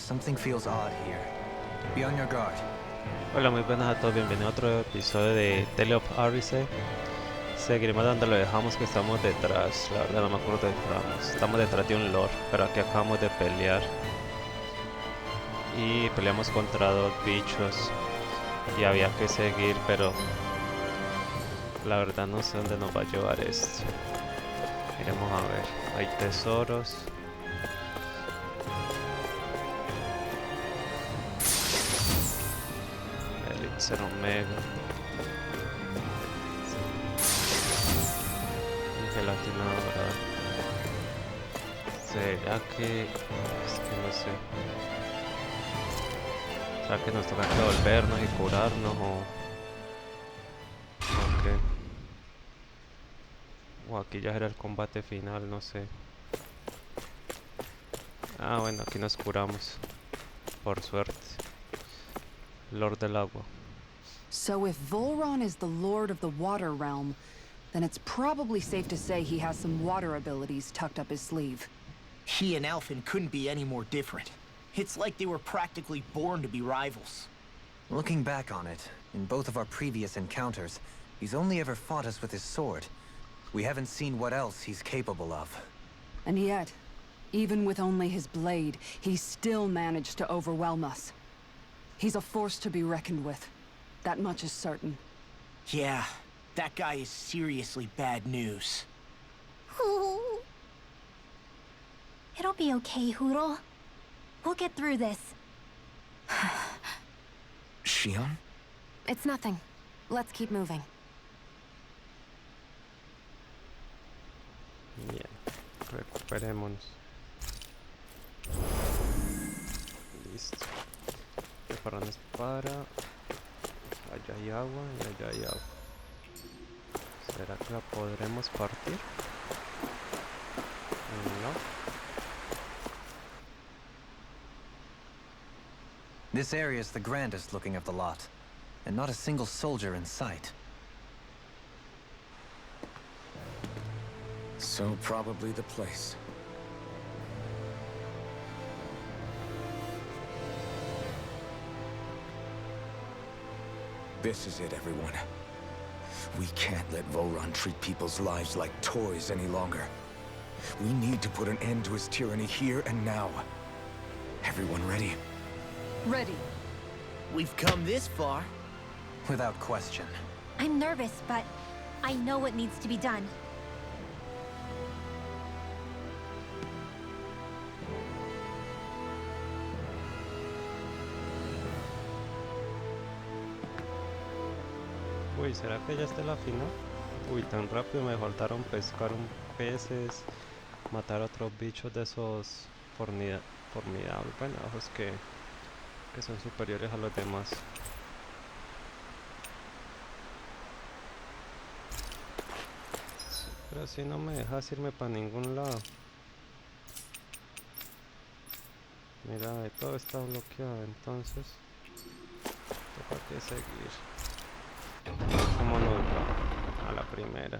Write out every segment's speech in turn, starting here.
Something feels odd here. Be on your guard. Hola, muy buenas a todos, bienvenidos a otro episodio de Tale of Arise. Seguiremos donde lo dejamos, que estamos detrás, la verdad no me acuerdo de tramos. Estamos detrás de un lord, pero aquí acabamos de pelear. Y peleamos contra dos bichos. Y había que seguir, pero la verdad no sé dónde nos va a llevar esto. Iremos a ver, hay tesoros. Elixir Omega. Y gelatina dorada. ¿Será que...? Es que no sé. ¿Será que nos toca devolvernos y curarnos o...? ¿O qué? O aquí ya era el combate final, no sé. Ah, bueno, aquí nos curamos. Por suerte. Lord del agua. So if Vholran is the lord of the water realm, then it's probably safe to say he has some water abilities tucked up his sleeve. He and Alphen couldn't be any more different. It's like they were practically born to be rivals. Looking back on it, in both of our previous encounters, he's only ever fought us with his sword. We haven't seen what else he's capable of. And yet, even with only his blade, he still managed to overwhelm us. He's a force to be reckoned with. That much is certain. Yeah, that guy is seriously bad news. It'll be okay, Huro. We'll get through this. Shion? It's nothing. Let's keep moving. Bien, recuperémonos. Listo. Prepararnos para... Allá hay agua y allá hay agua. ¿Será que la podremos partir? No. This area is the grandest looking of the lot, and not a single soldier in sight. So probably the place. This is it, everyone. We can't let Vholran treat people's lives like toys any longer. We need to put an end to his tyranny here and now. Everyone ready? Ready. We've come this far. Without question. I'm nervous, but I know what needs to be done. Uy, ¿será que ya está la final? Uy, tan rápido me faltaron pescar un peces, matar a otros bichos de esos formidables, bueno, ojos que son superiores a los demás. Pero si no me dejas irme para ningún lado. Mira, de todo está bloqueado, entonces toca que seguir. ¿Cómo nos va? A la primera.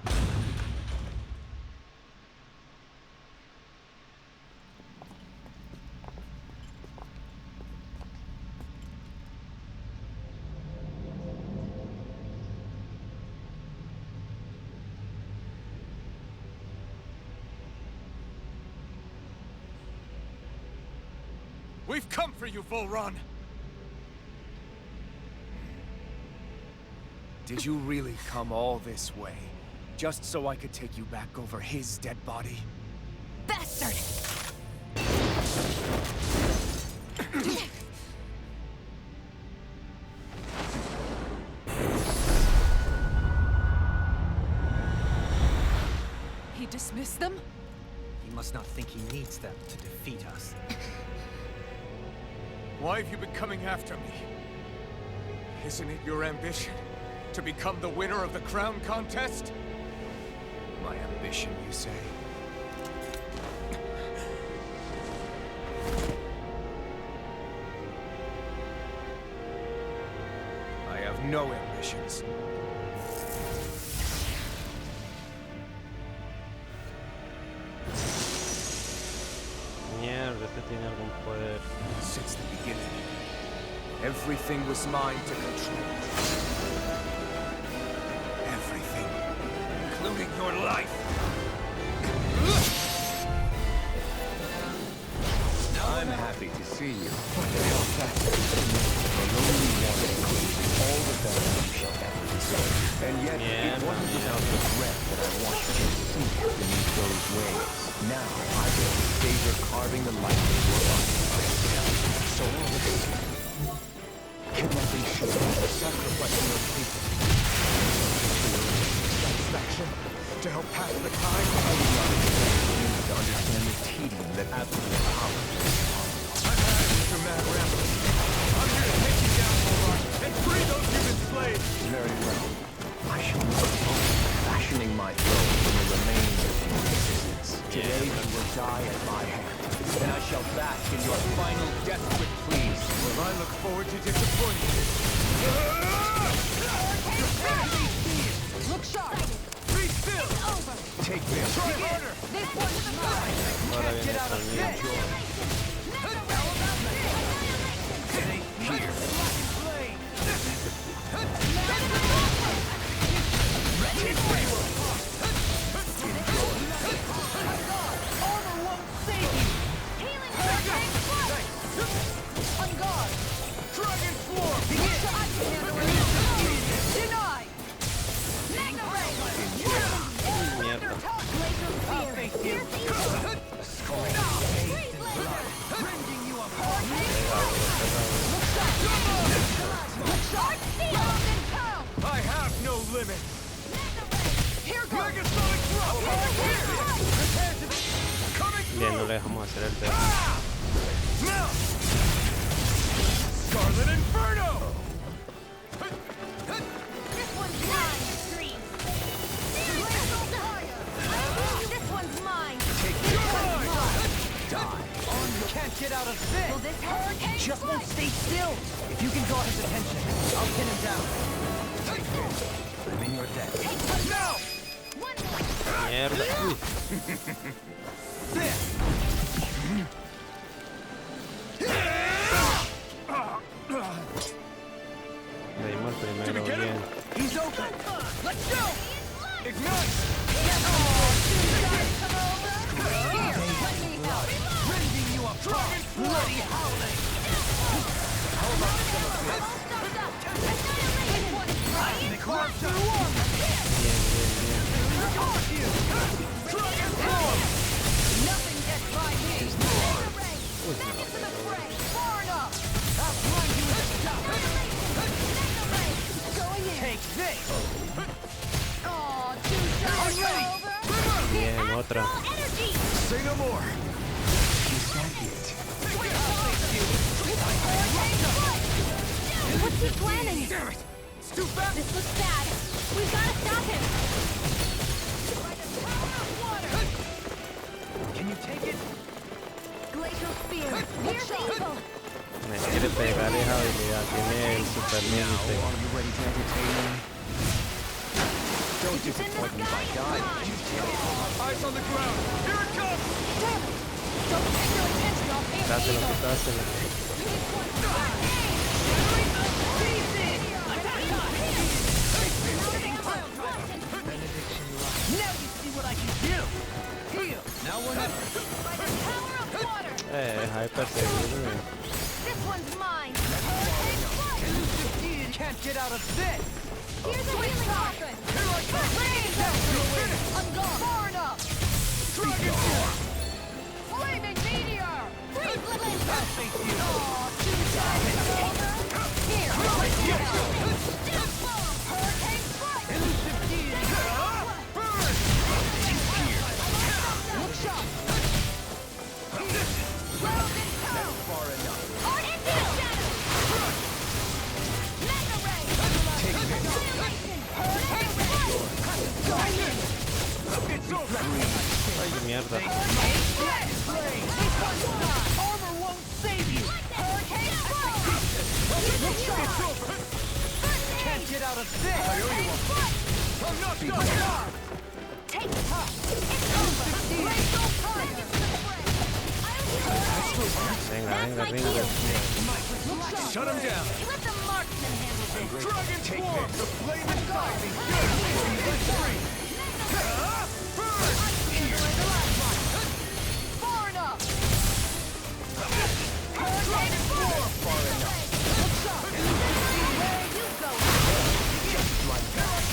We've come for you, Vholran! Did you really come all this way? Just so I could take you back over his dead body? Bastard! He dismissed them? He must not think he needs them to defeat us. Why have you been coming after me? Isn't it your ambition to become the winner of the crown contest? My ambition, you say? I have no ambitions. Mierda, este tiene algún poder. Since the beginning, everything was mine to control. Everything, including your life. I'm happy to see you. What the hell's that? The lonely one includes all the benefits you shall ever deserve. And yet, it wasn't without regret that I watched you sink beneath those waves. Now, I will savor carving the light from your body. So all of this. Kidnapping children, sacrificing your people. Satisfaction? To help pass the time? I would not expect you to understand the tedium that absolute power is. Mr. Mad Ramble. I'm here to take you down, Vholran, and free those human slaves! Very well. I shall look forward to fashioning my throne from the remains of human existence. Today you will die at my hand, and I shall bask in your final desperate pleas. Well, I look forward to disappointing you. Look sharp! Be still! Take this! Try harder! This one's mine! Ahora viene también. Here. Armor won't save you! Healing hurricane strike! On guard! Dragon Swarm! I can handle it! Denied! Mega Ray! Mierda. Laser spear! Pierce evil! Rending you apart! Look sharp! Golden toe! I have no limit! Here goes! Megasonic drop! Here! Prepare to be... Coming Bien, no through! le dejamos hacer el dedo. Now! Scarlet Inferno! This one's mine. This one's mine. Take your line! Die! You can't get out of this! Will this hurricane Just won't stay still. If you can draw his attention, I'll pin him down. Take this! I'm in your debt. Now! Mierda. Uy. This! Le dimos el primero bien. He's open. Let's go! Ignite! Rending you apart. Dragon Bloody howling. How about some of this? Climb through armor. Bien, bien, bien. Dragon Swarm! Nothing gets by me! Far enough! I'll blind you with the top. Going in! Take this. Aw, two shots ready. over! Bien, otra. Say no more! Is that it? What's he planning? Damn it! It's too fast! This looks bad. We've got to stop him. Can you take it? Glacial spear. Pierce evil. Me quiere pegar esa habilidad. Tiene el super límite. Are you ready to entertain me? Don't disappoint me by dying. Eyes on the ground! Here it comes! Damn it! Don't take your attention off him! Quitáselo, quitáselo. Now you see what I can do. Here. Now or never. By the power of water. Deja de perseguirme. This one's mine. Elusive deity can't get out of this. Here's a healing coffin. Here I come. On guard! Far enough! Dragon Swarm! Flaming meteor! I'll face you. Aw, two shots over! Here! Hurricane strike! Elusive deity. Burn! Look sharp! Golden toe. Far enough. Mega ray. Annihilation. Hurricane strike. It's over! Ay, mierda. Armor won't save you. Hurricane strike. It's over! Can't get out of this. I'm not done! Take the top. It's over. Glacial fire. Venga, venga, venga. Shut him down. Let the marksman handle this. Dragon take this. The flame inside me. Far enough! Far enough. Where you go? Just like that.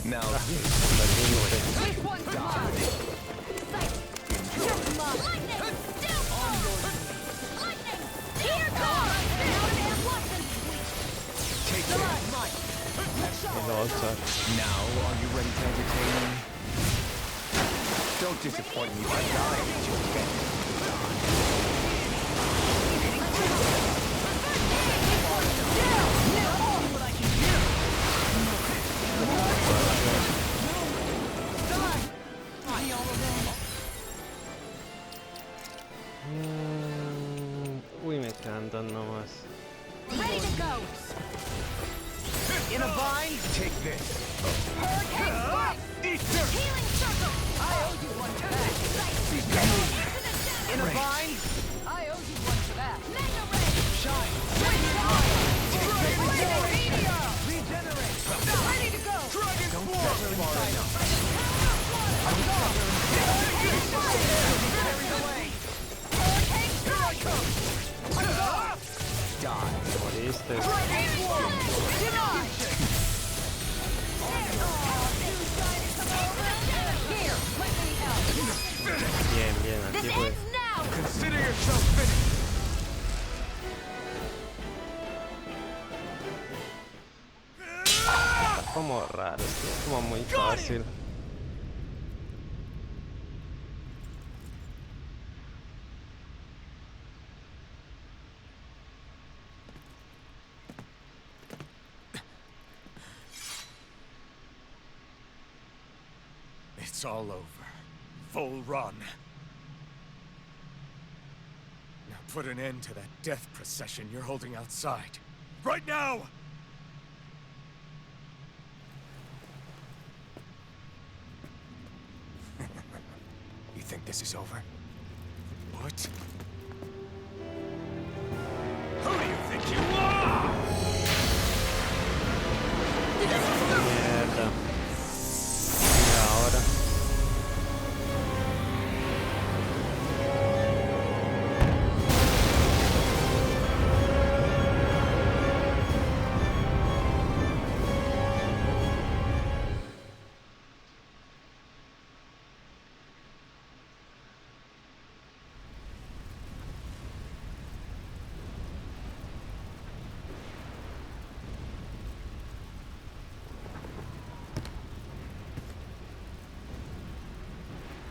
Now this This one's mine! Lightning! Still Lightning! Here comes! take this. El altar. Now, are you ready to entertain me? Don't disappoint me by dying at your death. Uy, me quedan dos nomás. Ready to go! In a vine, take this. Easter! Healing circle! I owe you one for that! In a vine, I owe you one for that! Mega ray! shine. Regenerate! Ready to go! Don't step far enough. Die. Moriste. Bien, bien, aquí This fue. ends now! Consider yourself finished. Está como raro, esto es como muy fácil. It's all over. Vholran. Now put an end to that death procession you're holding outside. Right now! You think this is over? What? Who do you think you are? Mierda. Y ahora.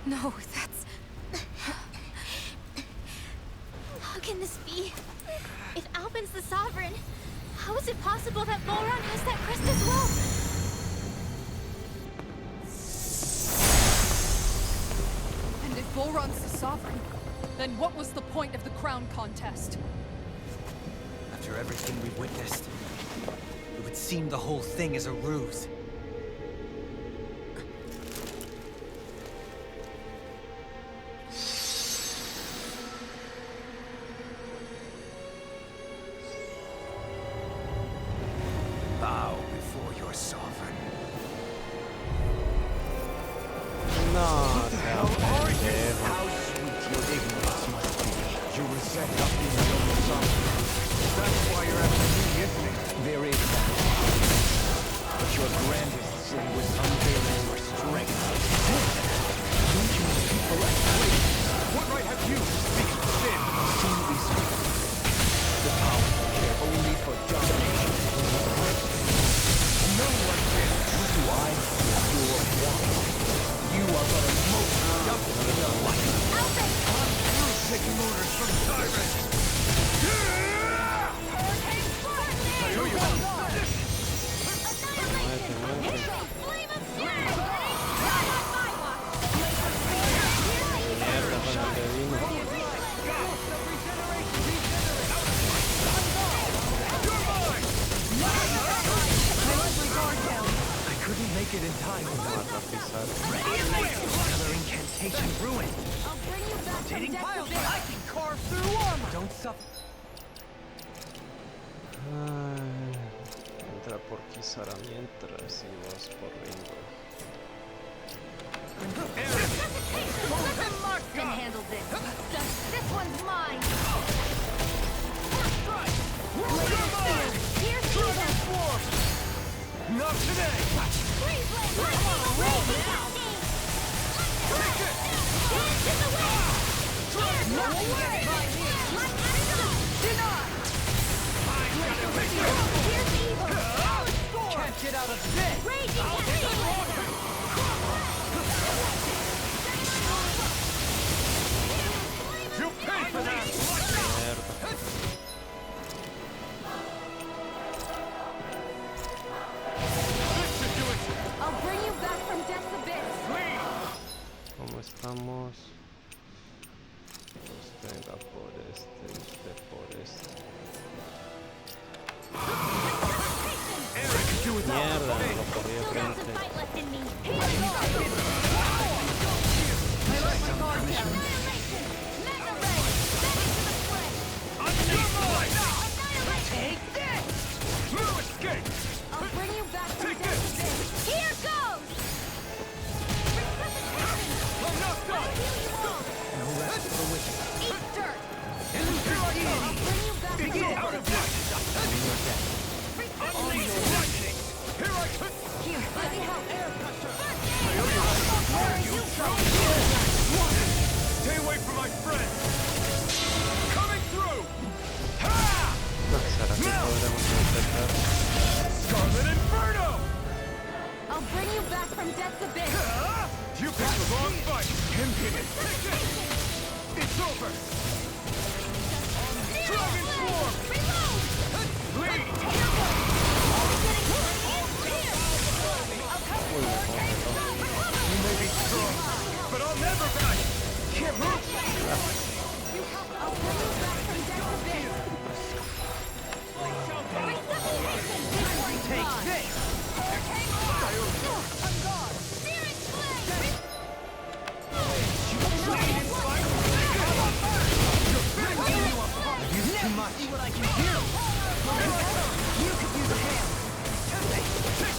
No, that's... How can this be? If Alpin's the Sovereign, how is it possible that Vholran has that crest as well? And if Vholran's the Sovereign, then what was the point of the crown contest? After everything we've witnessed, it would seem the whole thing is a ruse. Bow before your sovereign. No, sea pendejo. How sweet your ignorance must be. You resent not being your own sovereign. That's why you're after me, isn't it? There is that. But your grandest sin was unveiling your strength. Don't you people as slaves? What right have you to speak of sin? Sin is weak. The powerful care only for domination. No one can. What do I feel your want? You are but a most young life. Alpin! I'm taking orders from tyrants. I owe you one. Muévete, muévete. Flame of Fury! Not on my watch! Mierda, para donde vino. I couldn't make it in time. Mata a pisar. Navigation ruined. I'll bring you back from Rotating death pile to drive. I can carve through armor. Don't suffer. Entra por Kisara mientras y vos por Ringo. Can handle this. This one's mine. Here's Evil. Not today. Freeze Blade. Nothing gets by me. Denied. Here's Evil. Can't get out of this. Raging Cascade. You pay for that. Mierda. I'll bring you back from death's abyss. ¿Cómo estamos? Usted venga por este, usted por este. Mierda, no lo corrí de frente. Take this. No escape. I'll bring you back from death's abyss. Here goes! I'm not done. No rest for the wicked. Eat dirt! Here I come. I'll bring you back from Get death's out of abyss. here. Unleash lightning. Here I come. Here, let me help. Stay away from my friend. Coming through. Ha! ¿Será que podremos intentar? Scarlet Inferno. I'll bring you back from death's abyss. You picked the wrong fight. Impudent. It's over. Dragon Swarm. Lead. You may be strong, but I'll never back. Can't move. I'll bring you back from death's abyss. Take this. Too much. See what I can do. You could use a hand. Take this.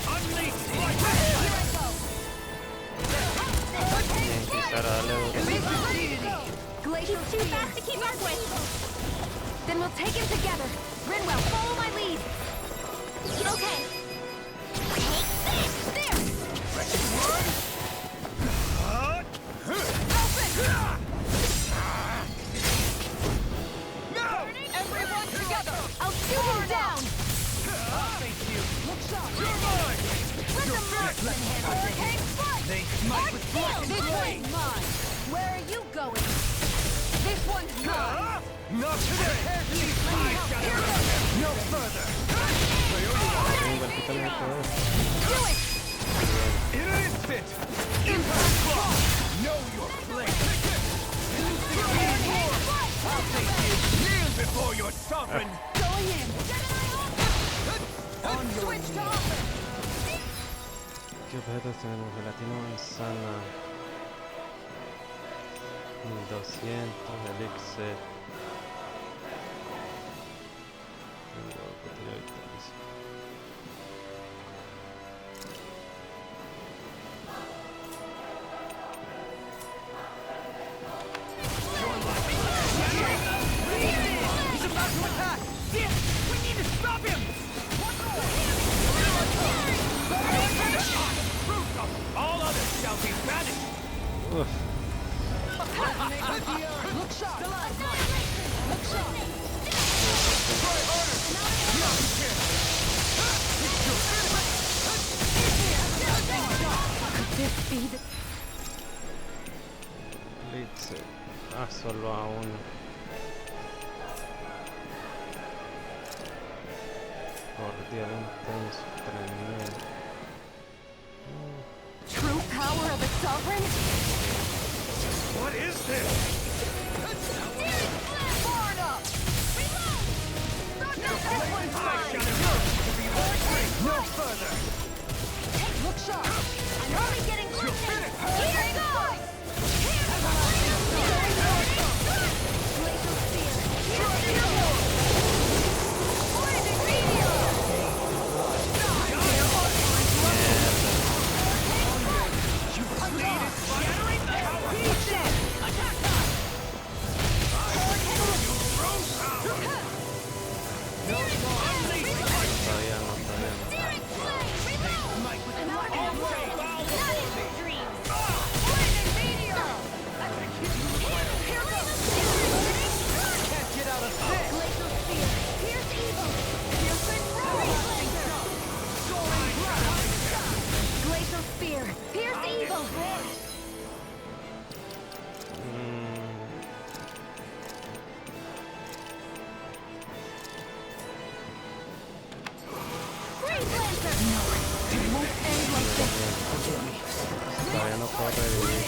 Unleash Bien, Kisara, dale duro. Glacial too fast to keep up with. Then we'll take him together. Rinwell, follow my lead. Okay. Take this. There. No! Everyone together. I'll shoot him down. Thank you. You're mine. Let the marksman handle things. They smite with lightning. This one's mine. Where are you going? This one's mine. Not today. No further. Ringo, quítale el poder. Do it. In an instant. Impact block. Know your place. I'll take you. Kneel before your sovereign. Going in. On your Switch to knees. offense. ¿Qué objetos tenemos? Gelatino manzana. 1200 elixir. Tengo botella de vitalicia. He's about to attack. Yes, we need to stop him. All others shall be banished. Uf, Look sharp. Look sharp. Try harder. Not again. Could this be the... elixir. Ah, solo a uno. Cordial intenso, 3000. True power of a sovereign? What is this? Far enough! No further. Look sharp! I'm only getting close! todavía no puedo revivir.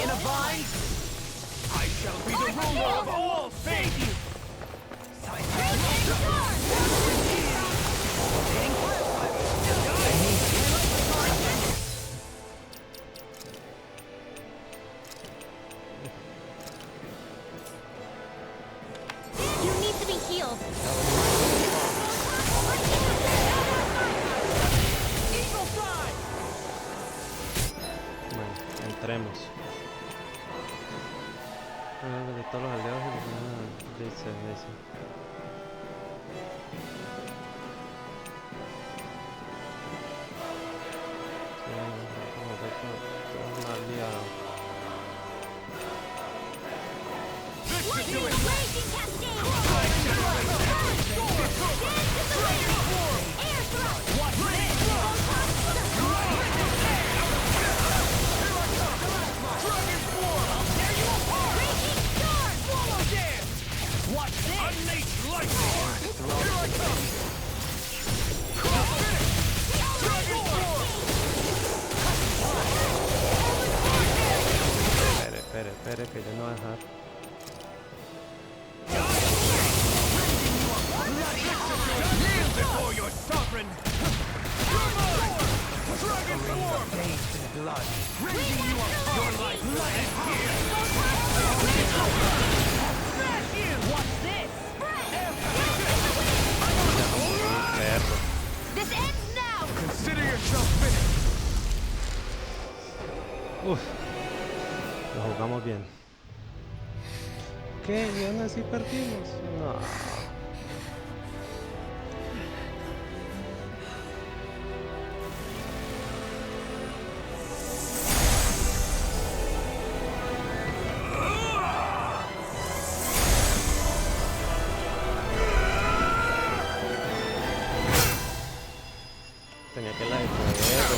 In a bind, I shall be the ruler of all things! You need to be healed. Bueno, entremos. De todos los aliados dice eso. Como que todo un aliado. Raging cascade! Air thrust! Espere, que yo no voy a dejar. Kneel before your sovereign! Dragon form! Bathed in blood, raising you up! Your life is here! Smash you! What's this? Perro. This ends now! Consider yourself finished! Uf. Lo jugamos bien. ¿Qué? ¿Y aún así perdimos? No. Tenía que la de fuego.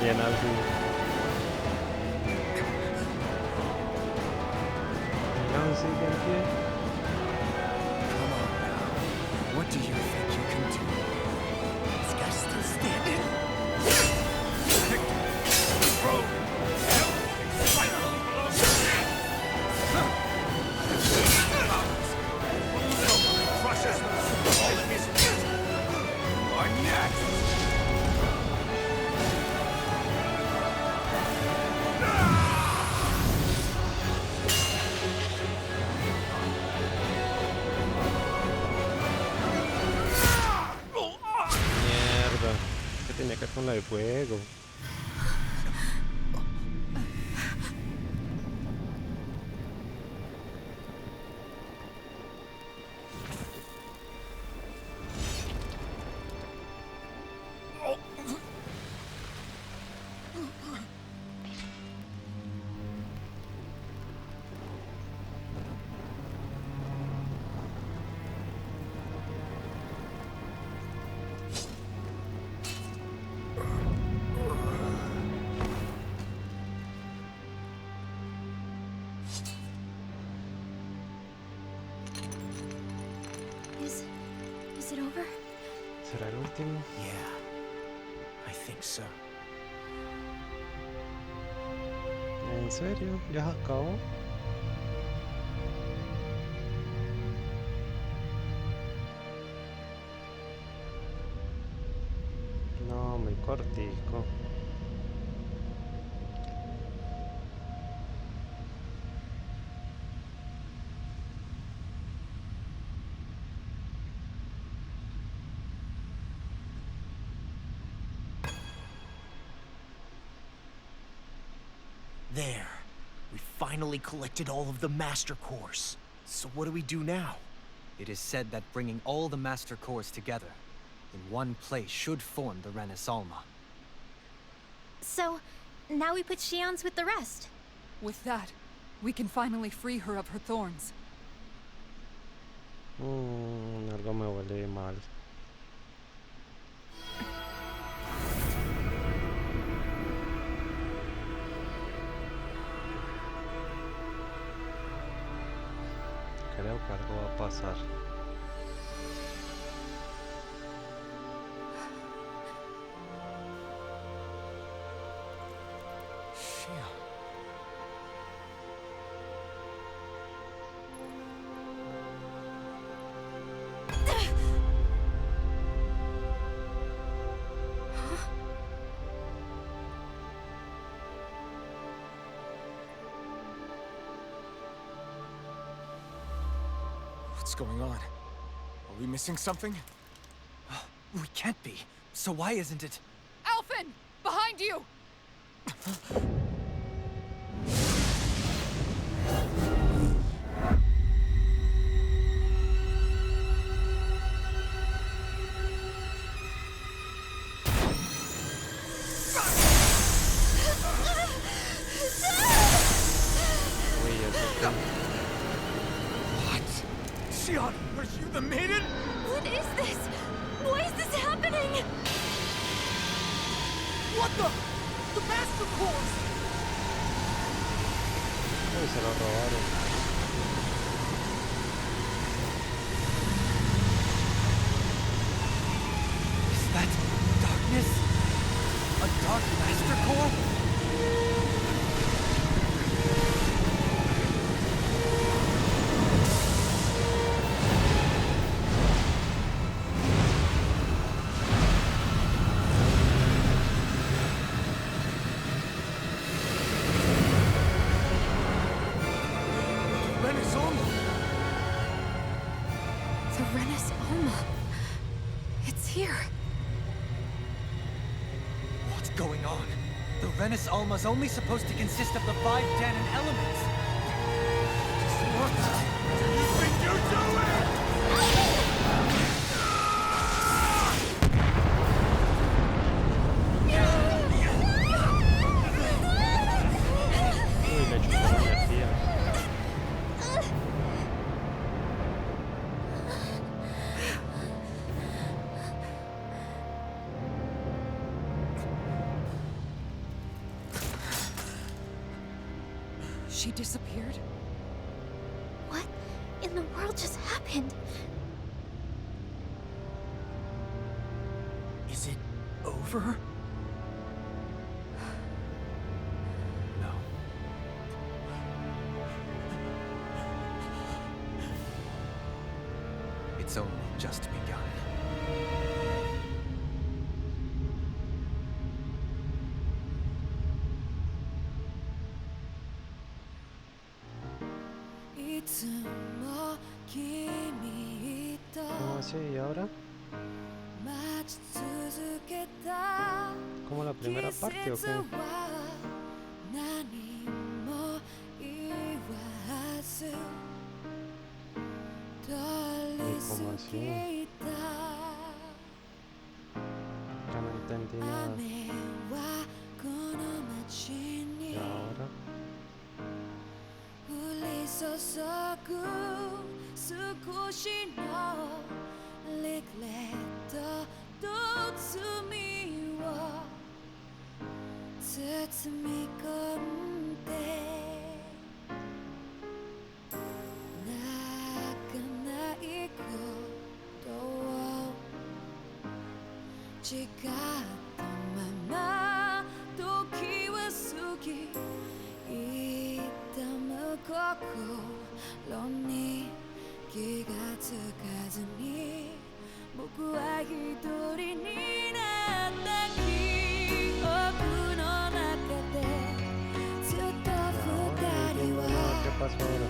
Bien al fin. Aún sigue en pie. Come on now. What do you think you can do? This guy's still standing? Crushes all of his are next! Mierda. ¿Qué tenía que ver con la de fuego? Is it over? ¿Será el último? Yeah, I think so. ¿En serio? ¿Ya se acabó? No, muy cortico. There. We finally collected all of the Master Cores. So what do we do now? It is said that bringing all the Master Cores together in one place should form the Renis Alma. So, now we put Shion's with the rest. With that, we can finally free her of her thorns. Algo me huele mal. Creo que algo va a pasar. What's going on? Are we missing something? We can't be. So why isn't it? Alphen! Behind you! Xion, are you the maiden? What is this? Why is this happening? What the? The Master Cores! Uy, se lo robaron. Is that darkness? A dark Master Core? The Renis Alma. It's here. What's going on? The Renis Alma's only supposed to consist of the 5 Danon elements. What do you think you're doing? Uy, le chupó la energía. She disappeared? What in the world just happened? Is it over? No. It's only just begun. ¿Cómo así? ¿Y ahora? ¿Como la primera parte o qué? ¿Y cómo así? Ya no entendí nada. ¿Y ahora? ¿Qué pasó ahora?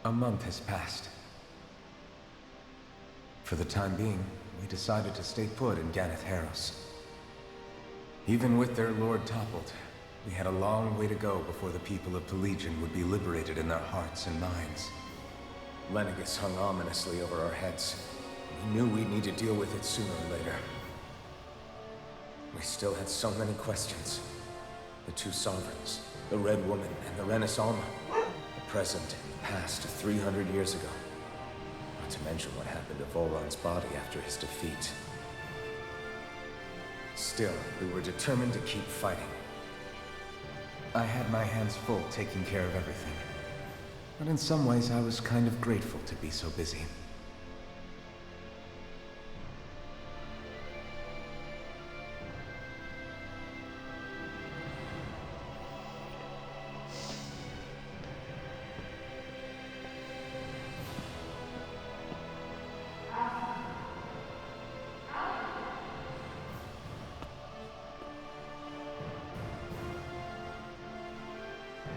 A month has passed. For the time being, we decided to stay put in Ganeth Harros. Even with their lord toppled, we had a long way to go before the people of Pelegion would be liberated in their hearts and minds. Lenegus hung ominously over our heads. We knew we'd need to deal with it sooner or later. We still had so many questions. The two sovereigns, the Red Woman and the Renaissance, the present and the past 300 years ago. Not to mention what happened to Vholran's body after his defeat. Still, we were determined to keep fighting. I had my hands full taking care of everything. But in some ways, I was kind of grateful to be so busy.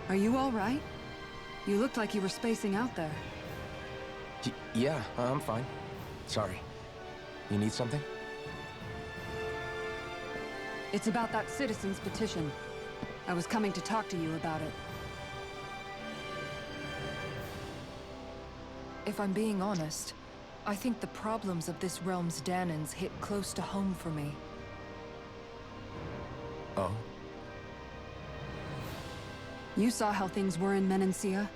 Are you all right? You looked like you were spacing out there. Yeah, I'm fine. Sorry. You need something? It's about that citizen's petition. I was coming to talk to you about it. If I'm being honest, I think the problems of this realm's Danans hit close to home for me. Oh? You saw how things were in Menancia.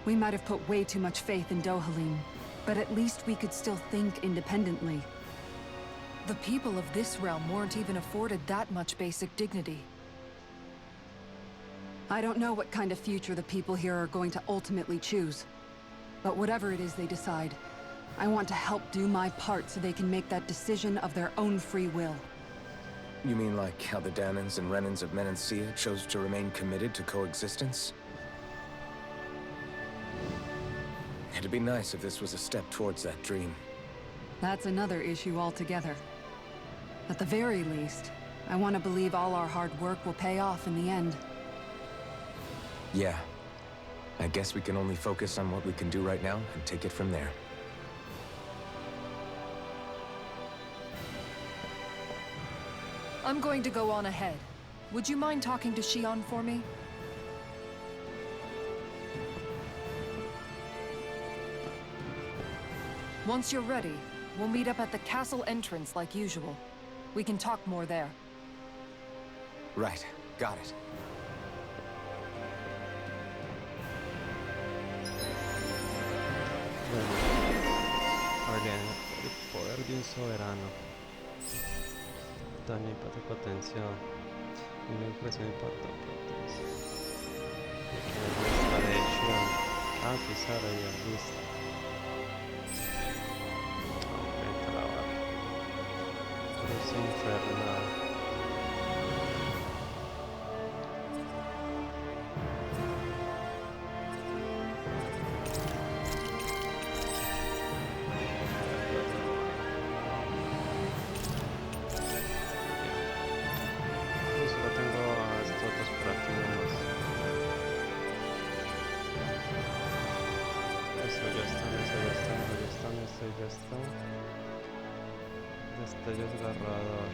We might have put way too much faith in Dohalim, but at least we could still think independently. The people of this realm weren't even afforded that much basic dignity. I don't know what kind of future the people here are going to ultimately choose. But whatever it is they decide, I want to help do my part so they can make that decision of their own free will. You mean like how the Danans and Renans of Menancia chose to remain committed to coexistence? It'd be nice if this was a step towards that dream. That's another issue altogether. At the very least, I want to believe all our hard work will pay off in the end. Yeah. I guess we can only focus on what we can do right now and take it from there. I'm going to go on ahead. Would you mind talking to Shion for me? Once you're ready, we'll meet up at the castle entrance like usual. We can talk more there. Right. Got it. Ordena el poder de un soberano. Daño y impacto potencial. Una impresión de impacto potencial. Lista de Shion. Ah, pisar ahí en lista. Aumenta la barra. Cruz infernal. Destello desgarrador.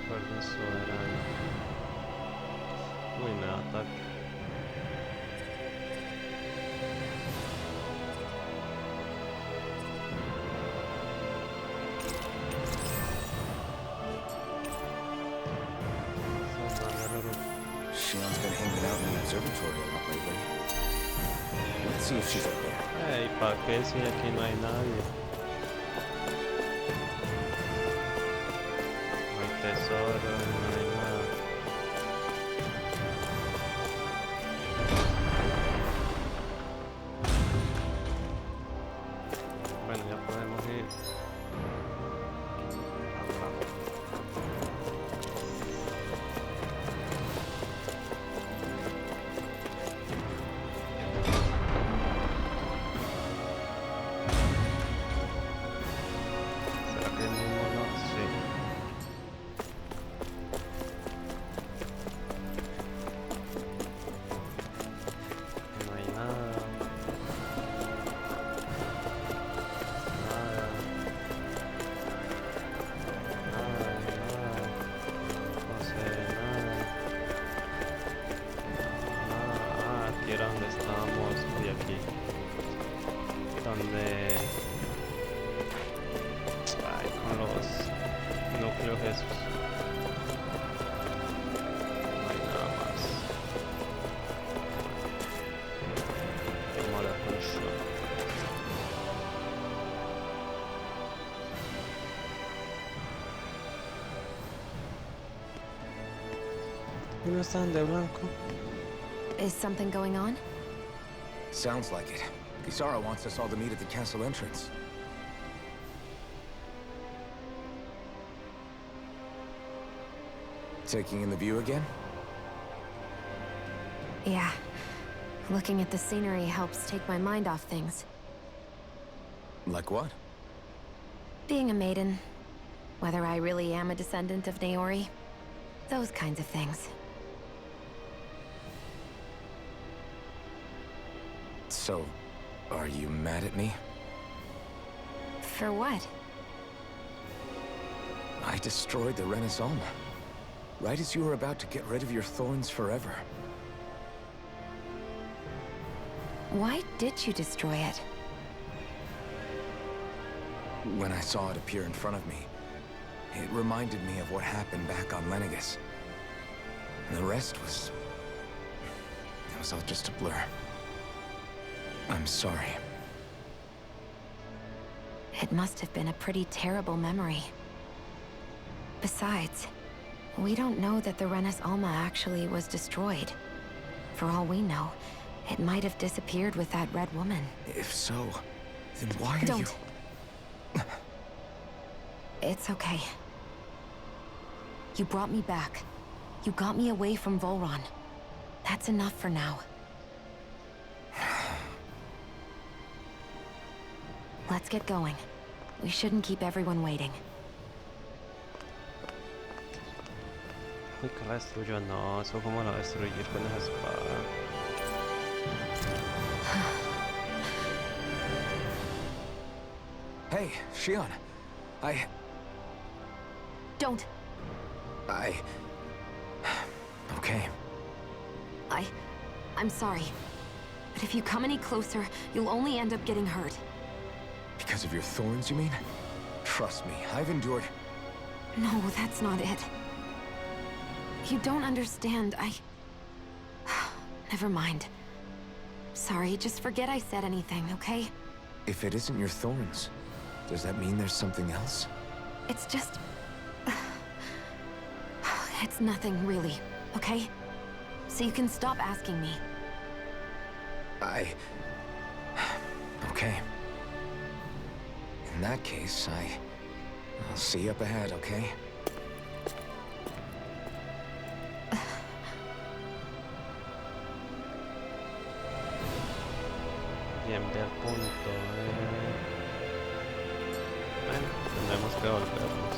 Guardia soberano. Uy, me da ataque. Shion's been hanging out in the observatory a lot lately. Let's see if she's up there. ¿Y para qué si aquí no hay nadie? No hay tesoro, no hay nada. Bueno, ya podemos ir. esos. No hay nada más. Mola con eso. ¿Y no están de blanco? Is something going on? Sounds like it. Kisara wants us all to meet at the castle entrance. Taking in the view again? Yeah. Looking at the scenery helps take my mind off things. Like what? Being a maiden. Whether I really am a descendant of Naori. Those kinds of things. So, are you mad at me? For what? I destroyed the Renaissance. Right as you were about to get rid of your thorns forever. Why did you destroy it? When I saw it appear in front of me, it reminded me of what happened back on Lenegus. And the rest was... it was all just a blur. I'm sorry. It must have been a pretty terrible memory. Besides, we don't know that the Renas Alma actually was destroyed. For all we know, it might have disappeared with that red woman. If so, then why are you... Don't. It's okay. You brought me back. You got me away from Vholran. That's enough for now. Let's get going. We shouldn't keep everyone waiting. Uy, que la destruyó, no, eso como la destruir con esa espada. Hey, Shion. Don't. Okay. I'm sorry. But if you come any closer, you'll only end up getting hurt. Because of your thorns, you mean? Trust me, I've endured... No, that's not it. You don't understand, Never mind. Sorry, just forget I said anything, okay? If it isn't your thorns, does that mean there's something else? It's just... It's nothing, really, okay? So you can stop asking me. Okay. In that case, I'll see you up ahead, okay? Bien, del punto. Bueno, tendremos que volvernos.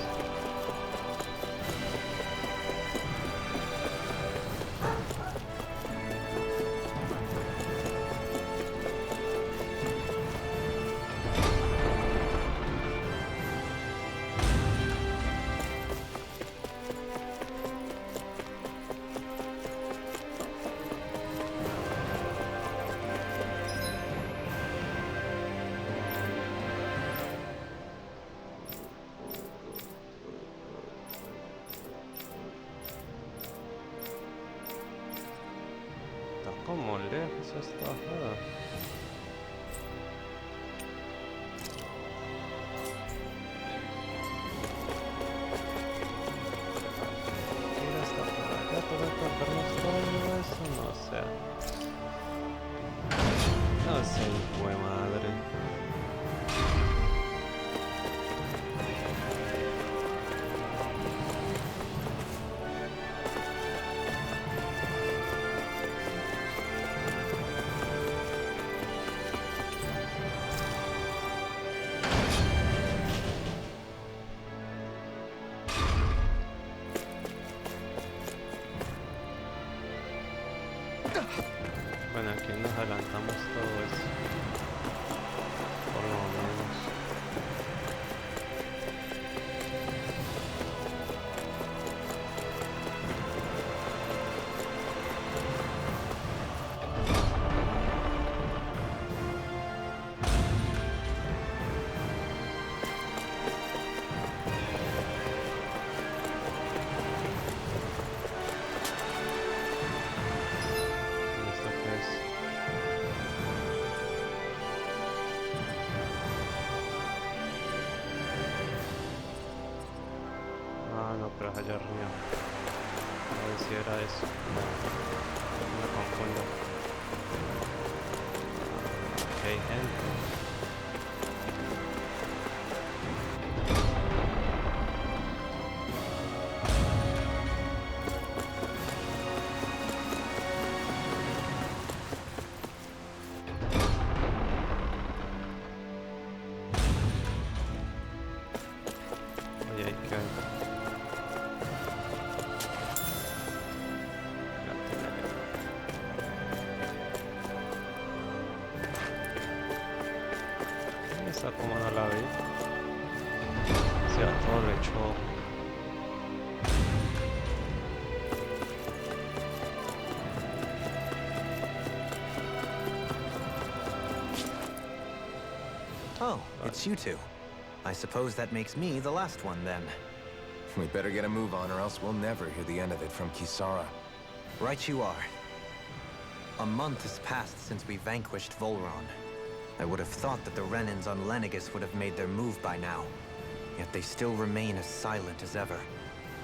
Como lejos está. Mira, está por acá, para perdernos todo eso, no sé. No sé, hijo de madre. no, pero es allá arriba. A ver si era eso. Me confundo. Ok, gente. Esa como no la vi. O sea, todo lo hecho. Oh, it's you two. I suppose that makes me the last one then. We better get a move on or else we'll never hear the end of it from Kisara. Right you are. A month has passed since we vanquished Vholran. I would have thought that the Renans on Lenegis would have made their move by now. Yet they still remain as silent as ever.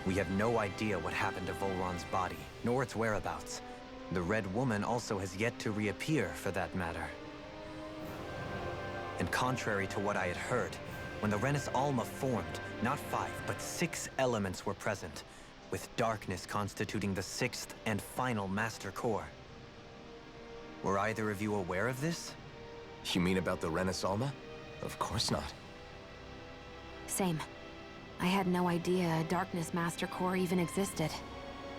We have no idea what happened to Vholran's body, nor its whereabouts. The Red Woman also has yet to reappear, for that matter. And contrary to what I had heard, when the Renis Alma formed, not 5, but 6 elements were present, with darkness constituting the 6th and final Master Core. Were either of you aware of this? You mean about the Renis Alma? Of course not. Same. I had no idea a Darkness Master Core even existed.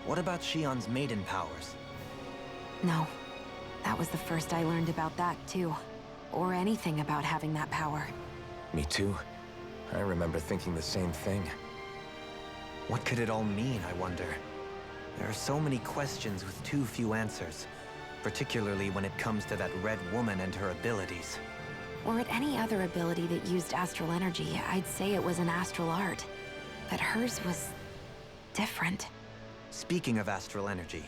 What about Shion's maiden powers? No. That was the first I learned about that, too. Or anything about having that power. Me too. I remember thinking the same thing. What could it all mean, I wonder? There are so many questions with too few answers. Particularly when it comes to that Red Woman and her abilities. Or at any other ability that used astral energy, I'd say it was an astral art. But hers was different. Speaking of astral energy,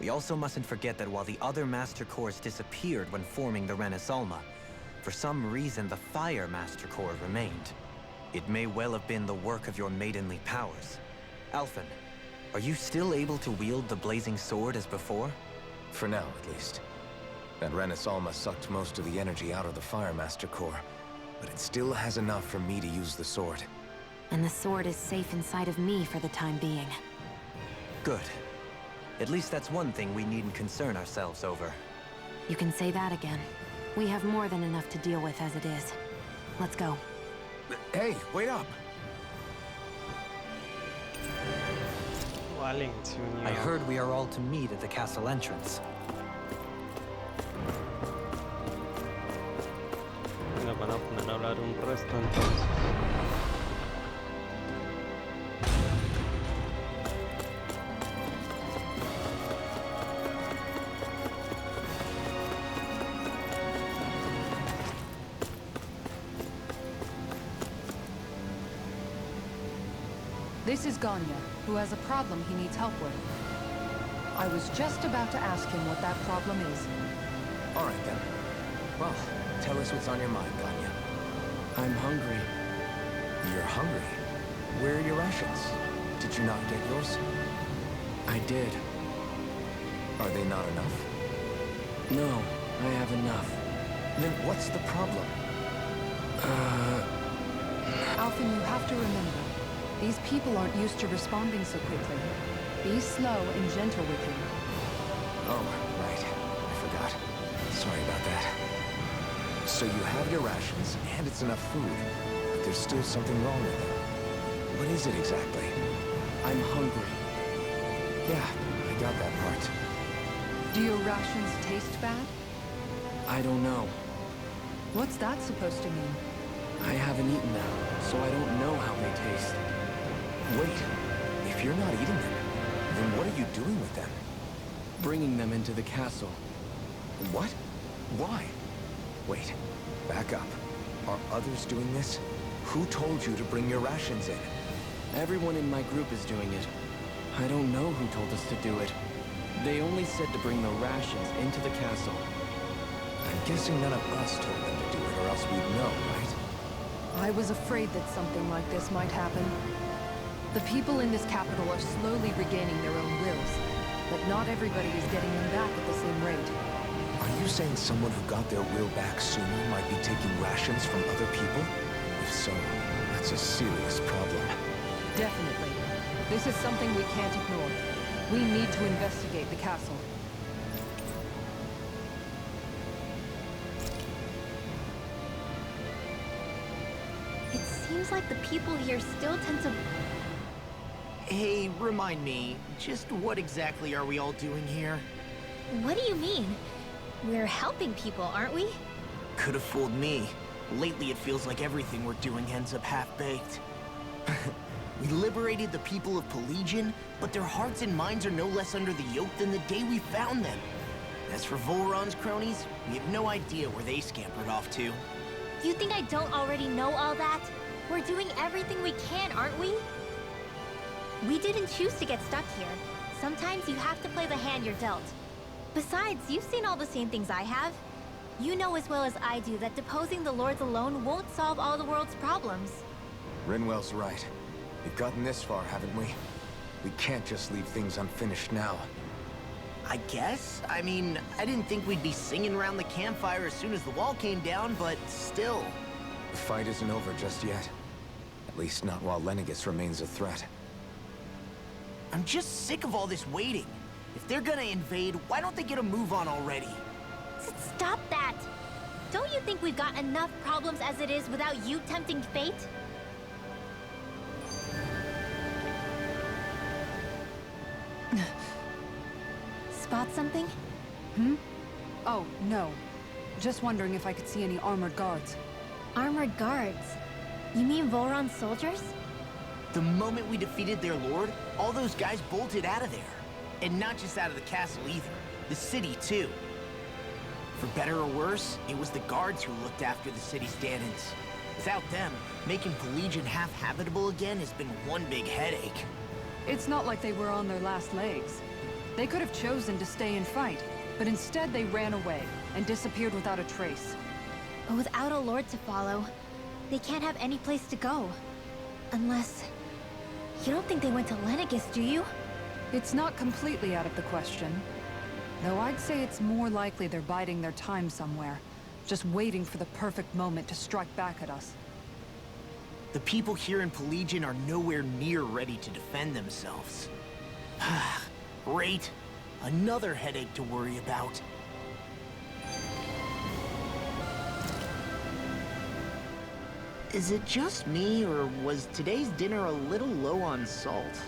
we also mustn't forget that while the other Master Cores disappeared when forming the Renis Alma, for some reason the Fire Master Core remained. It may well have been the work of your maidenly powers. Alphen, are you still able to wield the blazing sword as before? For now, at least. That Renis Alma sucked most of the energy out of the Fire Master Core, but it still has enough for me to use the sword. And the sword is safe inside of me for the time being. Good. At least that's one thing we needn't concern ourselves over. You can say that again. We have more than enough to deal with as it is. Let's go. Hey, wait up! I heard we are all to meet at the castle entrance. Nos van a poner a hablar un resto entonces. This is Ganya, who has a problem he needs help with. I was just about to ask him what that problem is. All right, then. Well, tell us what's on your mind, Ganya. I'm hungry. You're hungry? Where are your rations? Did you not get yours? I did. Are they not enough? No, I have enough. Then what's the problem? Alphen, you have to remember, these people aren't used to responding so quickly. Be slow and gentle with him. Oh, right. I forgot. Sorry about that. So you have your rations, and it's enough food, but there's still something wrong with them. What is it exactly? I'm hungry. Yeah, I got that part. Do your rations taste bad? I don't know. What's that supposed to mean? I haven't eaten them, so I don't know how they taste. Wait, if you're not eating them, then what are you doing with them? Bringing them into the castle. What? Why? Wait, back up. Are others doing this? Who told you to bring your rations in? Everyone in my group is doing it. I don't know who told us to do it. They only said to bring the rations into the castle. I'm guessing none of us told them to do it, or else we'd know, right? I was afraid that something like this might happen. The people in this capital are slowly regaining their own wills, but not everybody is getting them back at the same rate. Are you saying someone who got their will back sooner might be taking rations from other people? If so, that's a serious problem. Definitely. This is something we can't ignore. We need to investigate the castle. It seems like the people here still tend to... Hey, remind me, just what exactly are we all doing here? What do you mean? We're helping people, aren't we? Could have fooled me. Lately it feels like everything we're doing ends up half-baked. We liberated the people of Pelegion, but their hearts and minds are no less under the yoke than the day we found them. As for Vholran's cronies, we have no idea where they scampered off to. You think I don't already know all that? We're doing everything we can, aren't we? We didn't choose to get stuck here. Sometimes you have to play the hand you're dealt. Besides, you've seen all the same things I have. You know as well as I do that deposing the lords alone won't solve all the world's problems. Rinwell's right. We've gotten this far, haven't we? We can't just leave things unfinished now. I guess? I mean, I didn't think we'd be singing around the campfire as soon as the wall came down, but still. The fight isn't over just yet. At least not while Lenegis remains a threat. I'm just sick of all this waiting. If they're gonna invade, why don't they get a move on already? Stop that! Don't you think we've got enough problems as it is without you tempting fate? Spot something? Oh, no. Just wondering if I could see any armored guards. Armored guards? You mean Vholran's soldiers? The moment we defeated their lord, all those guys bolted out of there. And not just out of the castle either. The city, too. For better or worse, it was the guards who looked after the city's damage. Without them, making Pelegion half-habitable again has been one big headache. It's not like they were on their last legs. They could have chosen to stay and fight, but instead they ran away and disappeared without a trace. But without a lord to follow, they can't have any place to go. Unless... You don't think they went to Lenegis, do you? It's not completely out of the question. Though I'd say it's more likely they're biding their time somewhere, just waiting for the perfect moment to strike back at us. The people here in Pelegion are nowhere near ready to defend themselves. Great. Another headache to worry about. Is it just me, or was today's dinner a little low on salt?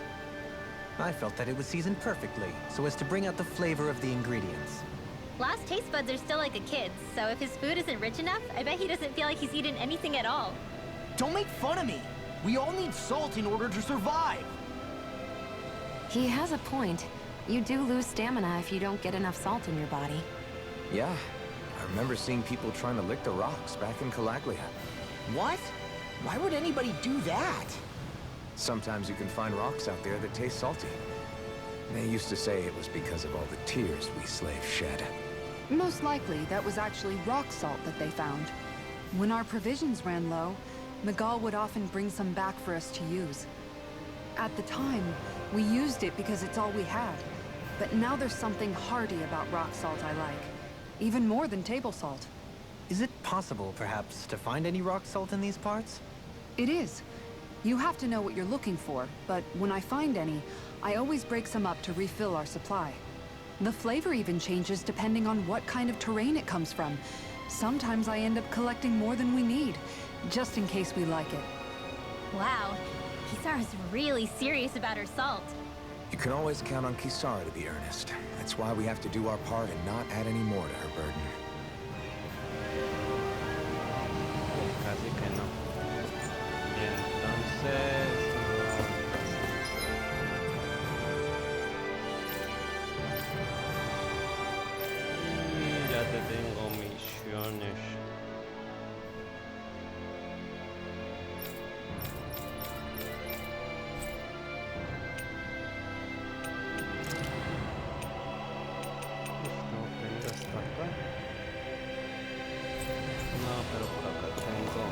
I felt that it was seasoned perfectly, so as to bring out the flavor of the ingredients. Last taste buds are still like a kid's, so if his food isn't rich enough, I bet he doesn't feel like he's eaten anything at all. Don't make fun of me! We all need salt in order to survive! He has a point. You do lose stamina if you don't get enough salt in your body. Yeah, I remember seeing people trying to lick the rocks back in Calaglia. What? Why would anybody do that? Sometimes you can find rocks out there that taste salty. They used to say it was because of all the tears we slaves shed. Most likely, that was actually rock salt that they found. When our provisions ran low, Miguel would often bring some back for us to use. At the time, we used it because it's all we had. But now there's something hearty about rock salt I like. Even more than table salt. Is it possible, perhaps, to find any rock salt in these parts? It is. You have to know what you're looking for, but when I find any, I always break some up to refill our supply. The flavor even changes depending on what kind of terrain it comes from. Sometimes I end up collecting more than we need, just in case we like it. Wow, Kisara's really serious about her salt. You can always count on Kisara to be earnest. That's why we have to do our part and not add any more to her burden. Casi que no. Y entonces... Y ya te tengo misiones. Tengo que ir hasta acá. No, pero por acá tengo...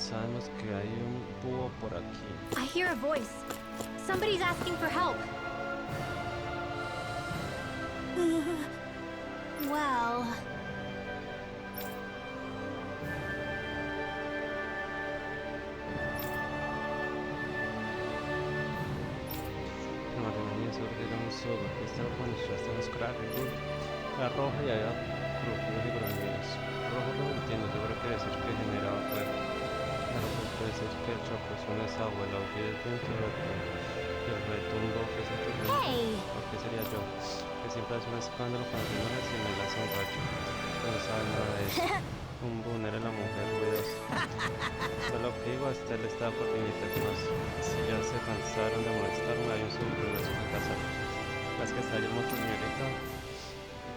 sabemos que hay un búho por aquí. I hear a voice. Somebody's asking for help. Well... Cristiano cuando estudiaste los cráteres, la roja y había crujidos y gruñidos. Rojo no lo entiendo, yo creo que decir que generaba fuego. Claro, pues puede ser que el chocozón es agua, el aullido es viento y el retumbo que es el turno. ¿Por qué sería yo? Que siempre hace un escándalo cuando no es y me la hace un rayo. No sabe nada de eso. Un bunero en la mujer ruidosa. Pero lo que digo, hasta él estaba por más. Si ya se cansaron de molestarme, hay un subruido en su casa. Las que salimos, señorita,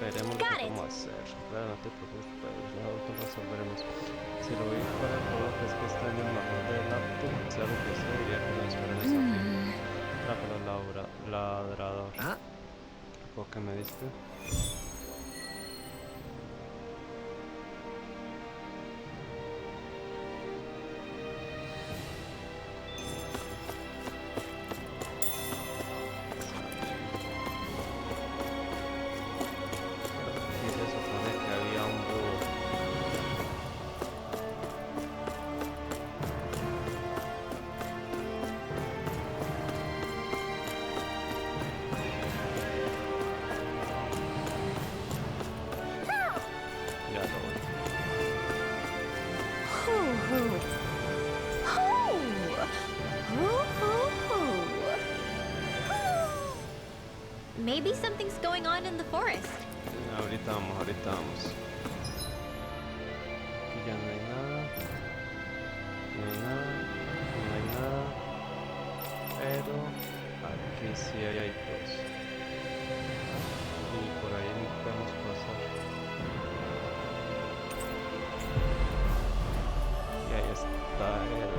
veremos lo que vamos a hacer. Claro, no te preocupes, nosotros resolveremos. Si lo vi fuera del juego, es que está en el mejor del laptop, sea lo que sea, diría que no esperemos aquí. Trápalo, ladrador. ¿Por qué me diste? Maybe something's going on in the forest. Ahorita vamos. Aquí ya no hay nada. Pero aquí sí hay dos. Y por ahí podemos pasar. Y ahí está el...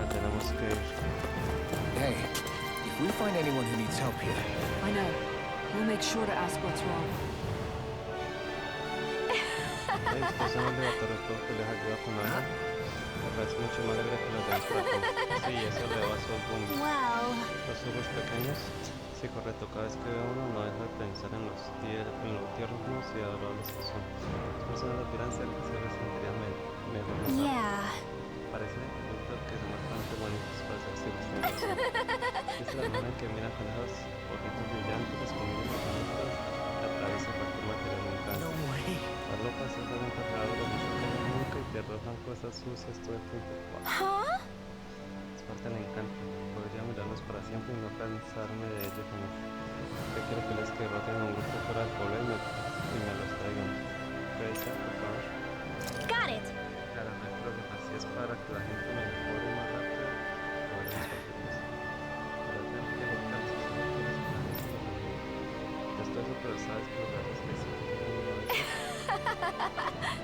tenemos que ir. Hey, if we find anyone who needs help here... I know. We'll make sure to ask what's wrong. Estos son los laboratorios que les ayuda con algo. Me parece mucho más alegre que los de Español. Sí, eso le va a ser boom. Los ojos pequeños. Sí, correcto. Cada vez que veo uno no deja de pensar en lo tiernos y adorables que son. Las personas lo miran cerca y se les sentirían mejor. Parece que son bastante bonitos para ser circunstancias. Es la manera en que miran con esos ojitos brillantes, las comidas bonitas, la atraviesa cualquier material en casa. Las locas se van enterradas de mucho que nunca y te arrojan cosas sucias todo el tiempo. Es parte del encanto. Podría mirarlos para siempre y no cansarme de ellos jamás. Yo quiero que les derroten a un grupo fuera del pueblo y me los traigan. ¿Puede ser, por favor? Got it. Claro, no hay problema. Si es para que la gente mejore más rápido, lo veremos cualquier cosa. Para tener que buscar sus lectores y la gente lo mejor. Esto es pero sabes que los gatos que sí.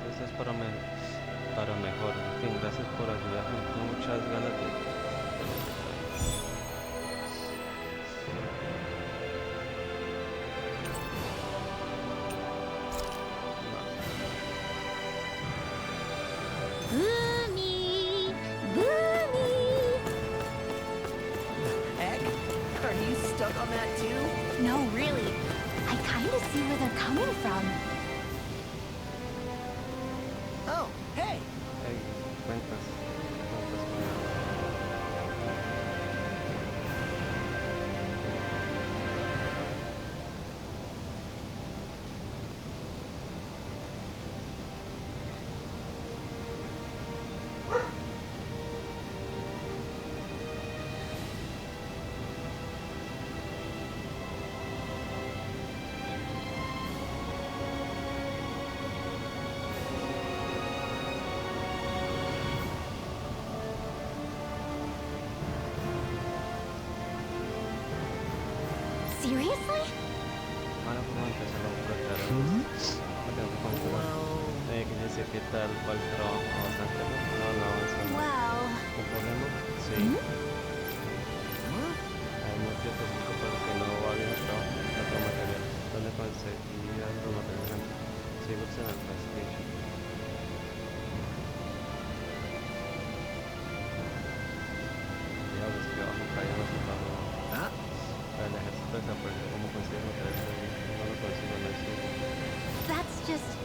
Esto es para mejor. En fin, gracias por ayudarme. Tengo muchas ganas de... On that too? No, really. I kind of see where they're coming from. Oh, hey! Hey, cuentas. Seriously? Bueno, pues empezar a tratar que dice que tal cual trabajo bastante no, eso no. Well... ¿Un problema? Sí. Hay muchos específicos para los que no va bien el trabajo de otro material. ¿Dónde conseguirías los materiales? Sigo en el castillo. just...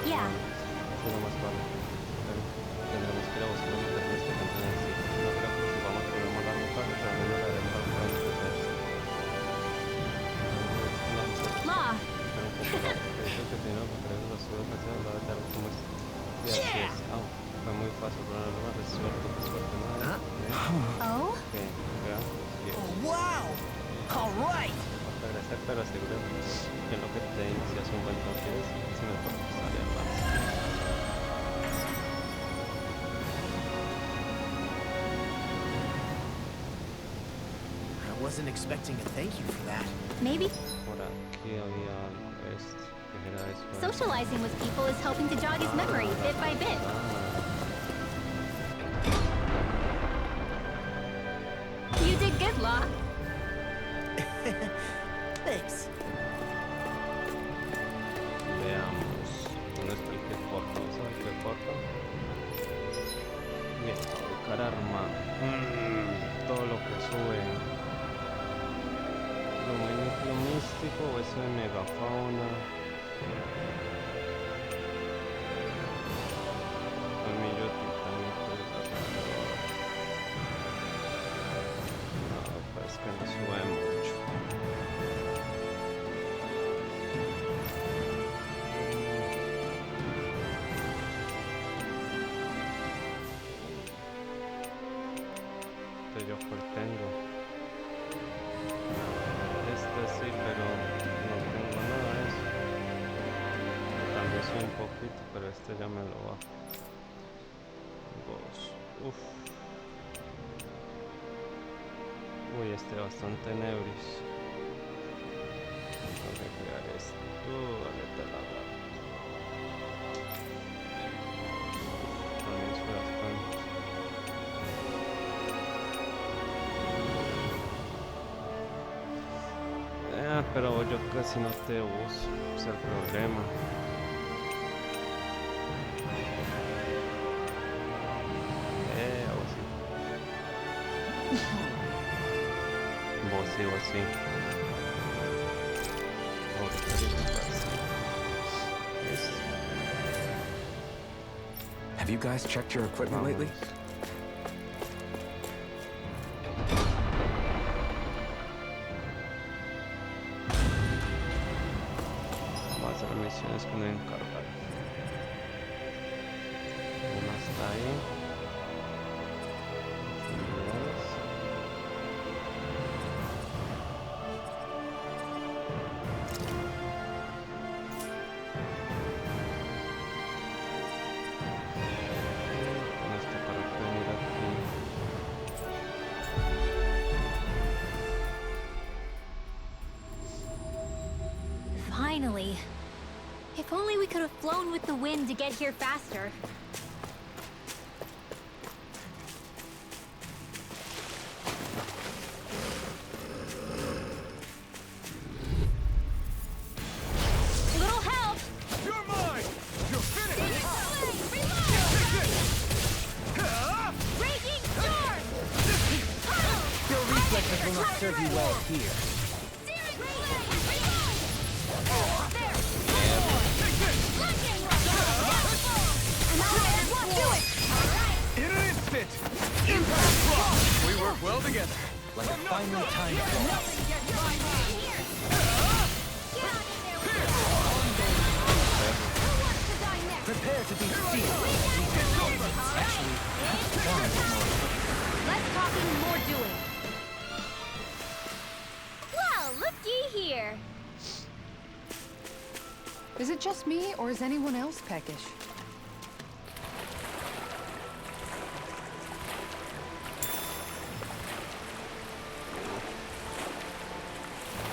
Yeah. Ma! Oh? Wow! All right! Pero asegúrate que lo que te inicia es un buen toque, si me puedo salir más. I wasn't expecting a thank you for that. Maybe Por aquí había esto, que era eso. socializing with people is helping to jog his memory bit by bit. You did good, Law. Thanks. Veamos, ¿dónde está el que corta? ¿Sabes el que corta? Bien, fabricar arma. Todo lo que sube. Lo místico, eso de megafauna. Colmillo titánico de cargador. No, pues que no sube mucho. Yo cuál tengo. Este sí, pero no tengo nada de eso. También soy un poquito, pero este ya me lo bajo. Uf. Uy, este bastante nebris. Voy a crear esto. Vale, te la agarro. También soy bastante. Pero yo casi no te uso, es el problema. Vos sí. Have you guys checked your equipment lately? Misiones que no encargar. Una está ahí. Con esto para venir aquí. Finally. If only we could have flown with the wind to get here faster. Little help! You're mine! You're finished! Raging storm! Your reflexes will not serve you well here. In an instant! Impact block! We work well together. Like a finely timed ball. Prepare to be sealed. Actually, Less talking, more doing. Well, looky here. Is it just me, or is anyone else peckish?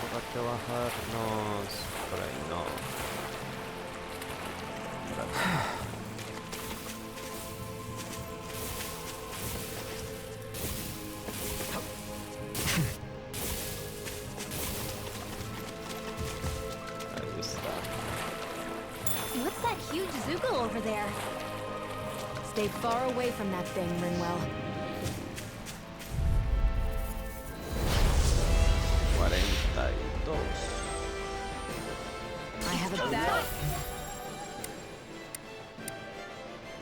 Habrá que bajarnos por ahí, no. What's that huge Zuko over there? Stay far away from that thing, Rinwell. 42. I have a bad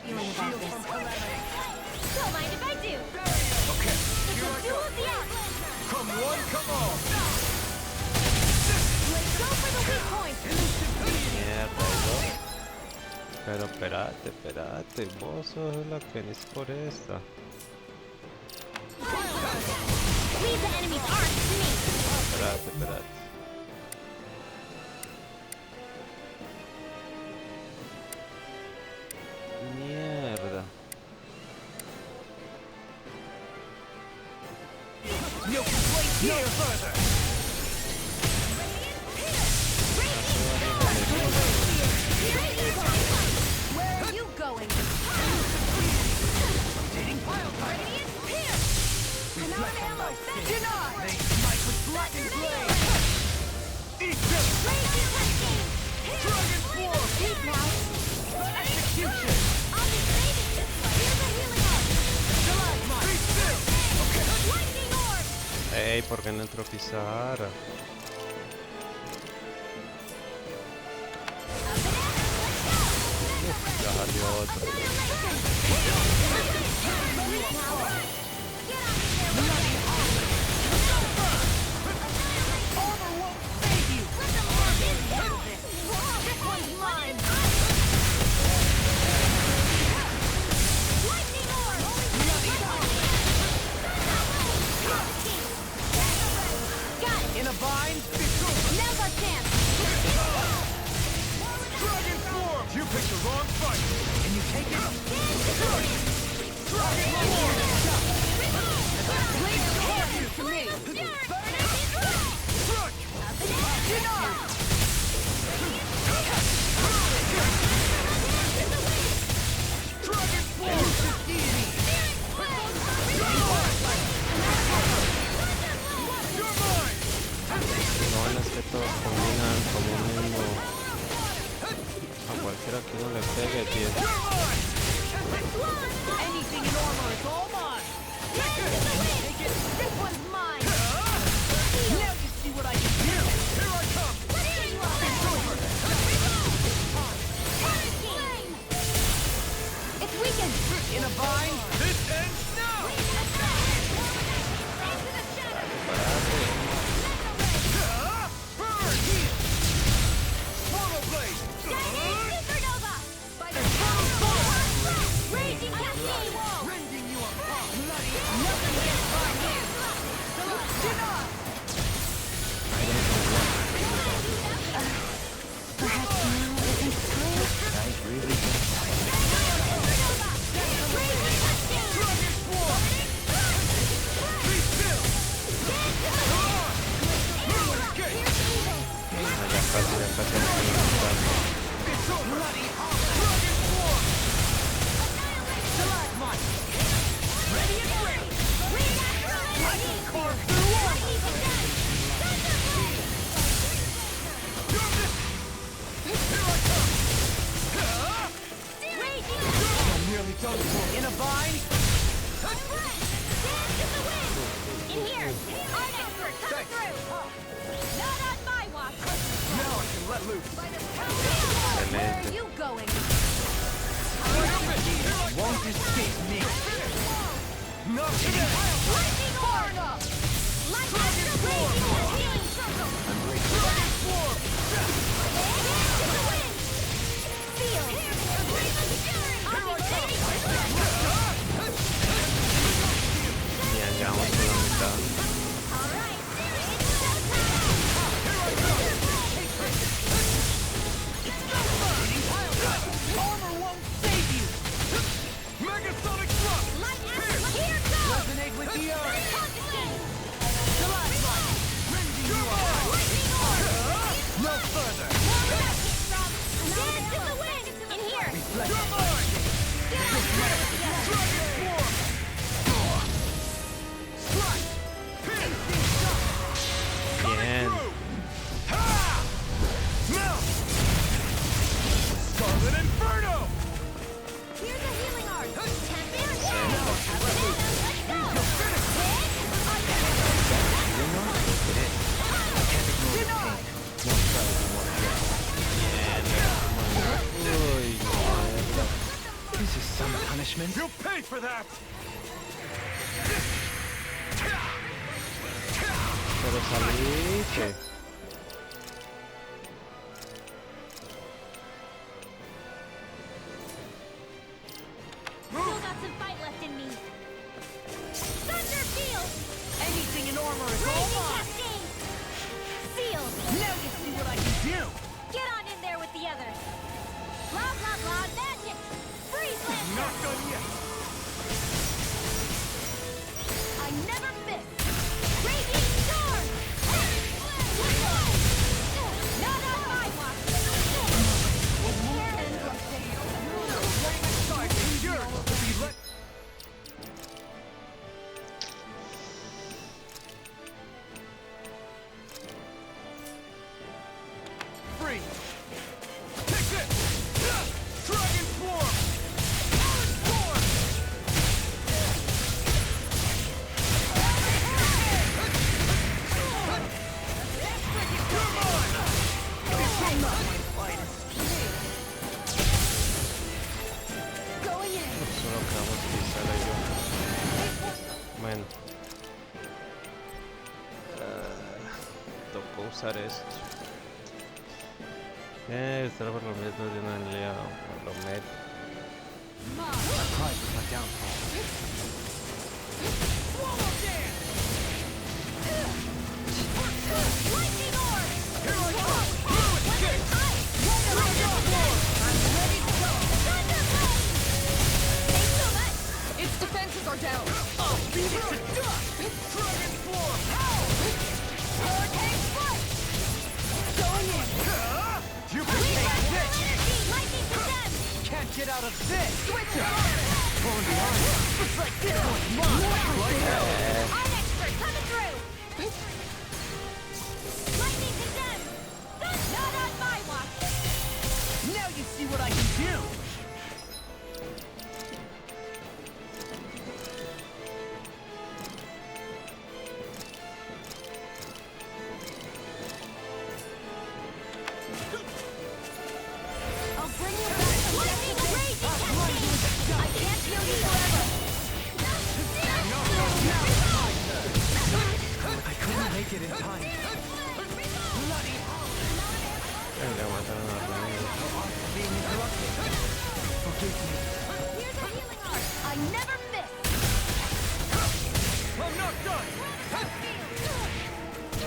feeling about this. Don't mind if I do. Okay, It's here a I duel go. of the end. Come one, come all. Go for the weak point. Mierda, ¿no? Pero espérate, vos sos la que venís por esta. Leave the enemy's arms to me. Espérate. Mierda. No place here further. Where are you going? Taking pile driver. Enough ammo. Deny. They smite with blackened blade. Eat them. Dragon form. Deep now. Execution. I'll be saving this one. Here's a healing orb. Stalagmite. Be still. Okay. Lightning orb. Ey, ¿por qué no entró pisar? Ya salió otro. Armor won't save you. This one's mine. Lightning orb. Got it. In a bind. Now's our chance. Dragon form! You picked the wrong fight! Can you take it? Dragon form! Leave the horn to me. Strike! Dragon form! You're mine! No, es que todos combinan como mismo. A cualquiera que uno le pegue, tío. Anything in armor is all mine. Take it. This one's mine. Now you see what I can do. Here I come! It's weakened. In a bind. This ends now! Burn! Mortal blade! Supernova. Raging cascade. Rending you apart. Bloody. Nothing gets by him. Deny. Perhaps now isn't the time? Guys really don't fight. Dragon form! Be still! Escape! Ya casi It's over! Dragon form! Stalagmite. Ready and ready. I can carve through armor. Here I come! I'm nearly done for. In a bind. In here. Art expert, come through. Not on my watch. Now I can let loose! Where are you going? Won't escape me. Not today! Lightning orb. Light extra raging orb. Healing circle. Dragon form! Feel. I'll be saving this one. Ya llegamos a la mitad. All right. It's showtime. Armor won't save you. Megasonic thrust! Light extra. Here goes. Resonate with the earth. Confiscate. You'll pay for that! Pero saliste. Still got some fight left in me. Thunder field! Anything in armor is all Raging mine! cascade! Sealed! Now you see what I can do! Get on in there with the others! Blah blah blah magic! Freeze lancer! Not done yet! I never miss! Raging storm! Not on my watch! Free! Take this! Dragon Swarm! Swarm! Come on! This will not my finest! Going in! Solo quedamos Gisela y yo. Bueno. Tocó usar esto. Estar por lo menos de una aliado. Por lo menos. Lightning orb! Here I come! Fluid escape! Dragon Swarm! Its defenses are down. I'll beat it to dust! Dragon Swarm! Hurricane strike! Going in! You can take this! Lightning condemned! Can't get out of this! Switcher! Pulling behind! Looks like this one's mine! Like hell! Art expert coming through! Lightning condemned! Not on my watch! Now you see what I can do! I'll bring you back to lightning raging cascade! I can't heal you forever! I couldn't make it in time. Venga, mataron a Nuevo. Being interrupted. Forgive me. Here's a healing art! I never miss! I'm not done!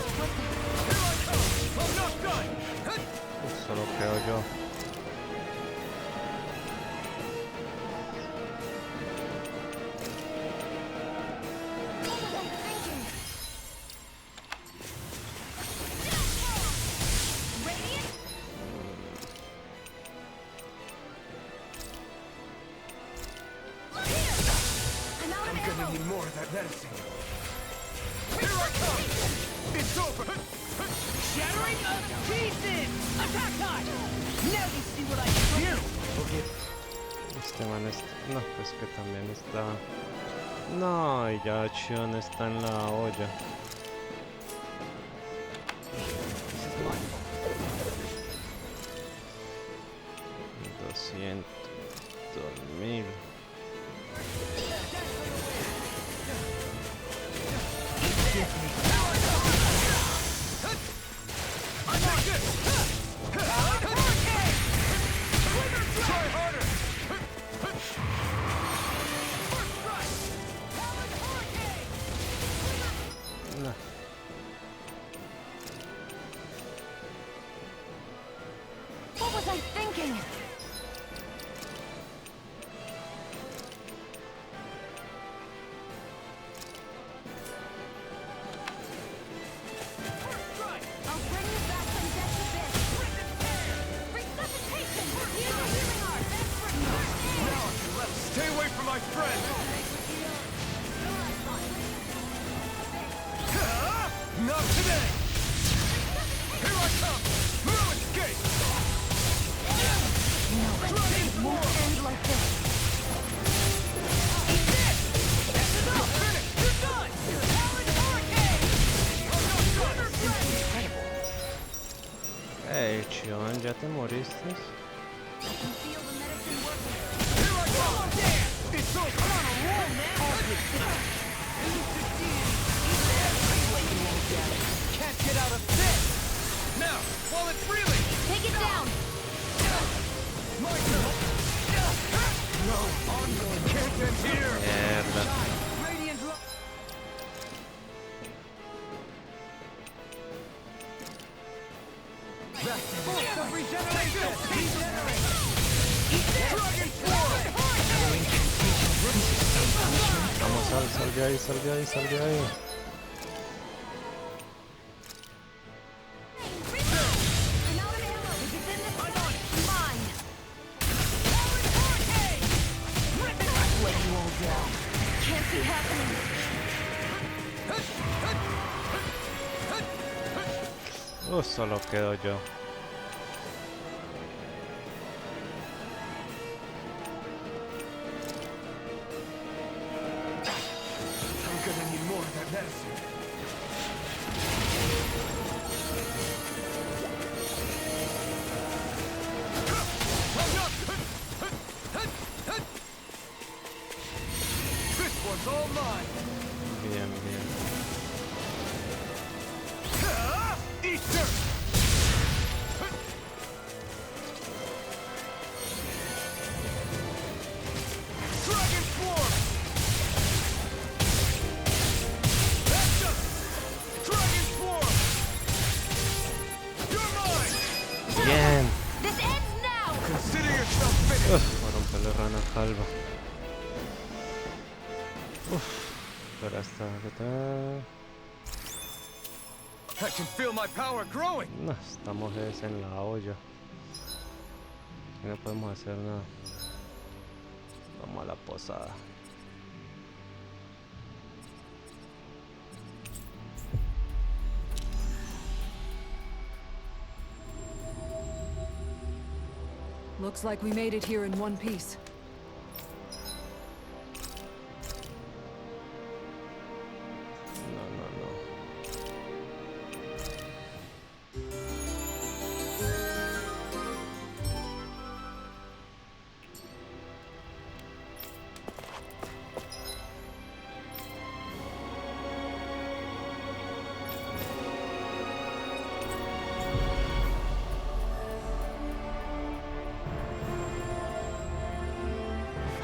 Here I come! I'm not done! Solo creo yo. Radiant? Here! I'm out of I'm ammo! gonna need more of that medicine. Here I come! It's over! Shattering of pieces! Attack time! Now you see what I can do! Este man está... No, pues que también está... No, y ya Chion está en la olla. $200,000. Try harder! No. What was I thinking? I'll bring you back from death's abyss. Resuscitation! Here's a healing art! Now I can let stay away from my friend! Not today! Here I come! No escape! Dragon Swarm! End like this. Eat this! You're finished! You're done! Alan Hurricane! I'm not done! Hey, Chion, ¿ya te moriste? I can feel the medicine working. Here I come! this so come on a roll, man! All good things. Can't get out of this! Now, while it's reeling! Take it down! My turn! No, ongoing can't end here! Mierda. Radiant love! Force of regeneration! Dragon Force! Vamos, sal de ahí, sal de ahí, sal de ahí. Solo quedo yo. I'm gonna need more of that medicine. This one's all mine. Bien, bien. Easter! Dragon Force! That's just Dragon Force! You're mine! Bien. This ends now! Consider yourself finished! Voy a romperle rana calva. Pero hasta que está... I can feel my power growing! No, estamos en la olla. No podemos hacer nada. Vamos a la posada. Looks like we made it here in one piece.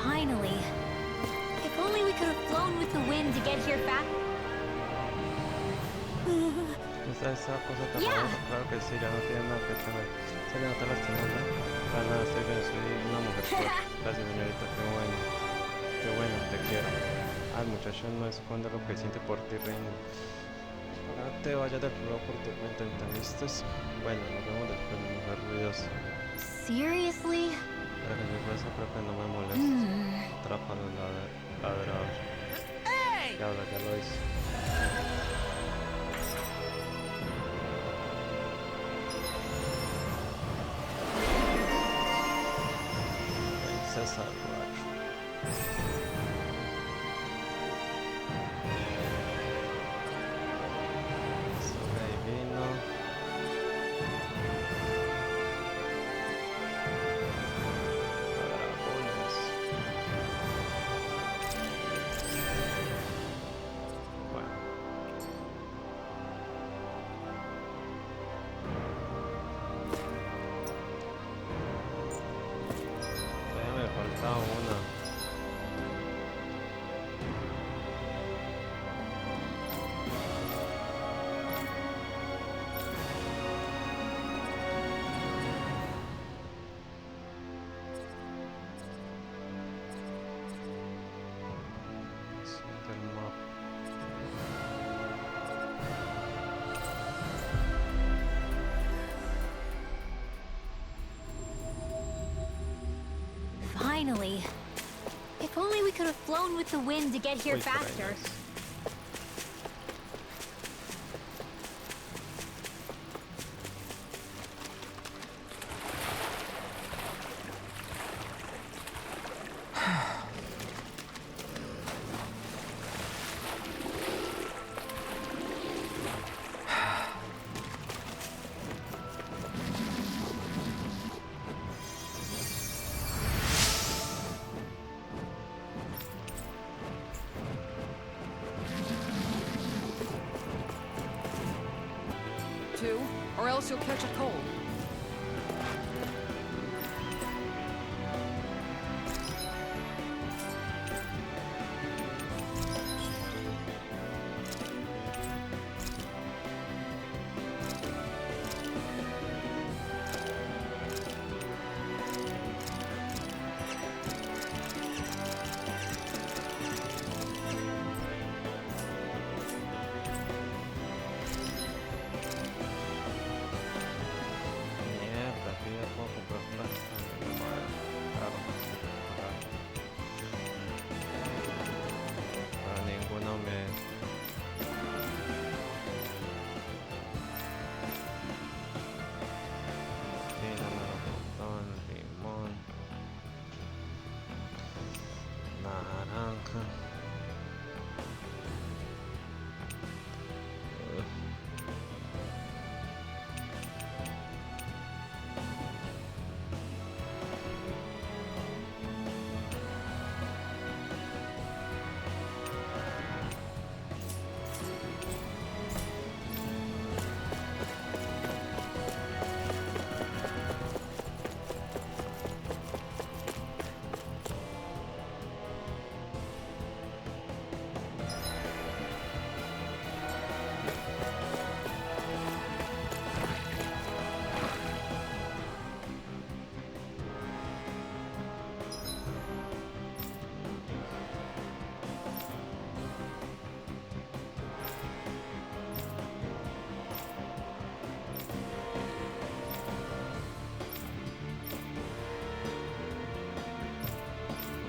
Finally. If only we could have flown with the wind to get here fast. Esa cosa está Yeah. claro que sí, ya no tiene nada que temer. Se le nota lastimando. Para nada, estoy bien, soy una mujer fuerte. Gracias, señorita, qué bueno. Qué bueno, te quiero. Ah, el muchacho no esconde lo que siente por ti, reina. Ahora te vayas del club por tu cuenta, ¿entendiste? Bueno, nos vemos después, mujer ruidosa. Seriously? Para que yo fuese, pero que no me molestes. Trápalo, ladrador. Ya lo hice. Princesa Ruach. Sobrevino. Dragones. Bueno. Todavía me falta una. Del mapa. Finally. If only we could have flown with the wind to get here Uy, por ahí faster. no es. or else you'll catch a cold.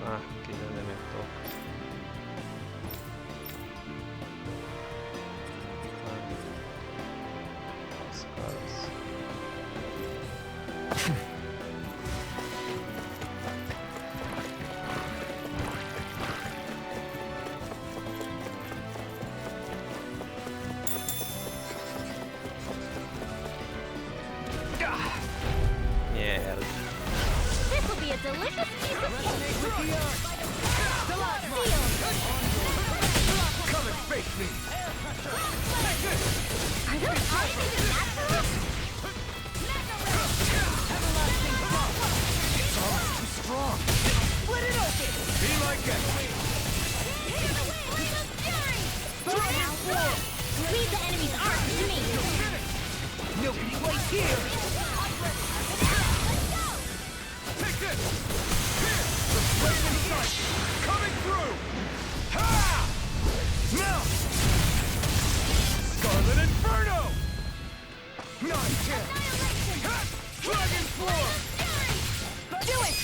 Aquí donde me toca. Las caras. Mierda. This will be a delicious piece of cake. Come and face me! Are those eyes even natural? It's almost too strong! Split it open! Be my guest! Leave the enemy's arms to me. No place here! Take this! Here! The flaming sight! Coming through! Ha! Now! Scarlet Inferno! Not a chance! Ha! Dragon Form! Do it!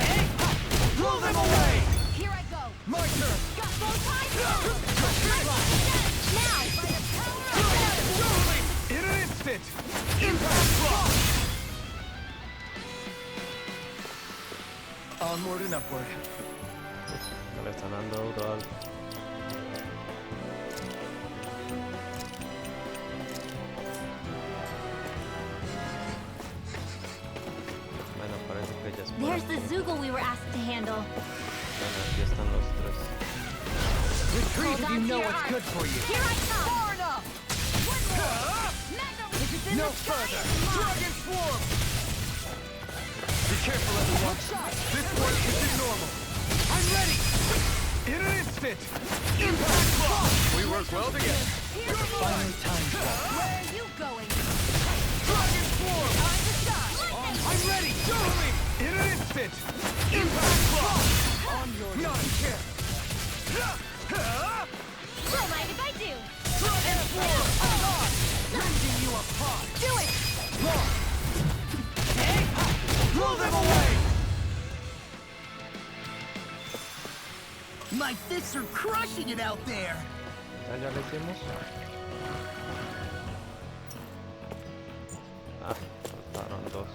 Hey! Blow them away! Here I go. My turn! Got both eyes. Now! By the power of In an instant! Impact block! Onward and upward. Le están dando duro al... Bueno, parece que ya es por There's aquí. the Zoogle we were asked to handle. Bueno, aquí están los tres. Retreat Hold if on you to know your what's arms. good for you. Here I come. Far enough! No further! Dragon Swarm! Be careful, everyone! This one isn't normal! I'm ready! In an instant! Impact block! We work well together! Finally time to go. Where are you going? Dragon Swarm! Time to shine. I'm ready! Show me! In an instant! Impact block! On your Not a chance! Don't mind if I do. Dragon Swarm! Rending you apart! Do it. Hey! Blow them away! My fists are crushing it out there! ¿Ya lo hicimos? Ah, faltaron dos.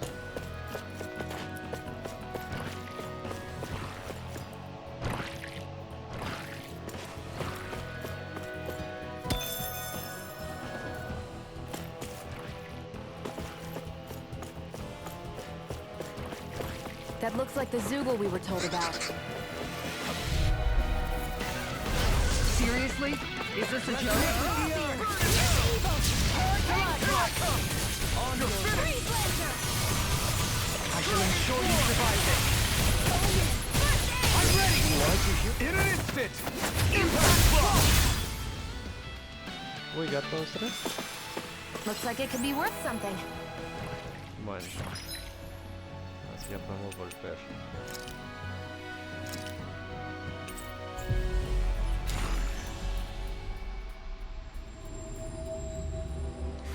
That looks like the Zoogle we were told about. Seriously? Is this a joke? In an instant! Impact block! Uy, ya todos tres. Looks like it could be worth something. Bueno, así ya podemos volver.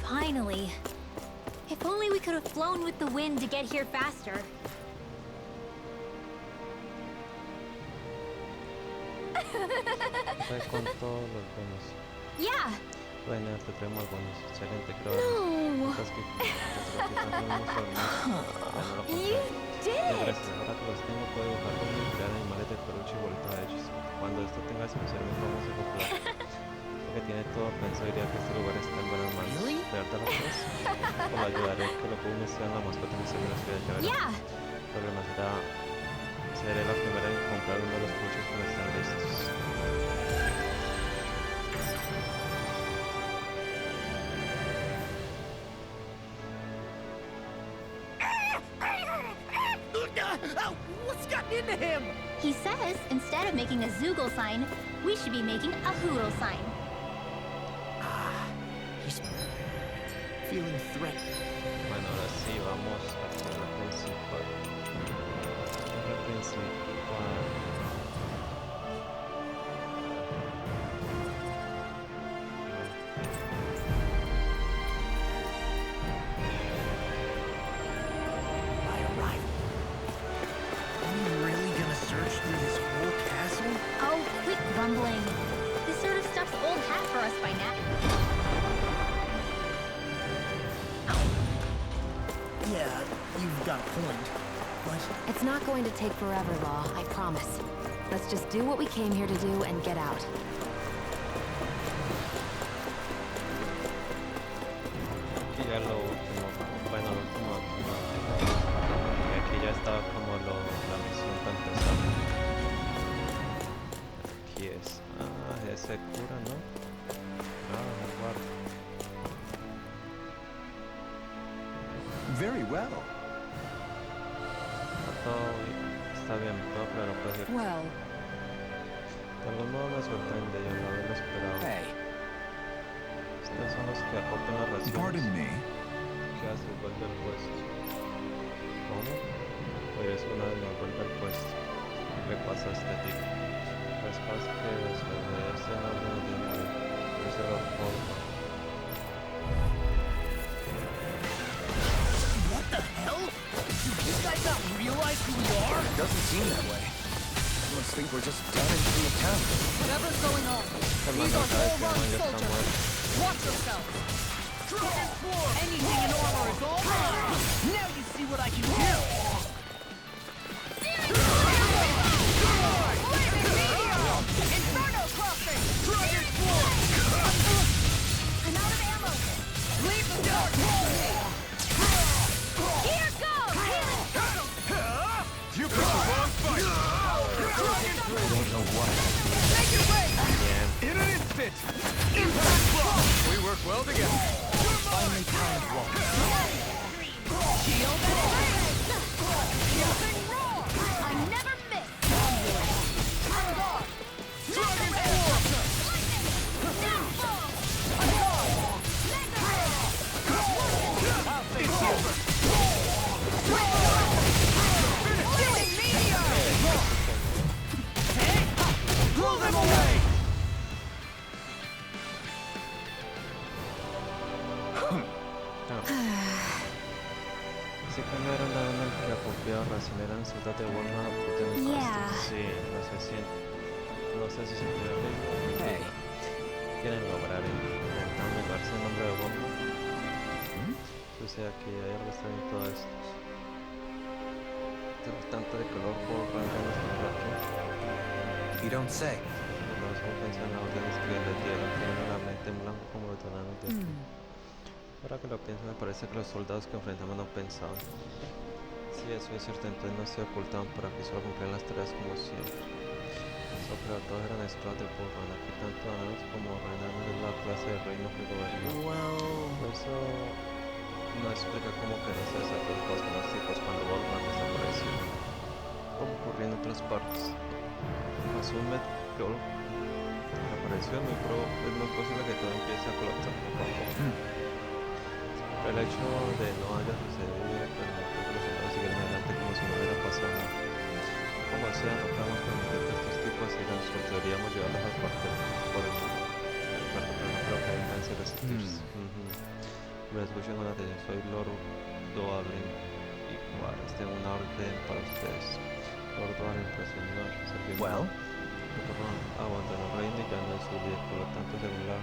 Finally. If only we could have flown with the wind to get here faster. Fue con todos los bonos. Yeah. Bueno, te traemos algunos. Excelente, creo. No. Cosas que You did. Gracias, ahora que los tengo puedo dibujar y crear animales de peluche y volver a ellos. Cuando esto tenga especialmente famoso y popular. Que tiene todo pensado, diría que este lugar está en buenas manos. ¿De verdad lo crees? Pues lo ayudaré que lo puedo sean la mascota de mi segunda ciudad de Llaveró. Yeah. Pero además seré la primera en comprar uno de los peluches cuando estén listos. What's gotten into him? He says instead of making a Zoogle sign, we should be making a Hoodle sign. He's feeling threatened. Bueno, ahora sí, vamos a la principal. La principal. Rumbling. This sort of stuff's old hat for us by now. Yeah, you've got a point, but... It's not going to take forever, Law, I promise. Let's just do what we came here to do and get out. Aquí ya lo último, bueno, lo último, aquí ya está como la misión para empezar. Aquí es, ese cura, ¿no? El guarda. Very well. Todo está bien, todo claro, puede ir. Well, De algún modo me sorprende, yo no había esperado. Hey, Estos son los que acopian las raciones. pardon me. ¿Qué haces? Vuelve al puesto. ¿Cómo? Pues una vez más vuelve al puesto. ¿Qué pasa a este tipo? Pues más que desobedecerse en orden de Nuevo. Ese lo pongo. What the hell? Do you guys not realize who we are? It doesn't seem that way. I must think we're just down from the town. whatever's going on, these are Vholran soldiers. Watch yourselves. Anything in armor is all mine! Now you see what I can do! Inferno crossing! I'm out of ammo! Leave the dark! Here goes! You picked the wrong fight! I don't know what. Make it way! In an instant! Impact block! We work well together. Finally timed one. Shield Nothing wrong! I never miss! Dragon Force! It's over! Pull them away! Así que no era nada en el que acopiaba recién eran ciudad de Vholran o Putin. Yeah. Sí, no sé si se puede ver. Hey. Quieren lograr intentar negarse el nombre de Vholran. O sea que hay algo extraño en todo esto. Tengo tanto de color Vholran ya no está por aquí. You don't say. No solo pensé en las órdenes que les dieron, tienen la mente en blanco como veteranos de aquí. Ahora que lo pienso, me parece que los soldados que enfrentamos no pensaban. Si eso es cierto, entonces no se ocultaban por aquí, solo cumplían las tareas como siempre. Pero todos eran esclavos de Vholran, aquí tanto ganados como reinados es la clase de reino que gobernó. Eso no explica cómo quedó ese desafío de los tipos cuando Vholran desapareció, como ocurrió en otras partes. Pasó un meteoro que apareció, es muy posible que todo empiece a colapsar poco a poco. El hecho de no haya sucedido, pues no creo que los humanos siguieran adelante como si no hubiera pasado nada. Como sea, no podemos permitir que estos tipos sigan sueltos, deberíamos llevarlos al cuartel por el mundo. Pero no creo que vengan a ser estos. Me escuchan con atención, soy Lord Vholran y tengo una orden para ustedes. Lord Vholran, señor, servimos. Well? Vholran abandonó el reino y ya no es su líder, por lo tanto, según la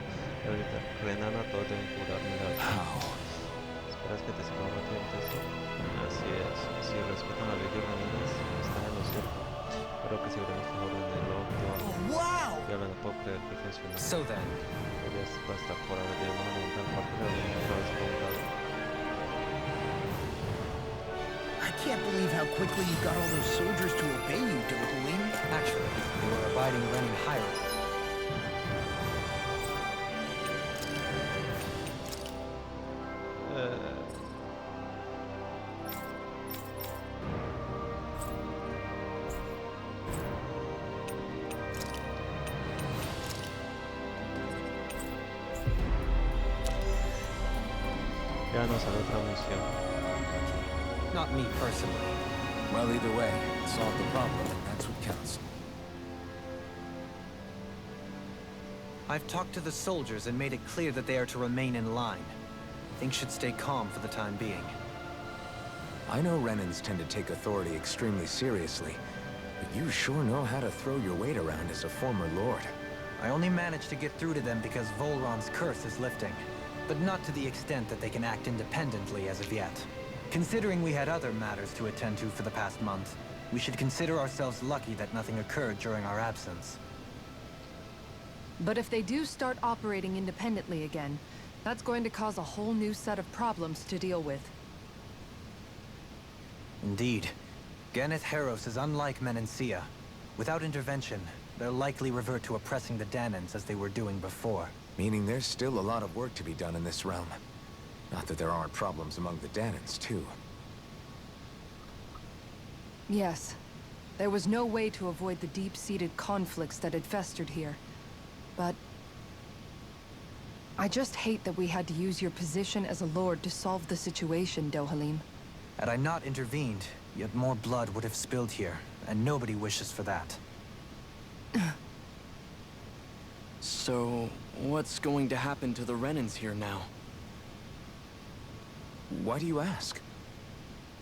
renana, todos deben jurarme la verdad. ¿Esperas que te sirva una tienda? Así es. Si respetan la ley de renanas, están en lo cierto. Espero que sigamos la orden de Lord Vholran. Wow! Y ahora no puedo creer que funcione. So then, Podrías bastar por haber llegado a levantar parte de la otra vez por un lado. I can't believe how quickly you got all those soldiers to obey you, Vholran. actually, they were abiding Renin hierarchy. Ya nos sale otra misión. Not me personally. Well, either way, solve the problem, and that's what counts. I've talked to the soldiers and made it clear that they are to remain in line. Things should stay calm for the time being. I know Renans tend to take authority extremely seriously, but you sure know how to throw your weight around as a former lord. I only managed to get through to them because Vholran's curse is lifting, but not to the extent that they can act independently as of yet. Considering we had other matters to attend to for the past month, we should consider ourselves lucky that nothing occurred during our absence. But if they do start operating independently again, that's going to cause a whole new set of problems to deal with. Indeed. Geneth Heros is unlike Menencia. Without intervention, they'll likely revert to oppressing the Danans as they were doing before. Meaning there's still a lot of work to be done in this realm. Not that there aren't problems among the Danans, too. Yes. There was no way to avoid the deep-seated conflicts that had festered here. But I just hate that we had to use your position as a lord to solve the situation, Vholran. Had I not intervened, yet more blood would have spilled here, and nobody wishes for that. So, what's going to happen to the Renans here now? Why do you ask?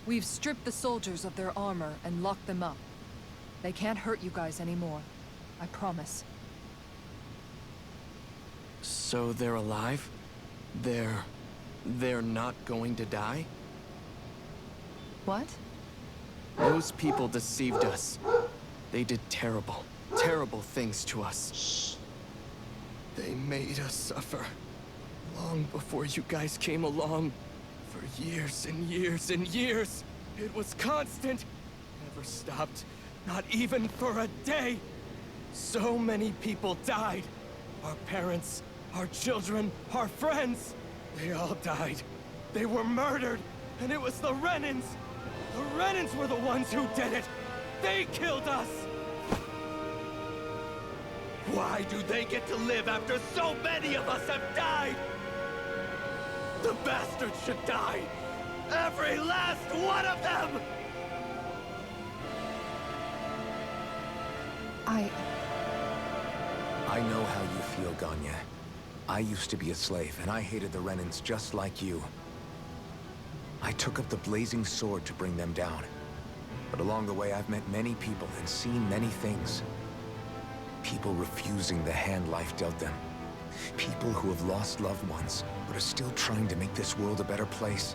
We've stripped the soldiers of their armor and locked them up. They can't hurt you guys anymore. I promise. So they're alive? They're not going to die? What? Those people deceived us. They did terrible, terrible things to us. They made us suffer. Long before you guys came along. For years and years and years. It was constant. Never stopped. Not even for a day. So many people died. Our parents, our children, our friends. They all died. They were murdered. And it was the Renans. The Renans were the ones who did it. They killed us. Why do they get to live after so many of us have died? The bastards should die! Every last one of them! I know how you feel, Ganya. I used to be a slave, and I hated the Renans just like you. I took up the blazing sword to bring them down. But along the way, I've met many people and seen many things. People refusing the hand life dealt them. People who have lost loved ones, but are still trying to make this world a better place.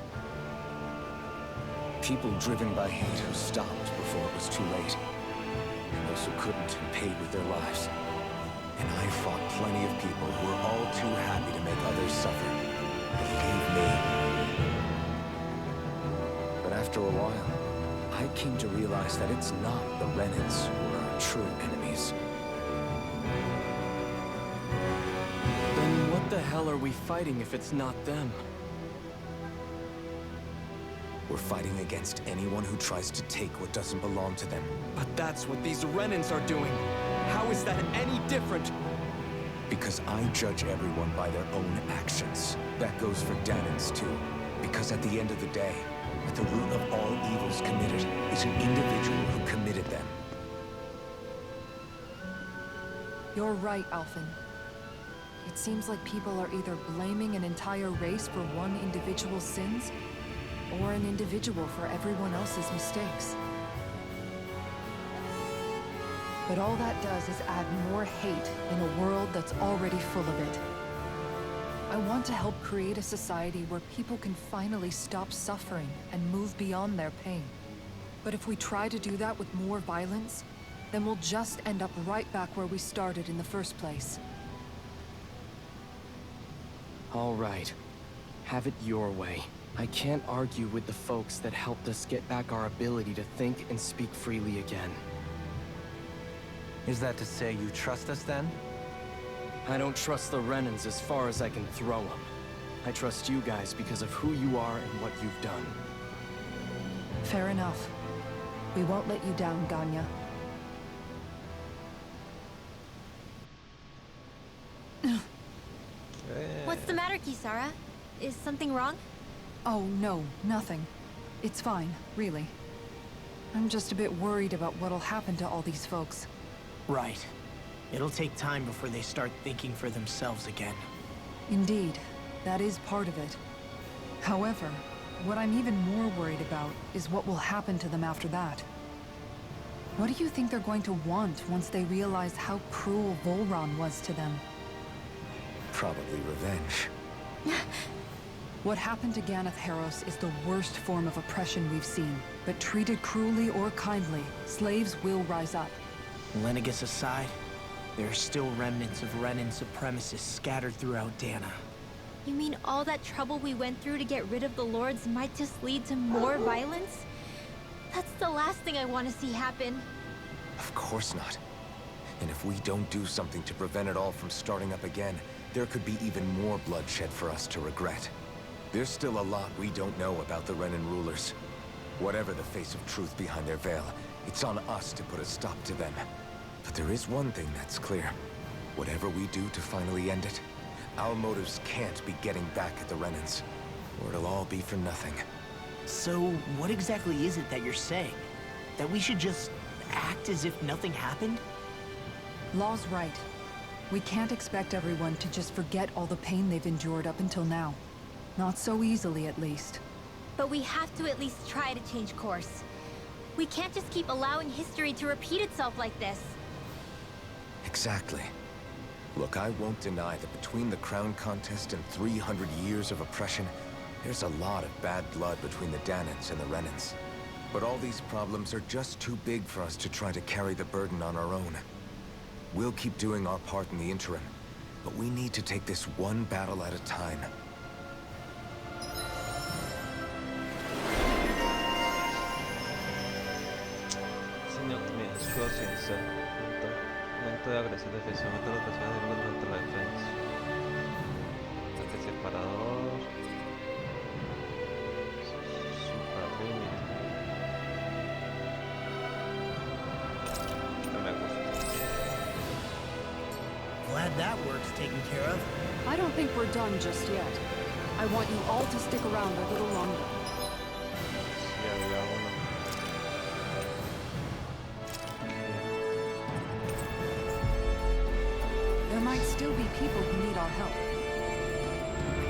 People driven by hate who stopped before it was too late. And those who couldn't and paid with their lives. And I fought plenty of people who were all too happy to make others suffer. Believe me. But after a while, I came to realize that it's not the Renans who are our true enemies. Then what the hell are we fighting if it's not them? We're fighting against anyone who tries to take what doesn't belong to them. But that's what these Renans are doing. How is that any different? Because I judge everyone by their own actions. That goes for Danans too. Because at the end of the day, at the root of all evils committed is an individual who committed them. You're right, Alphen. It seems like people are either blaming an entire race for one individual's sins, or an individual for everyone else's mistakes. But all that does is add more hate in a world that's already full of it. I want to help create a society where people can finally stop suffering and move beyond their pain. But if we try to do that with more violence, then we'll just end up right back where we started in the first place. All right. Have it your way. I can't argue with the folks that helped us get back our ability to think and speak freely again. Is that to say you trust us then? I don't trust the Renans as far as I can throw them. I trust you guys because of who you are and what you've done. Fair enough. We won't let you down, Ganya. What's the matter, Kisara? Is something wrong? Oh, no, nothing. It's fine, really. I'm just a bit worried about what'll happen to all these folks. Right. It'll take time before they start thinking for themselves again. Indeed, that is part of it. However, what I'm even more worried about is what will happen to them after that. What do you think they're going to want once they realize how cruel Vholran was to them? Probably revenge. What happened to Ganath Haros is the worst form of oppression we've seen. But treated cruelly or kindly, slaves will rise up. Lenegis aside, there are still remnants of Renan supremacists scattered throughout Dana. You mean all that trouble we went through to get rid of the Lords might just lead to more violence? That's the last thing I want to see happen. Of course not. And if we don't do something to prevent it all from starting up again, there could be even more bloodshed for us to regret. There's still a lot we don't know about the Renan rulers. Whatever the face of truth behind their veil, it's on us to put a stop to them. But there is one thing that's clear. Whatever we do to finally end it, our motives can't be getting back at the Renans, or it'll all be for nothing. So, what exactly is it that you're saying? That we should just act as if nothing happened? Law's right. We can't expect everyone to just forget all the pain they've endured up until now. Not so easily, at least. But we have to at least try to change course. We can't just keep allowing history to repeat itself like this. Exactly. Look, I won't deny that between the crown contest and 300 years of oppression, there's a lot of bad blood between the Danans and the Renans. But all these problems are just too big for us to try to carry the burden on our own. We'll keep doing our part in the interim, but we need to take this one battle at a time. Su ciencia, aumento de agresión, defensa, aumento de presión y aumento de la defensa. Ataque separador. Super límite. No me gusta. Glad that work's taken care of. I don't think we're done just yet. I want you all to stick around a little longer. Sí, había uno. There might still be people who need our help.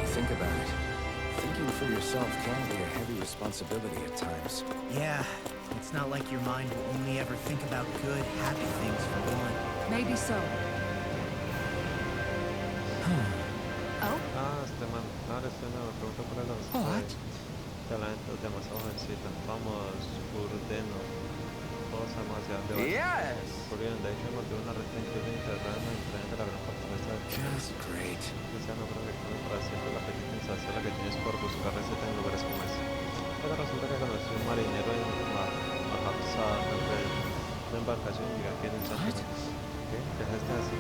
Think about it. Thinking for yourself can be a heavy responsibility at times. Yeah, it's not like your mind will only ever think about good, happy things for one. Maybe so. Oh? Este man, ahora este nuevo pregunta por el What? talentos demasiado jovencito. Vamos, Urdeno. Cosa más grande. Yes! Ocurrieron, de hecho, encontré una red incluida integrada en el tren de la gran fortaleza de Just great. Cristiano, pero que come para siempre la apetito insaciable que tienes por buscar receta en lugares como este. Pero resulta que conocí un marinero en Mahatsa, una embarcación y aquí en el Santo. ¿Qué? ¿Dejaste así?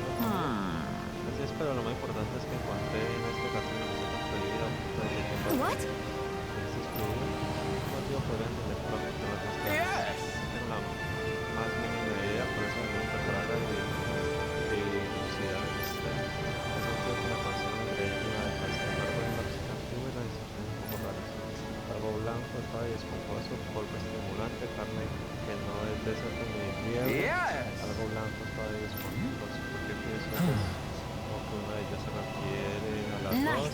Así es, pero lo más importante es que encontré en este cartel una receta prohibida a punto de tiempo. What? ¿Es excluido? Más bien suave y esponjoso, polvo estimulante, carne que no es de eso ni nieve, algo blanco, suave y esponjoso. Porque pienso que es como que uno de ellos se refiere a las dos,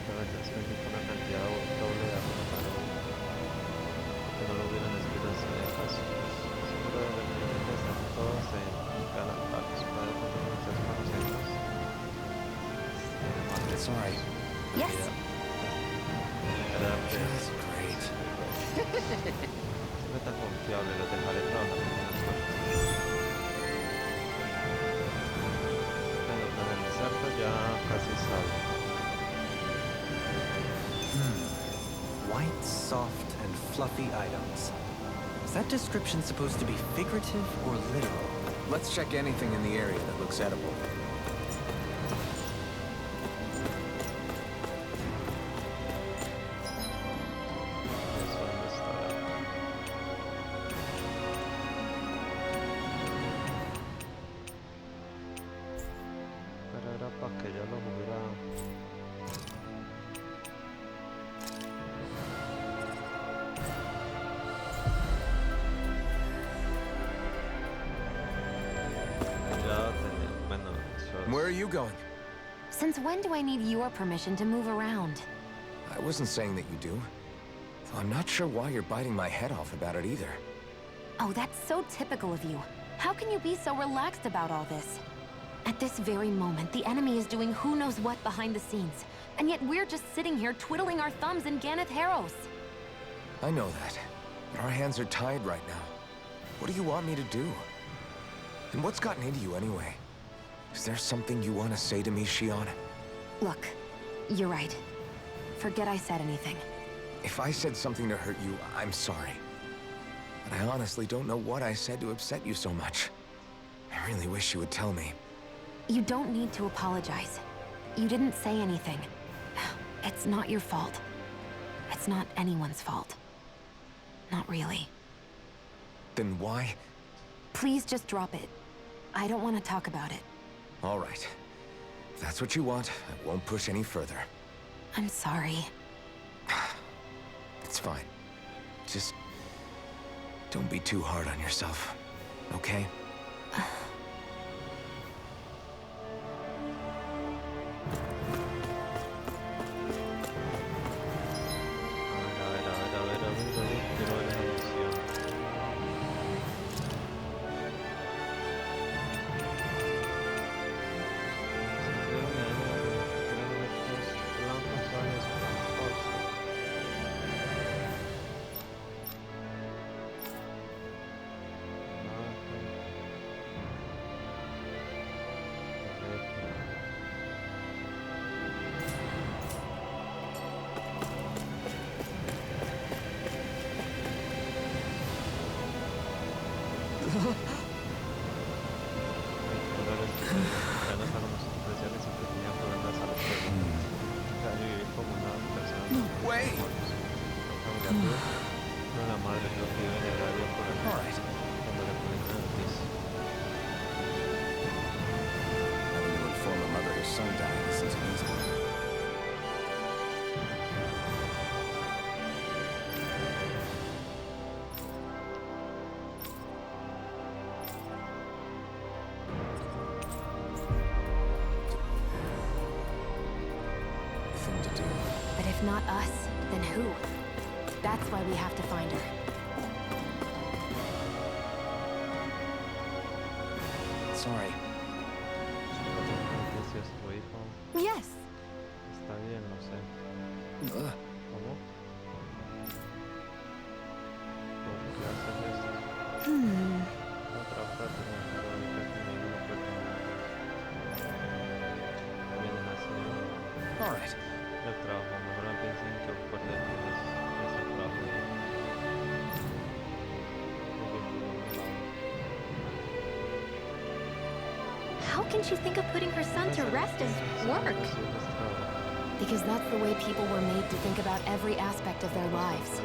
pero se indica una cantidad doble de arroz para uno, que no lo hubieran escrito así de caso. Seguro de que están todos en galantados para poner muchas manos. Sorry. Yes. Just great. Siempre tan confiable, los dejaré trabajar mañana suerte. Bueno, con el desierto ya casi sale. White, soft, and fluffy items. Is that description supposed to be figurative or literal? Let's check anything in the area that looks edible. Eso dónde estará. Pero era para que ya lo hubiera... Ya tenía... Bueno, Where are you going? Since when do I need your permission to move around? I wasn't saying that you do. Though I'm not sure why you're biting my head off about it either. Oh, that's so typical of you. How can you be so relaxed about all this? At this very moment, the enemy is doing who knows what behind the scenes. And yet we're just sitting here twiddling our thumbs in Ganeth Harros. I know that. But our hands are tied right now. What do you want me to do? And what's gotten into you anyway? Is there something you want to say to me, Shion? Look, you're right. Forget I said anything. If I said something to hurt you, I'm sorry. But I honestly don't know what I said to upset you so much. I really wish you would tell me. You don't need to apologize. You didn't say anything. It's not your fault. It's not anyone's fault. Not really. Then why? Please just drop it. I don't want to talk about it. All right. If that's what you want, I won't push any further. I'm sorry. It's fine. Just... don't be too hard on yourself, okay? quiero ver esa misión. But if not us, then who? That's why we have to find her. Sorry. Yes. Está bien, no sé. ¿Cómo? ¿Por qué haces esto? Otra parte me acuerdo de que conmigo no fue tan... Vienen así. All right. El trabajo, mejor piensen que un fuerte es el trabajo. How can she think of putting her son to rest as work? Because that's the way people were made to think about every aspect of their lives.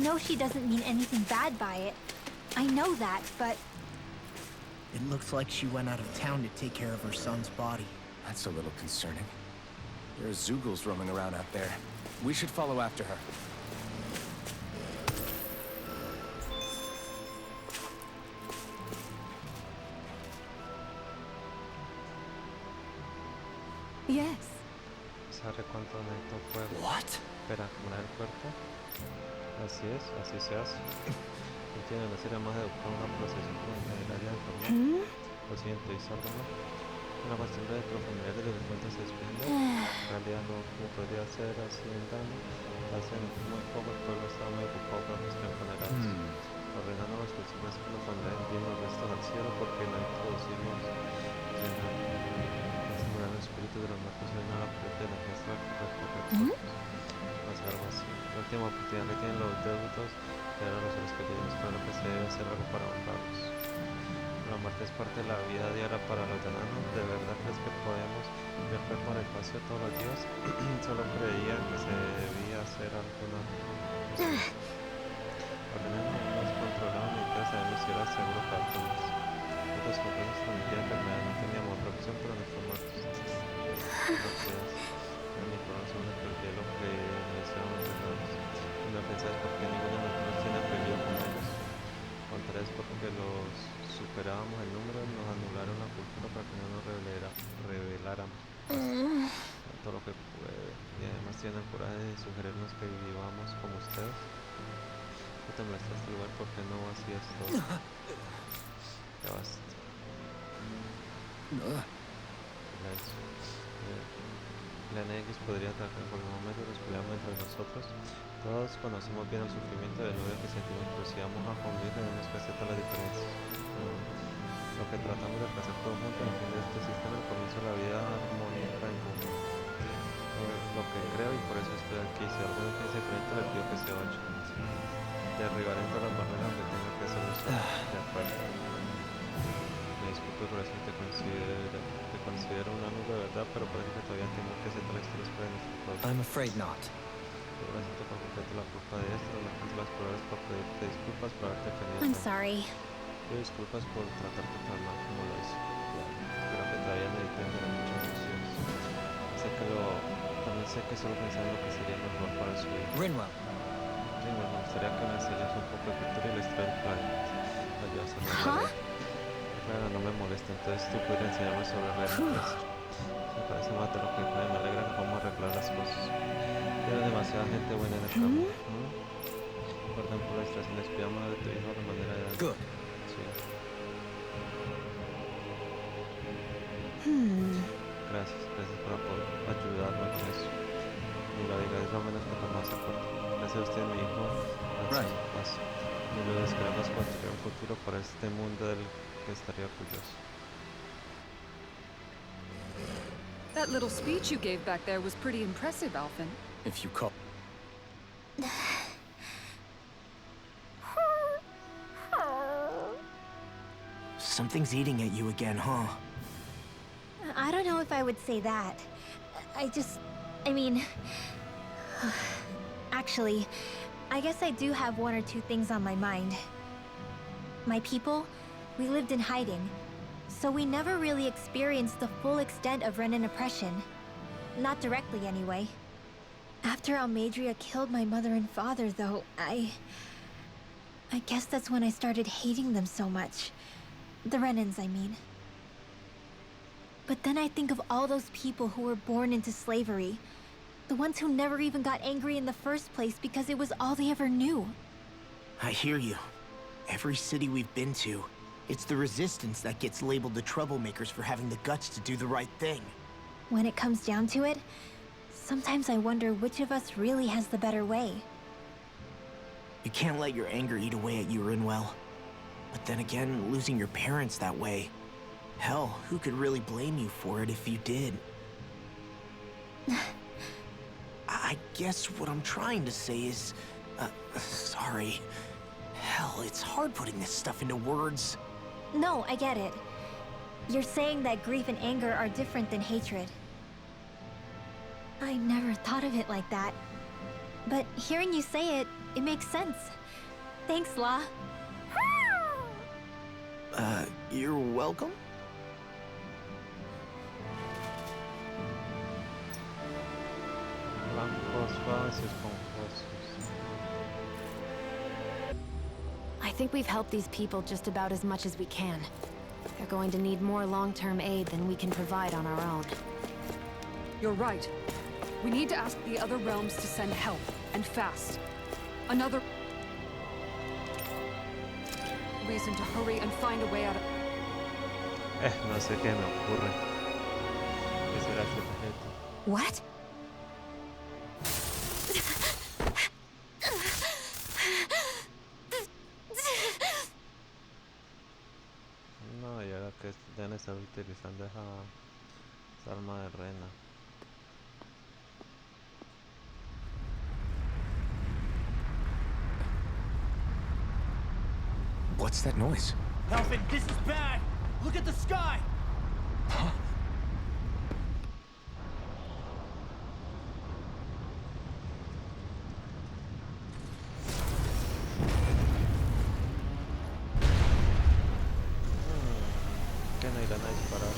know she doesn't mean anything bad by it. I know that, but... It looks like she went out of town to take care of her son's body. That's a little concerning. There are Zeugles roaming around out there. We should follow after her. Yes. ¿Sabe cuánto necesito fuego? What? Para acumular el cuerpo. Así es, así se hace. No tiene la serie más de buscar una procesión en el área de forma. Lo siento, y sálvame. Una costumbre de profundidad de los cuentos se desprende. En realidad no podría ser así en daño. Hace muy poco el pueblo estaba muy ocupado con los funerales. Ordenando las costumbres que nos pondrán bien los restos al cielo porque no introducimos el espíritu de los muertos en la puerta de la fiesta recorrer. Más algo así. La última oportunidad que tienen los deudos de dar a los seres queridos, pero lo que se debe hacer algo para honrarlos. La muerte es parte de la vida diaria para los enanos. ¿De verdad crees que podemos viajar por el espacio todos los días? Solo creía que se debía hacer alguna cosa. Los enanos no nos controlaban ni siquiera sabemos si era seguro para todos. Otros compañeros transmitían enfermedad, no teníamos otra opción pero no fue muertos. Gracias. En mi corazón me perdí lo que me hicieron los enanos. Y no pensás por qué ninguno de nosotros tiene apellido con ellos. Contra es porque los superábamos el número, nos anularon la cultura para que no nos reveláramos todo lo que puede. Y además tienen el coraje de sugerirnos que vivamos como ustedes. No te molestas el lugar porque no hacías todo. Ya basta. Silencio. La NX podría atacar en cualquier momento y nos peleamos entre nosotros. Todos conocemos bien el sufrimiento del odio que sentimos, pero si vamos a convivir tenemos que aceptar las diferencias. Lo que tratamos de alcanzar todos juntos en el fin de este sistema, el comienzo de la vida armónica en común. Lo que creo y por eso estoy aquí. Si alguno piensa diferente, le pido que se vaya. Derribaré todas las barreras que tenga que ser usado. De acuerdo. Me disculpo por eso, te considero un amigo de verdad, pero parece que todavía tengo que aceptar la historia para nuestro pueblo. I'm afraid not. Yo siento por completo la culpa de esto, las palabras por pedirte disculpas por haberte ofendido. I'm sorry. Pido disculpas por tratarte tan mal como lo hice. Espero que todavía me detengan muchas emociones. También sé que solo pensaba en lo que sería mejor para su vida. Rinwell. Rinwell, me gustaría que me enseñes un poco de cultura y la historia del planeta. Ayudas a ¿Ah? Bueno, no me molesta, entonces tú puedes enseñarme sobre redes. Me parece más de lo que puede, me alegra que vamos a arreglar las cosas. Hay demasiada gente buena en el campo. Perdón por la distracción, despidamos de tu hijo de manera de... Good. Sí. Gracias por ayudarme con eso. Ni lo digas, es lo menos que podemos hacer por ti. Gracias a usted, mi hijo. Right. Paz. Y lo queremos construir un futuro para este mundo del que estaría orgulloso. That little speech you gave back there was pretty impressive, Alphen. If you call... Something's eating at you again, huh? I don't know if I would say that. I mean... Actually, I guess I do have one or two things on my mind. My people, we lived in hiding, so we never really experienced the full extent of Renan oppression. Not directly, anyway. After Almadria killed my mother and father, though, I guess that's when I started hating them so much. The Renans, I mean. But then I think of all those people who were born into slavery. The ones who never even got angry in the first place because it was all they ever knew. I hear you. Every city we've been to, it's the resistance that gets labeled the troublemakers for having the guts to do the right thing. When it comes down to it, sometimes I wonder which of us really has the better way. You can't let your anger eat away at you, Rinwell. But then again, losing your parents that way... Hell, who could really blame you for it if you did? I guess what I'm trying to say is... sorry. Hell, it's hard putting this stuff into words. No, I get it. You're saying that grief and anger are different than hatred. I never thought of it like that. But hearing you say it, It makes sense. Thanks, La. You're welcome? Blancos, suaves y esponjosos. I think we've helped these people just about as much as we can. They're going to need more long-term aid than we can provide on our own. You're right. We need to ask the other realms to send help, and fast. Another reason to hurry and find a way out of... No sé qué me ocurre. ¿Qué será este objeto? What? No, y ahora que ya no está utilizando esa alma de rena. What's that noise? Alvin, this is bad! Look at the sky! Huh? ¿Qué no irán a disparar?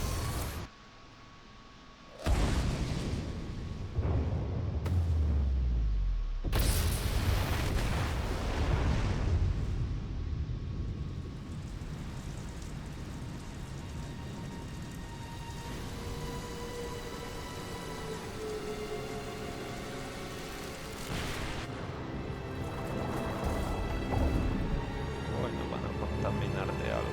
Contaminar de algo.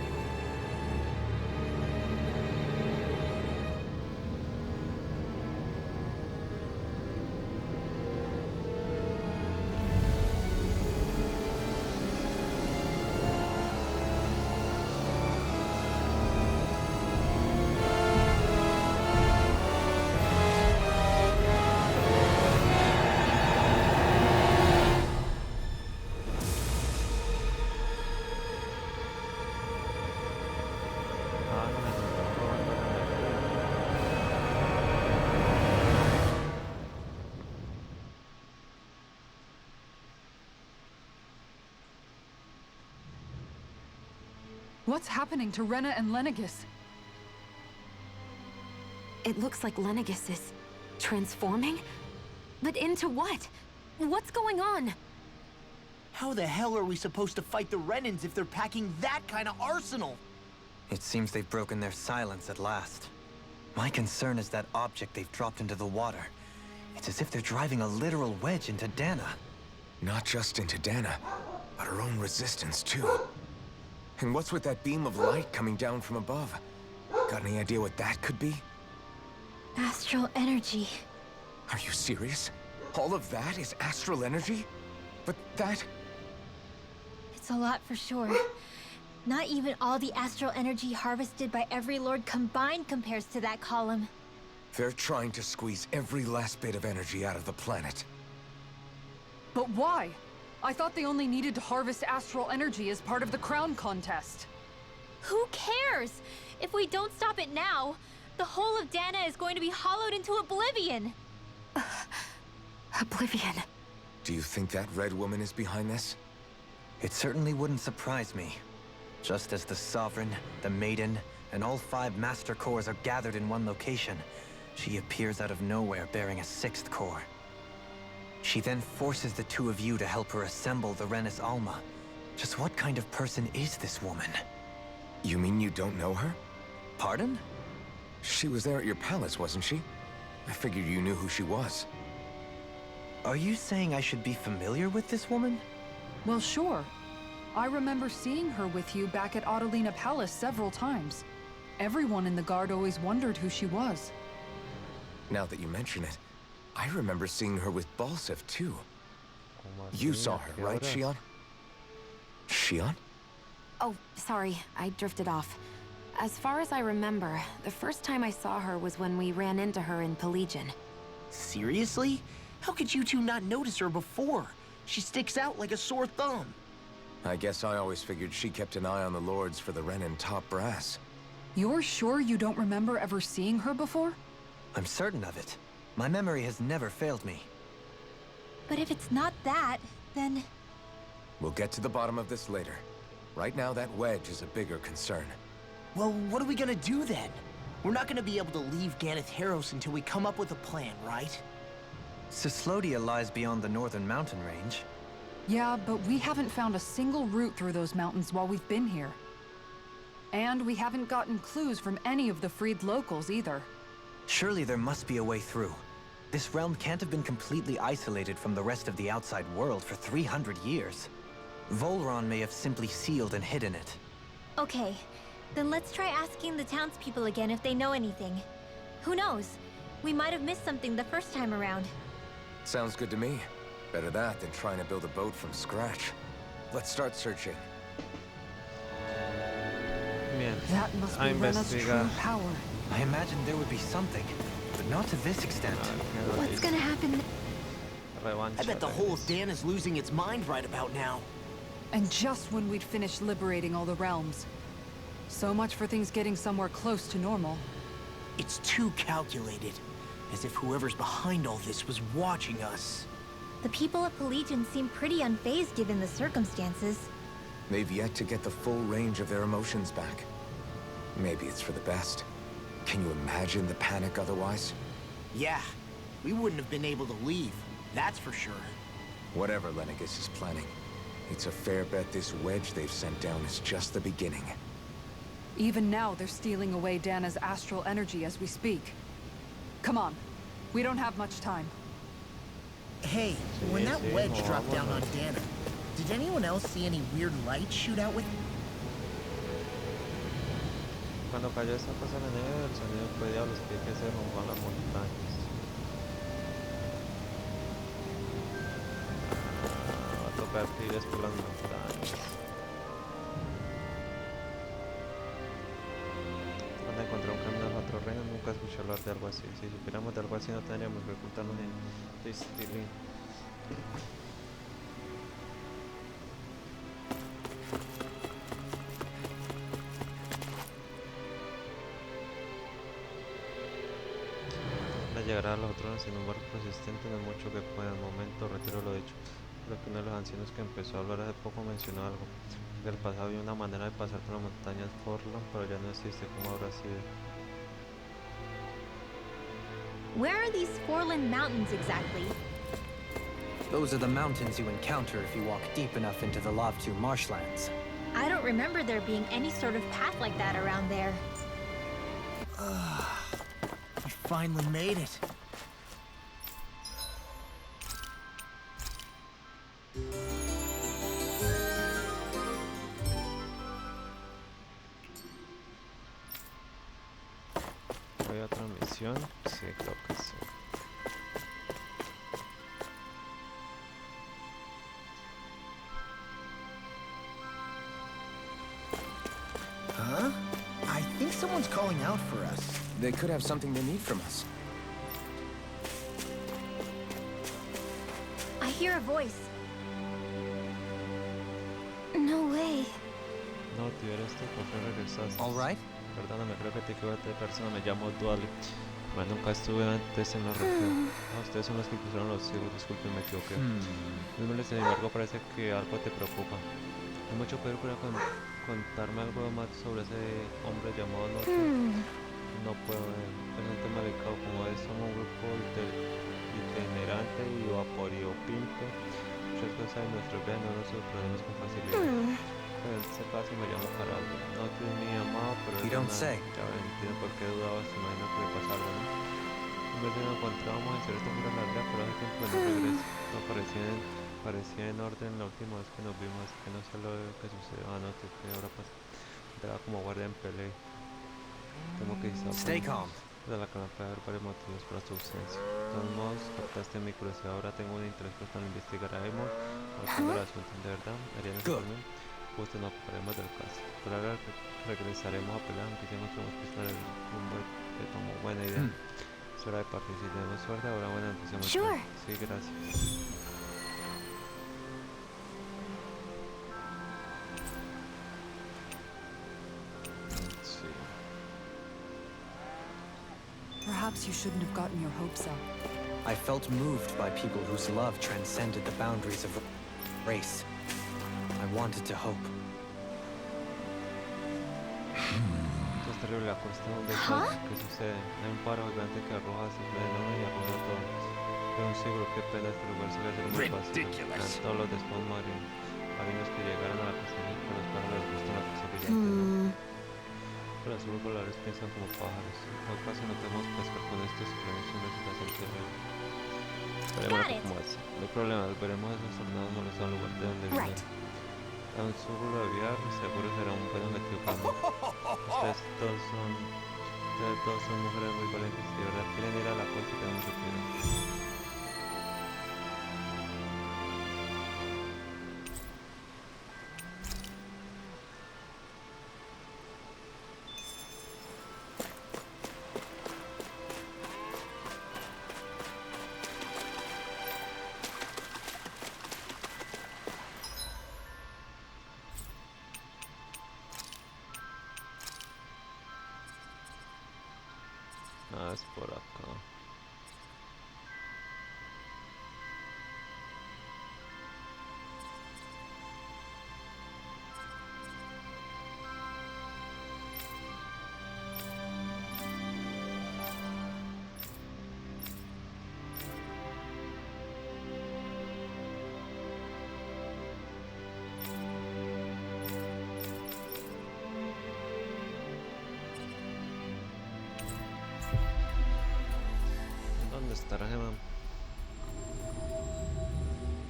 What's happening to Rena and Lenegis? It looks like Lenegis is transforming? But into what? What's going on? How the hell are we supposed to fight the Renans if they're packing that kind of arsenal? It seems they've broken their silence at last. My concern is that object they've dropped into the water. It's as if they're driving a literal wedge into Dana. Not just into Dana, but her own resistance too. And what's with that beam of light coming down from above? Got any idea what that could be? Astral energy. Are you serious? All of that is astral energy? But that... It's a lot for sure. Not even all the astral energy harvested by every lord combined compares to that column. They're trying to squeeze every last bit of energy out of the planet. But why? I thought they only needed to harvest astral energy as part of the crown contest. Who cares? If we don't stop it now, the whole of Dana is going to be hollowed into oblivion. Oblivion. Do you think that red woman is behind this? It certainly wouldn't surprise me. Just as the Sovereign, the Maiden, and all 5 Master Cores are gathered in one location, she appears out of nowhere bearing a 6th core. She then forces the 2 of you to help her assemble the Renis Alma. Just what kind of person is this woman? You mean you don't know her? Pardon? She was there at your palace, wasn't she? I figured you knew who she was. Are you saying I should be familiar with this woman? Well, sure. I remember seeing her with you back at Adelina Palace several times. Everyone in the guard always wondered who she was. Now that you mention it, I remember seeing her with Balsef, too. You saw her, right, Xion? Xion? Oh, sorry, I drifted off. As far as I remember, the first time I saw her was when we ran into her in Pelagian. Seriously? How could you two not notice her before? She sticks out like a sore thumb. I guess I always figured she kept an eye on the lords for the Renin top brass. You're sure you don't remember ever seeing her before? I'm certain of it. My memory has never failed me. But if it's not that, then... We'll get to the bottom of this later. Right now, that wedge is a bigger concern. Well, what are we gonna do then? We're not gonna be able to leave Ganatheros until we come up with a plan, right? Cislodia lies beyond the northern mountain range. Yeah, but we haven't found a single route through those mountains while we've been here. And we haven't gotten clues from any of the freed locals either. Surely there must be a way through. This realm can't have been completely isolated from the rest of the outside world for 300 years. Vholran may have simply sealed and hidden it. Okay, then let's try asking the townspeople again if they know anything. Who knows? We might have missed something the first time around. Sounds good to me. Better that than trying to build a boat from scratch. Let's start searching. Bien, That must a be Rena's true investigar. power. I imagined there would be something, but not to this extent. What's gonna happen? Revancha I bet the de whole Inicio. of Dan is losing its mind right about now. And just when we'd finished liberating all the realms. So much for things getting somewhere close to normal. It's too calculated. As if whoever's behind all this was watching us. The people of Pelegion seem pretty unfazed given the circumstances. They've yet to get the full range of their emotions back. Maybe it's for the best. Can you imagine the panic otherwise? Yeah, we wouldn't have been able to leave. That's for sure. Whatever Lenegis is planning, it's a fair bet this wedge they've sent down is just the beginning. Even now, they're stealing away Dana's astral energy as we speak. Come on. We don't have much time. Hey, when that wedge dropped down on Dana, did anyone else see any weird lights shoot out with... Cuando cayó esa cosa en la nieve, el sonido fue de los pies que se rompan las montañas. Va a tocar pibes por las montañas. Cuando encontré un camino a otro reino, nunca escuché hablar de algo así. Si supiéramos de algo así, no tendríamos que ocultarnos en Tistilín. Llegará a los otros sin un barco persistente, no es mucho que pueda. En el momento retiro lo dicho. Creo que uno de los ancianos que empezó a hablar hace poco mencionó algo. Que el pasado había una manera de pasar por las montañas Vholran, pero ya no existe. ¿Cómo habrá sido? Where are these Vholran mountains exactly? Those are the mountains you encounter if you walk deep enough into the Lavtu marshlands. I don't remember there being any sort of path like that around there. We finally made it. ¿Hay otra misión? Sí, creo que sí. Huh? I think someone's calling out for us. They could have something they need from us. I hear a voice. No way. No, tío, eres tú, ¿por qué regresaste? All right? Perdóname, creo que te equivocaste de persona, me llamo Duali. Bueno, nunca estuve antes en la región. Ustedes son los que cruzaron los siglos, disculpen, me equivoqué. Sin embargo, parece que algo te preocupa. Hay mucho pedir para contarme algo más sobre ese hombre llamado Norte. No puedo, es un tema delicado como es, somos un grupo itinerante y variopinto. Muchas cosas en nuestro viaje no nos sorprendemos con facilidad. En este caso me llamo Haraldo. No es mi amado, pero You don't say. Ya entiendo por qué dudabas, te imagino que le pasa algo, ¿no? Un vez nos encontrábamos en cierto giro en la aldea, pero hace tiempo no regreso. No parecía en orden la última vez que nos vimos, así que no sé lo que sucedió anoche, que ahora pasa. Entraba como guardia en pelea. Temo que quizá Stay calm. de la que me puede haber varios motivos para su ausencia. De todos modos, captaste mi curiosidad, ahora tengo un interés por investigar a Emo, al fondo del asunto, de verdad, harían eso por mí. Justo nos ocuparemos del caso. Por ahora regresaremos a pelear, aunque ya encontramos que el rumbo que tomó. Buena idea. Es hora de partir, si tenemos suerte, ahora bueno, empecemos. Sure. Sí, gracias. Sí. Perhaps you shouldn't have gotten your hopes up. I felt moved by people whose love transcended the boundaries of race. wanted to hope. Esto es terrible, la cuesta donde está. ¿Qué sucede? Hay un paro gigante que arroja su veneno y arruina todo. Pero un seguro, qué pena, este lugar se ve ser muy fácil. Todos los después mueren. Marinos que llegaron a la cocina y con los pájaros les gusta la cosa brillante. Pero los voladores piensan como pájaros. En todo caso no podemos pescar con estos y creemos una situación terrible. Veremos cómo es. No hay problema, veremos a esos soldados molestar al lugar de donde vienen. A un súbulo de viar seguro será un buen objetivo para mí. Ustedes todos son mujeres muy valientes. Si de verdad quieren ir a la puerta, tengan mucho cuidado. Es por acá.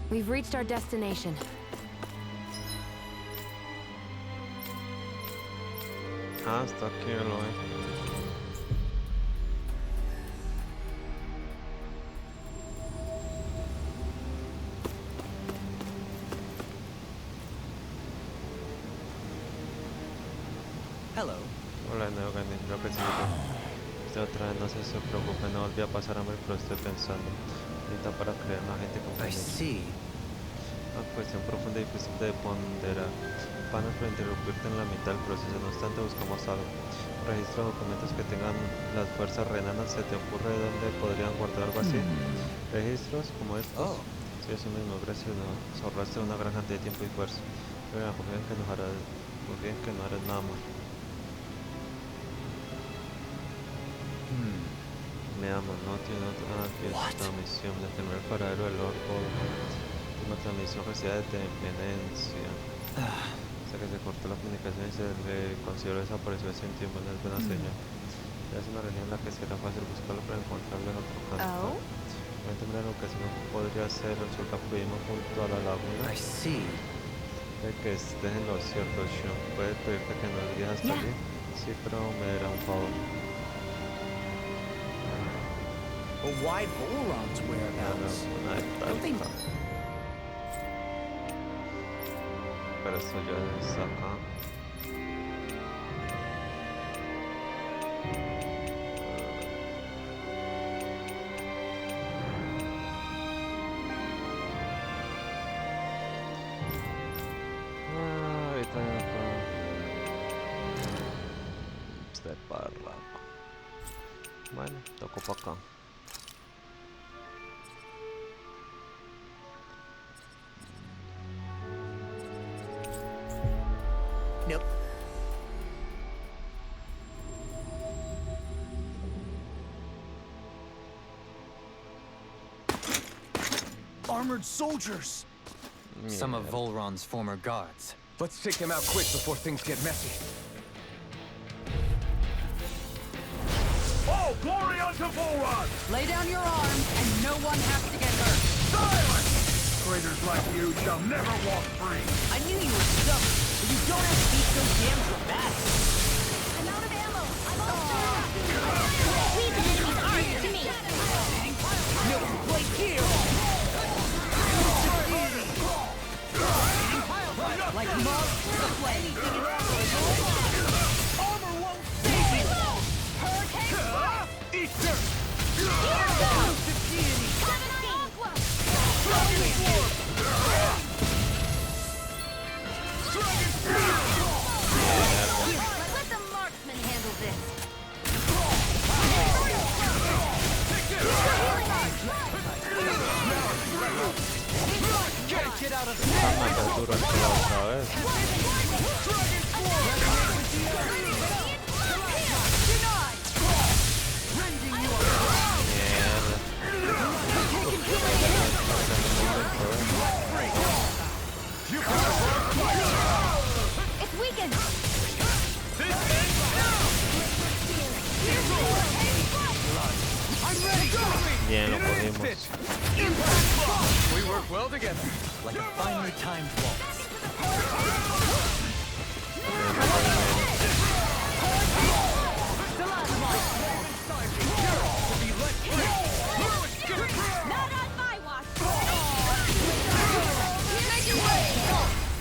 We've reached our destination. Ah, está aquí, lo ve. Hello. Hola, Nuevo, lo que Usted otra vez no se preocupe, no volví a pasar hambre, pero estoy pensando. Ahorita para creer en la gente con I see. Una cuestión profunda y difícil de ponderar. Panas para interrumpirte en la mitad del proceso, no obstante buscamos algo. Registro de documentos que tengan las fuerzas renanas, ¿se te ocurre dónde podrían guardar algo así? ¿Registros como estos? Sí, eso mismo, gracias, nos ahorraste una gran cantidad de tiempo y esfuerzo. Pero confío en que no harás nada mal. Me amo, no tiene otra transmisión. La primer paradero del Lord Vholran. Una transmisión recibida de Venecia. Hasta que se cortó la comunicación y se le consideró desapareció hace un tiempo, no es buena señal. Es una región en la que será fácil buscarlo para encontrarlo en otro canto. Realmente una locación podría ser el sur capulino junto a la laguna. I see. Que estés en lo cierto, Sean. ¿Puedes pedirte que nos guíes hasta allí? Sí, pero me dará un favor. But why Vholran's whereabouts? Pero esto ya es acá. Ahorita acá. Este parra. Bueno, toco para acá. Nope. Armored soldiers! Some of Vholran's former guards. Let's take them out quick before things get messy. Oh, glory unto Vholran! Lay down your arms, and no one has to get hurt. Silence! Traitors like you shall never walk free. I knew you were stubborn, but you don't have to be so damn dramatic. I'm out of ammo. I'm all set. Leave the enemy's arms to me. No place here! Like mud, the flame. Armor won't save you! Hurricane Splash! Easter! Here goes! Covenant Aqua! Dragon Spear! Bien, lo cogimos. We work well together, like a finely timed waltz.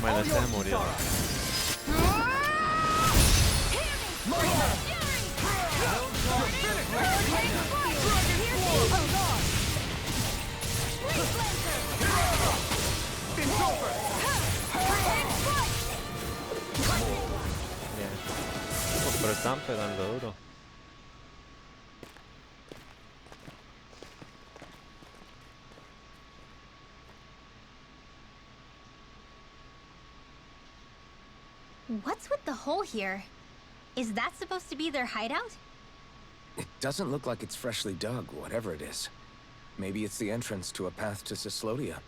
Bueno, este se murió. Bien. Oh, pero están pegando duro. What's with the hole here? Is that supposed to be their hideout? It doesn't look like it's freshly dug, whatever it is. Maybe it's the entrance to a path to Cyslodia.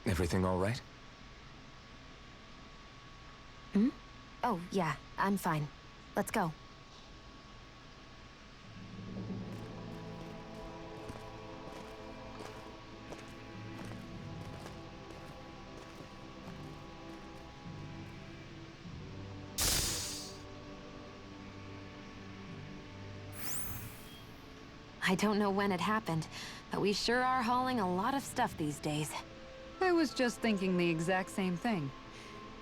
Everything all right? Hmm? Oh, yeah, I'm fine. Let's go. I don't know when it happened, but we sure are hauling a lot of stuff these days. I was just thinking the exact same thing.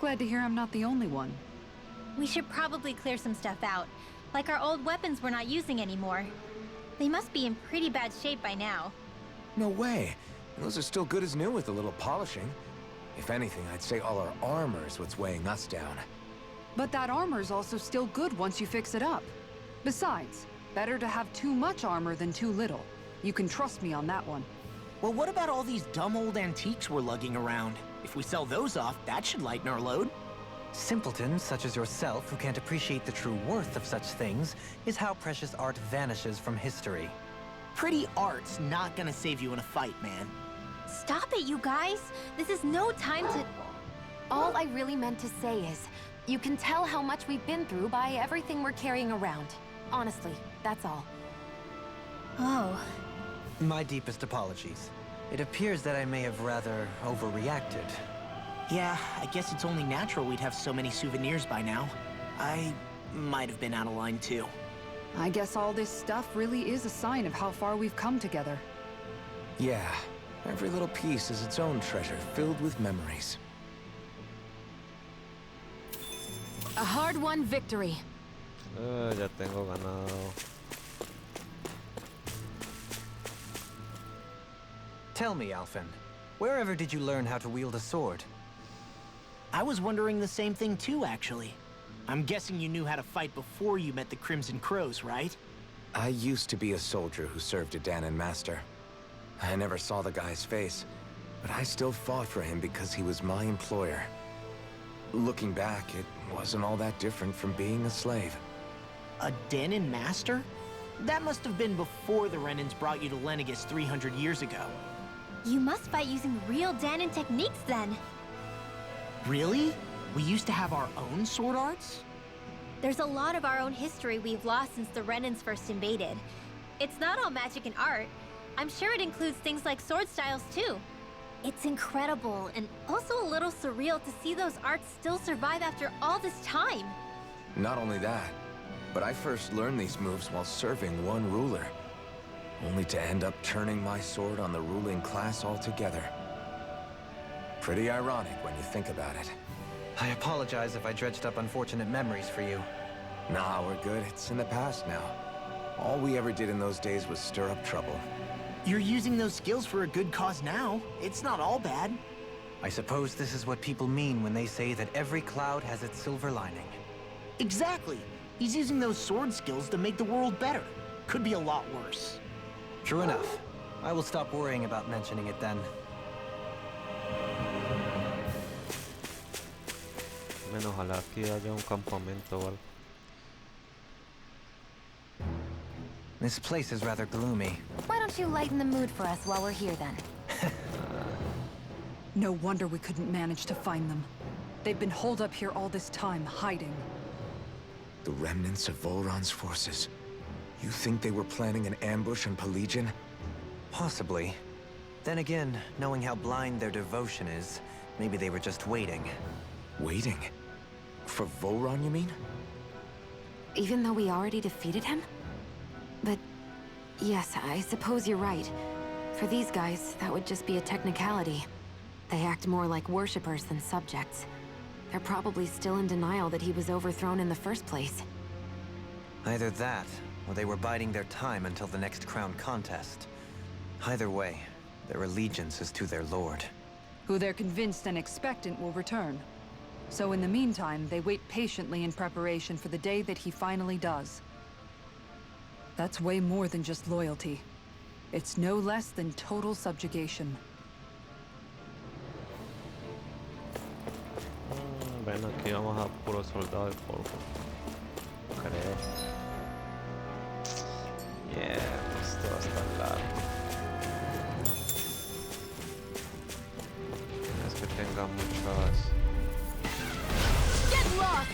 Glad to hear I'm not the only one. We should probably clear some stuff out. Like our old weapons we're not using anymore. They must be in pretty bad shape by now. No way. Those are still good as new with a little polishing. If anything, I'd say all our armor is what's weighing us down. But that armor's also still good once you fix it up. Besides, better to have too much armor than too little. You can trust me on that one. Well, what about all these dumb old antiques we're lugging around? If we sell those off, that should lighten our load. Simpletons such as yourself who can't appreciate the true worth of such things is how precious art vanishes from history. Pretty art's not gonna save you in a fight, man. Stop it, you guys! This is no time to... All I really meant to say is, you can tell how much we've been through by everything we're carrying around. Honestly, that's all. Oh. My deepest apologies. It appears that I may have rather overreacted. Yeah, I guess it's only natural we'd have so many souvenirs by now. I might have been out of line too. I guess all this stuff really is a sign of how far we've come together. Yeah, every little piece is its own treasure filled with memories. A hard-won victory. Ya tengo ganado. Tell me, Alphen, wherever did you learn how to wield a sword? I was wondering the same thing too, actually. I'm guessing you knew how to fight before you met the Crimson Crows, right? I used to be a soldier who served a Danon master. I never saw the guy's face, but I still fought for him because he was my employer. Looking back, it wasn't all that different from being a slave. A Danon master? That must have been before the Renans brought you to Lenegis 300 years ago. You must fight using real Danon techniques then. Really? We used to have our own sword arts? There's a lot of our own history we've lost since the Renans first invaded. It's not all magic and art. I'm sure it includes things like sword styles too. It's incredible and also a little surreal to see those arts still survive after all this time. Not only that, but I first learned these moves while serving one ruler, only to end up turning my sword on the ruling class altogether. Pretty ironic when you think about it. I apologize if I dredged up unfortunate memories for you. Nah, we're good. It's in the past now. All we ever did in those days was stir up trouble. You're using those skills for a good cause now. It's not all bad. I suppose this is what people mean when they say that every cloud has its silver lining. Exactly. He's using those sword skills to make the world better. Could be a lot worse. True enough. I will stop worrying about mentioning it then. Menos ojalá aquí haya un campamento o algo. This place is rather gloomy. Why don't you lighten the mood for us while we're here then? No wonder we couldn't manage to find them. They've been holed up here all this time, hiding. The remnants of Vholran's forces. You think they were planning an ambush on Pelegion? Possibly. Then again, knowing how blind their devotion is, maybe they were just waiting. Waiting? For Vholran, you mean? Even though we already defeated him? But yes, I suppose you're right. For these guys, that would just be a technicality. They act more like worshippers than subjects. They're probably still in denial that he was overthrown in the first place. Either that, or they were biding their time until the next crown contest. Either way, their allegiance is to their lord. Who they're convinced and expectant will return. So in the meantime, they wait patiently in preparation for the day that he finally does. That's way more than just loyalty. It's no less than total subjugation. Bueno, aquí vamos a puro soldado de polvo. Creo. Yeah, esto va a estar largo. Es que tenga muchas. Get lost!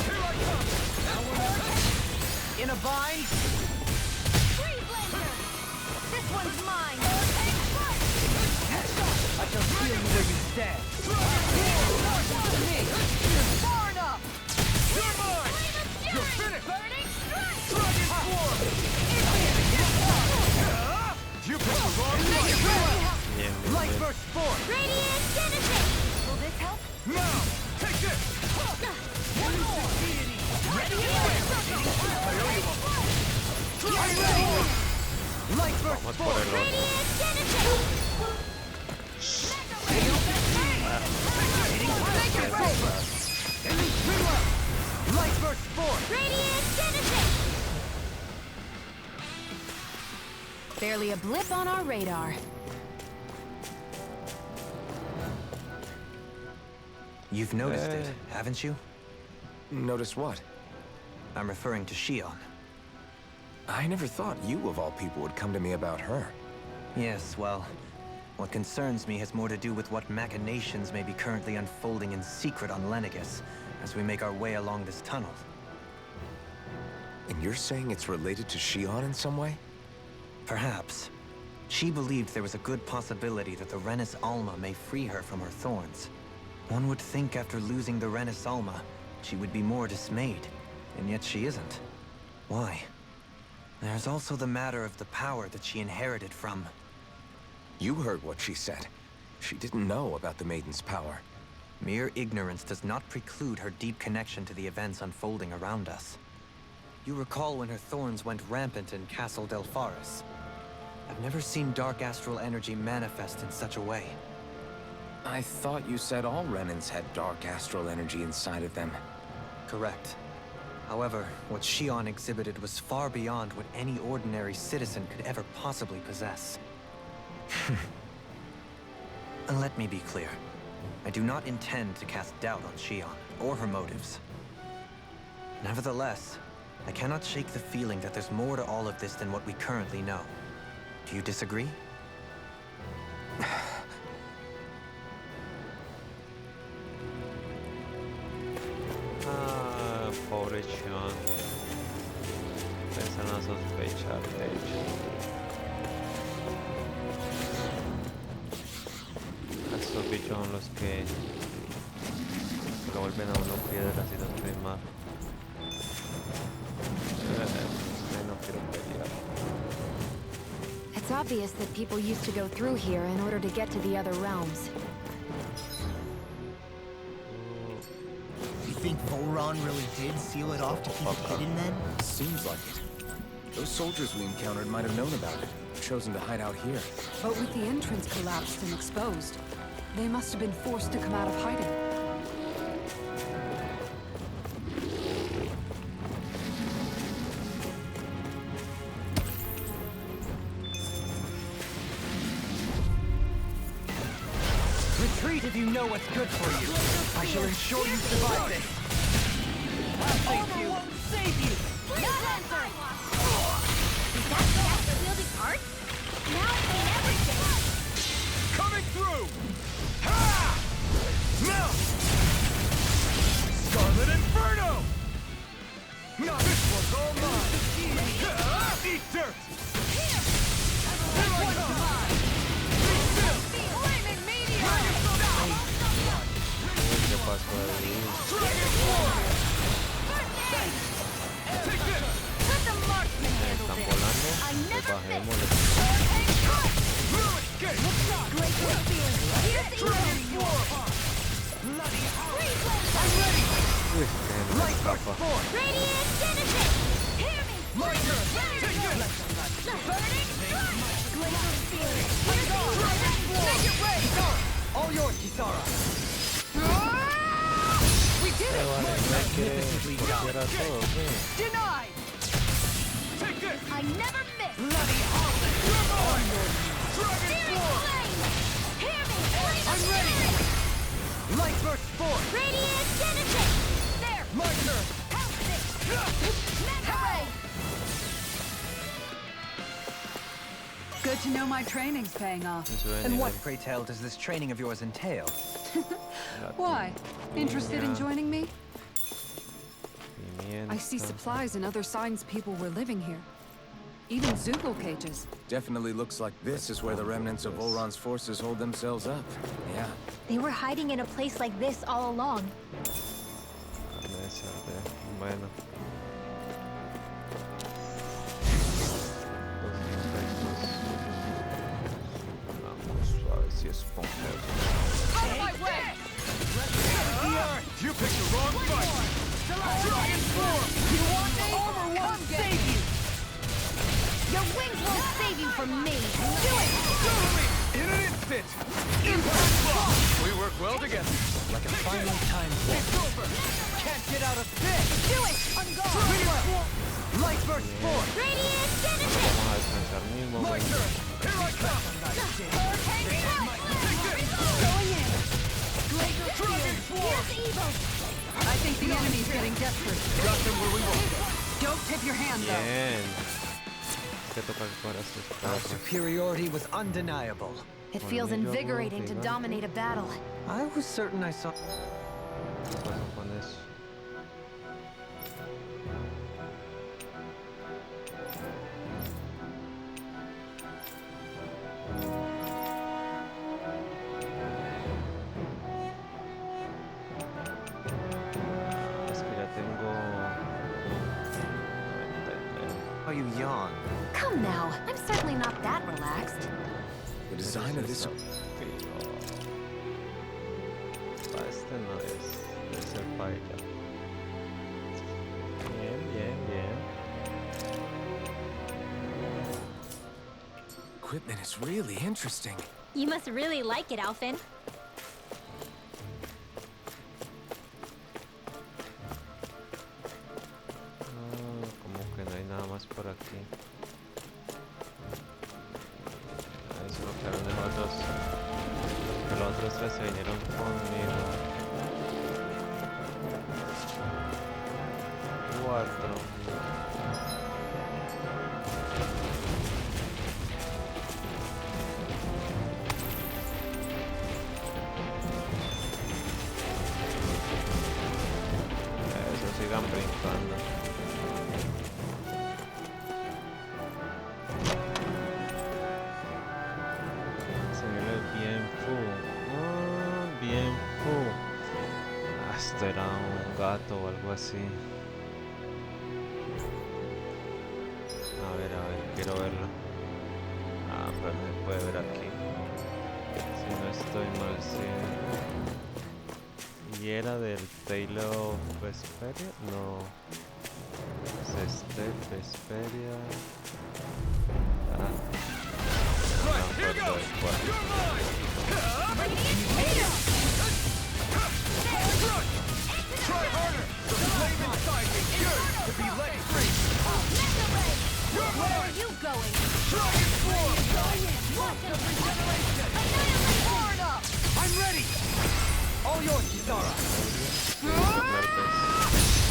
Here I come! In a bind? Freeze laser! This one's mine! I shall steal you where you stand. To me! Far enough! You're mine! You're finished! Burning strike! Dragon Swarm! You picked the wrong one! Light burst form! Radiant Genesis! Will this help? Now! Take this! One more! Ready? Are you ready? Light burst Vamos por form! el otro. Radiant Genesis! Light burst form! Radiant Genesis! Barely a blip on our radar. You've noticed it, haven't you? Notice what? I'm referring to Xion. I never thought you, of all people, would come to me about her. Yes, well, what concerns me has more to do with what machinations may be currently unfolding in secret on Lenegis as we make our way along this tunnel. And you're saying it's related to Xion in some way? Perhaps. She believed there was a good possibility that the Renis Alma may free her from her thorns. One would think after losing the Renis Alma, she would be more dismayed, and yet she isn't. Why? There's also the matter of the power that she inherited from... You heard what she said. She didn't know about the Maiden's power. Mere ignorance does not preclude her deep connection to the events unfolding around us. You recall when her thorns went rampant in Castle Delpharis. I've never seen dark astral energy manifest in such a way. I thought you said all Renans had dark astral energy inside of them. Correct. However, what Xion exhibited was far beyond what any ordinary citizen could ever possibly possess. And let me be clear. I do not intend to cast doubt on Xion, or her motives. Nevertheless, I cannot shake the feeling that there's more to all of this than what we currently know. Do you disagree? Pobre Xion. Empiezan a sospechar de hecho. Estos bichos son los que lo vuelven a uno piedras y no estoy mal. No quiero pelear. It's obvious that people used to go through here in order to get to the other realms. You think Vholran really did seal it off to keep it hidden then? Seems like it. Those soldiers we encountered might have known about it, chosen to hide out here. But with the entrance collapsed and exposed, they must have been forced to come out of hiding. Retreat if you know what's good for you. I shall ensure you survive this. I'll save you. Save you. Not answer! Is that gas-wielding art? Now I mean everything! Coming through! Ha! Now! all mine! Eat dirt! Here I come! Flaming meteor! ¿Qué pasó ahí? Dragon Swarm! Take this! Let the marksman handle Están this. volando. I never Bajemos. Blue escape! Glacial spear. Here's the Dragon evil. Swarm! Freeze blade. I'm ready! Uy, que no me escapa. Radiant Genesis. Hear me. Lighter! Take this! Burning strike. Glacial spear. Make it rain! All yours, Kisara. We did it. Magnificently done. Denied. Take this! I never miss. Bloody howling! You're mine! Dragon Searing Swarm! flame. Hear me. I'm ready! Light burst forth. Radiant Genesis. There. My turn! Help this. Mega ray. Good to know my training's paying off. And what, pray tell, does this training of yours entail? Why? Interested in joining me? I see supplies and other signs people were living here. Even Zoogle cages. Definitely looks like this is where the remnants of Vholran's forces hold themselves up. Yeah. They were hiding in a place like this all along. Bueno. Vamos suave si esponjoso. Out of my way. You picked the wrong fight! Dragon Swarm! You want me? Come save you. Your wings won't save you from me. Do it. In an instant! Impact block! We work well together. Like a final time warp. It's over! Can't get out of this! Do it. On guard. Light burst forth! Radiant Genesis. Vamos a descansar mismo. My turn! Here I come! Hurricane strike. Take this! Going in. Glacial Dragon spear. Swarm! Here's evil. I think the enemy's getting desperate. Got them where we want them. Don't tip your hand, though. Bien. Que toca el corazón. Our superiority was undeniable. It feels invigorating to dominate a battle. I was certain I saw... ¿Qué pasó con eso? Es que ya tengo... 93. How you yawn. Come now, I'm certainly not that relaxed. The design of this... Este no es, debe ser para ella. Bien, bien, bien. equipment is really interesting. You must really like it, Alphen. Como que no hay nada más por aquí. Ahí solo quedaron los otros. Que los otros tres se vinieron conmigo. 4. Eso, sigan brincando. Se viene bien fu. Bien fu. Esto era un gato o algo así. A ver, quiero verlo. Ah, pero no se puede ver aquí. Si no estoy mal, sí. ¿Y era del Tale of Vesperia? No. Es este, Vesperia. Ah. No, Here pero goes! del 4. You're mine! Try harder! The flame inside me yearns to be let free! You're Where are mine! you going? Dragon Swarm! Watch it regeneration! Far enough! I'm ready! All yours, Kisara.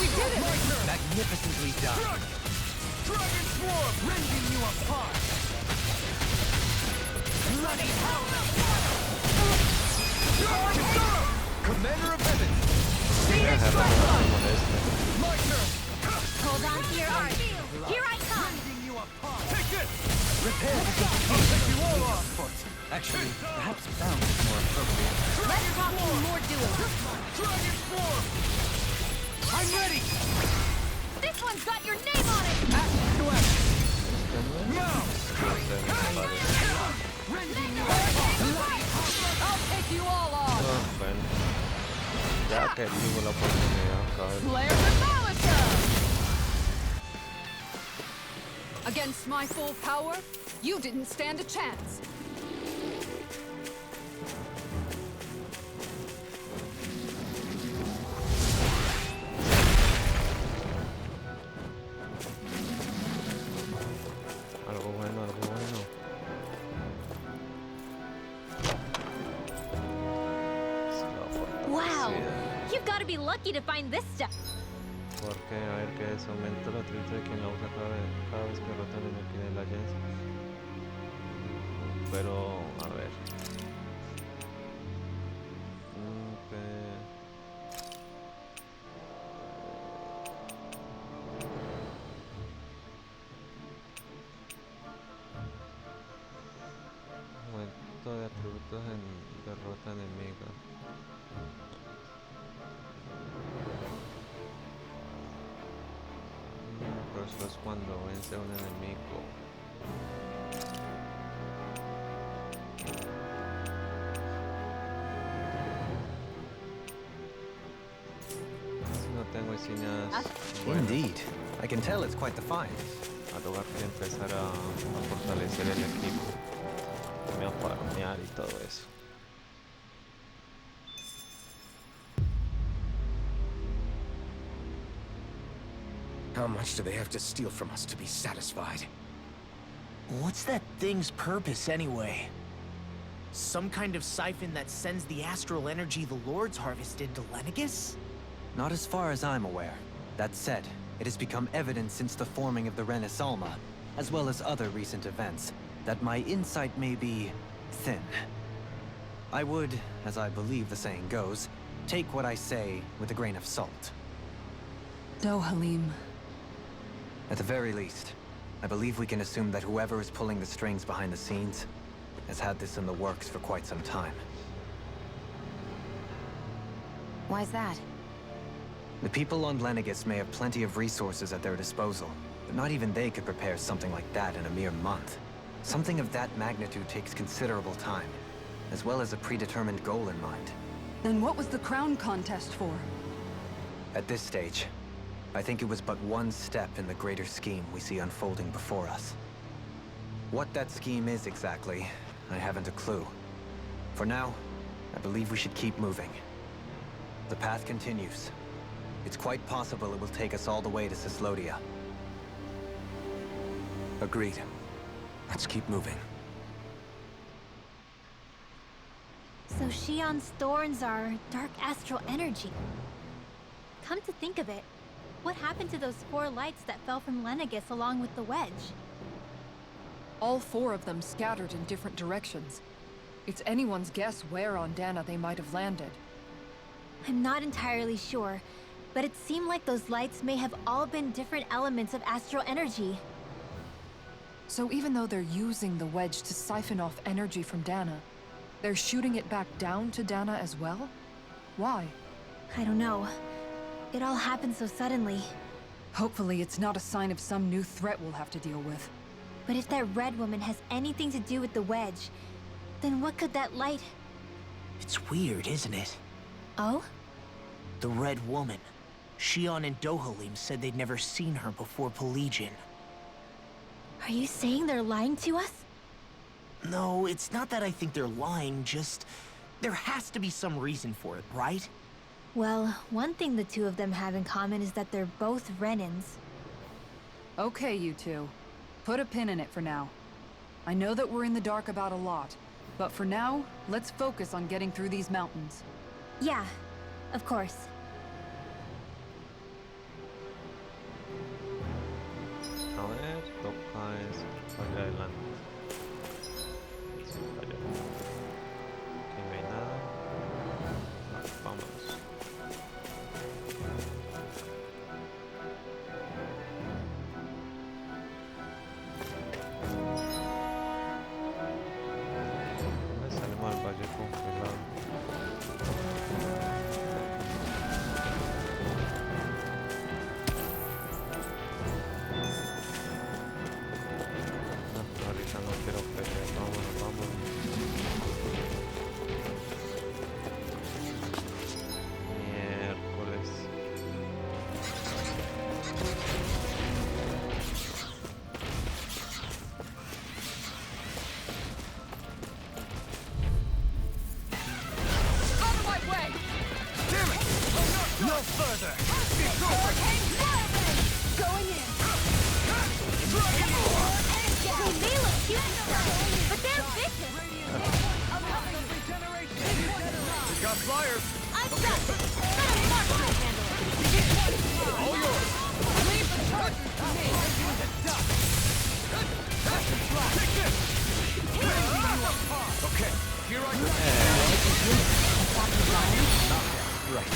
We did it! Magnificently done. Dragon Swarm! Rending you apart. Bloody hell! Commander of Heaven! Dejarlo como este. My turn! Hold on to your art. Here I come. Take this! Repair the I'll take you all off! Actually, perhaps bound is more appropriate. Less talking, more doing. Dragon form! I'm ready! This one's got your name on it. Action to action! Este no es. I'll take you all on! Bueno. Ya que tuvo la oportunidad, cabrón. Flare the Demolisher! Against my full power, you didn't stand a chance. Algo bueno, algo bueno. Wow! You've got to be lucky to find this stuff. Porque, a ver, que eso aumenta la triste de quien la usa cada vez que rota la energía de la agencia. Pero, a ver. Aumento de atributos en derrota enemiga. Pero eso es cuando vence a un enemigo. Si no tengo insignias. Indeed. I can tell it's quite the find. A lugar que empezar a fortalecer el equipo. A farmear y todo eso. How much do they have to steal from us to be satisfied? What's that thing's purpose, anyway? Some kind of siphon that sends the astral energy the Lords harvested to Lenegis? Not as far as I'm aware. That said, it has become evident since the forming of the Renaissance, as well as other recent events, that my insight may be thin. I would, as I believe the saying goes, take what I say with a grain of salt. Dohalim. At the very least, I believe we can assume that whoever is pulling the strings behind the scenes has had this in the works for quite some time. Why's that? The people on Lenegis may have plenty of resources at their disposal, but not even they could prepare something like that in a mere month. Something of that magnitude takes considerable time, as well as a predetermined goal in mind. Then what was the crown contest for? At this stage, I think it was but one step in the greater scheme we see unfolding before us. What that scheme is exactly, I haven't a clue. For now, I believe we should keep moving. The path continues. It's quite possible it will take us all the way to Cislodia. Agreed. Let's keep moving. So Shion's thorns are dark astral energy. Come to think of it, what happened to those 4 lights that fell from Lenegis along with the wedge? All 4 of them scattered in different directions. It's anyone's guess where on Dana they might have landed. I'm not entirely sure, but it seemed like those lights may have all been different elements of astral energy. So even though they're using the wedge to siphon off energy from Dana, they're shooting it back down to Dana as well? Why? I don't know. It all happened so suddenly. Hopefully it's not a sign of some new threat we'll have to deal with. But if that red woman has anything to do with the wedge, then what could that light... It's weird, isn't it? Oh? The Red Woman. Shion and Dohalim said they'd never seen her before Pelagian. Are you saying they're lying to us? No, it's not that I think they're lying, just... there has to be some reason for it, right? Well, one thing the two of them have in common is that they're both Renans. Okay, you two. Put a pin in it for now. I know that we're in the dark about a lot, but for now, let's focus on getting through these mountains. Yeah, of course. A ver, toca es para adelante. Sí, para allá. Aquí no hay nada. Vámonos. al valle congelado. No, ahorita no quiero pelear, vámonos, vámonos. Miércoles. No further! Going in! They look cute, but they're vicious! We got flyers! I've got this! Let 'em mark my handle! All yours! Leave the charges to me! Take this! Okay, here I go! Right.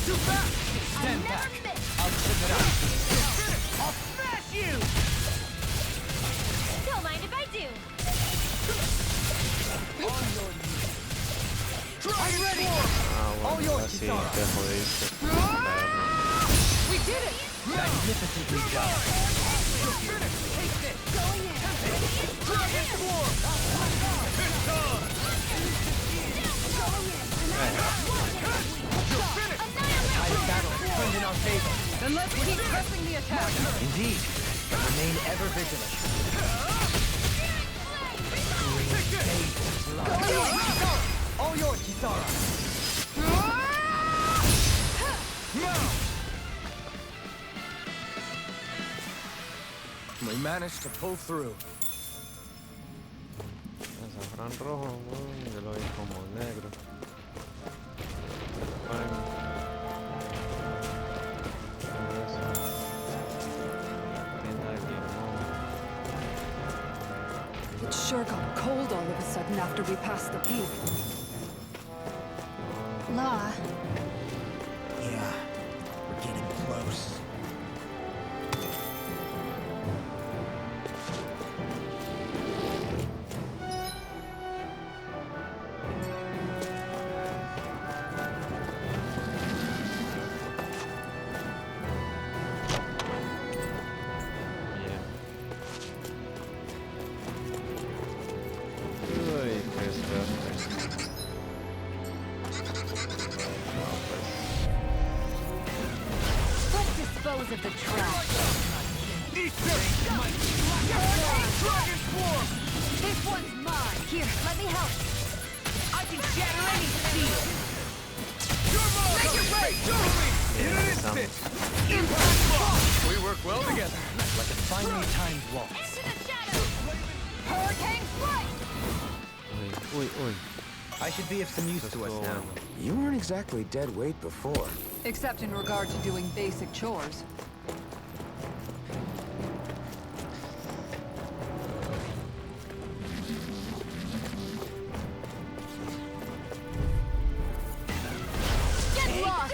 Too fast! Stand never back. miss. I'll chip it out. I'll smash you! Don't mind if I do! I'm ready! Ah, bueno, así te jodiste. We did it! Magnificently done. Dragon Swarm! It's done! You're finished! Tide of battle has turned in our favor. Then let's keep pressing the attack! Indeed. But remain ever vigilant. Take this! All yours, Kisara. Now! We managed to pull through. Azafrán rojo, yo lo vi como negro. Bueno. Eso. Tienda de limón. It sure got cold all of a sudden after we passed the peak. Law, Yeah, we're getting close. Yeah. Uy, qué suerte. No, pues. Let's dispose of the trash! Dragon Swarm! This one's mine! Here, let me help! I can shatter any steel! You're mine! Make it right! In an instant! Impact block! We work well together. Like a finely timed waltz. Into the shadows! Hurricane flight! Uy, uy, uy. I should be of some use to us now. You weren't exactly dead weight before. Except in regard to doing basic chores. Get lost!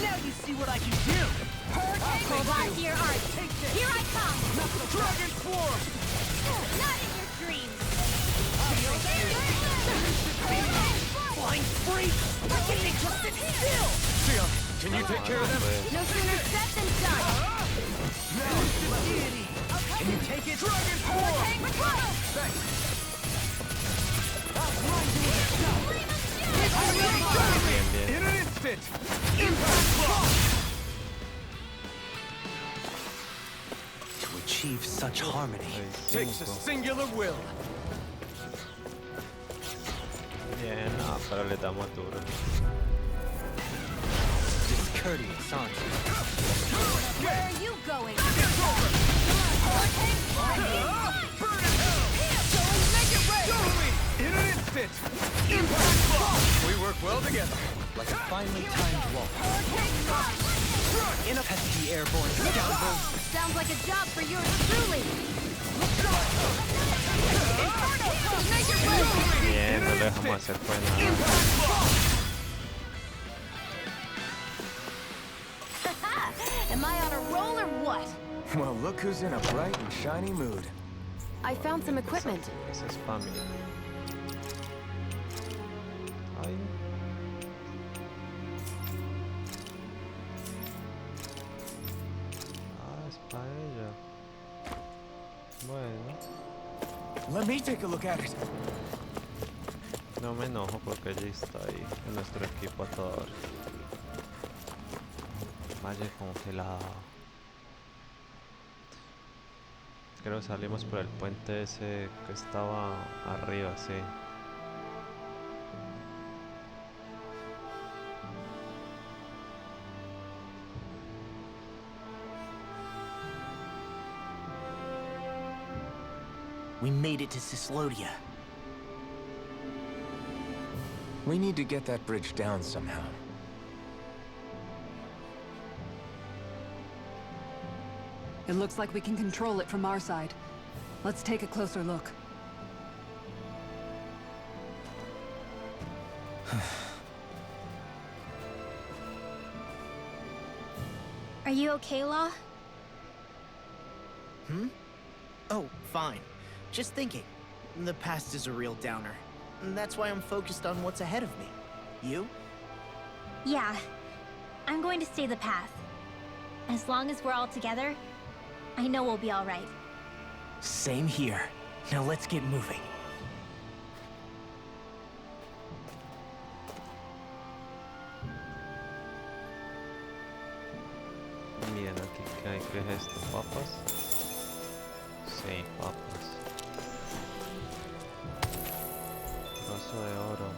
Now you see what I can do! Hold on to your art! Here I come! Dragon Swarm! Not in your dreams! Flying freak! Why can't they just sit still? Sion, can you take care of them? No sooner said than done! Can you take it? Dragon Swarm! Hurricane retarded! Bien, bien. In an instant! Impact block! To achieve such harmony. Takes a singular will. Bien, no, pero le damos duro. Discourteous, aren't you? Where are you going? Burn in hell! Make it rain! Show me! In an instant! Impact block! We work well together. Like a finely timed waltz. In a pesky airborne scoundrel. Sounds like a job for yours truly! Inferno! Make it rain! Bien, no le dejamos hacer pues nada. Impact block! Am I on a roll or what? Well, look who's in a bright and shiny mood. I found some equipment. Ese es family. Ay. Ah, es para ella. Bueno. Let me take a look at it. No me enojo porque ella está ahí en nuestro equipo a toda hora. Valle congelado. Creo que salimos por el puente ese que estaba arriba, sí. We made it to Cislodia. We need to get that bridge down somehow. It looks like we can control it from our side. Let's take a closer look. Are you okay, Law? Oh, fine. Just thinking. The past is a real downer. And that's why I'm focused on what's ahead of me. You? Yeah. I'm going to stay the path. As long as we're all together, I know we'll be all right. Same here. Now let's get moving. Miren aquí, ¿qué es esto? ¿Papas? Sí, papas. Trozo de oro.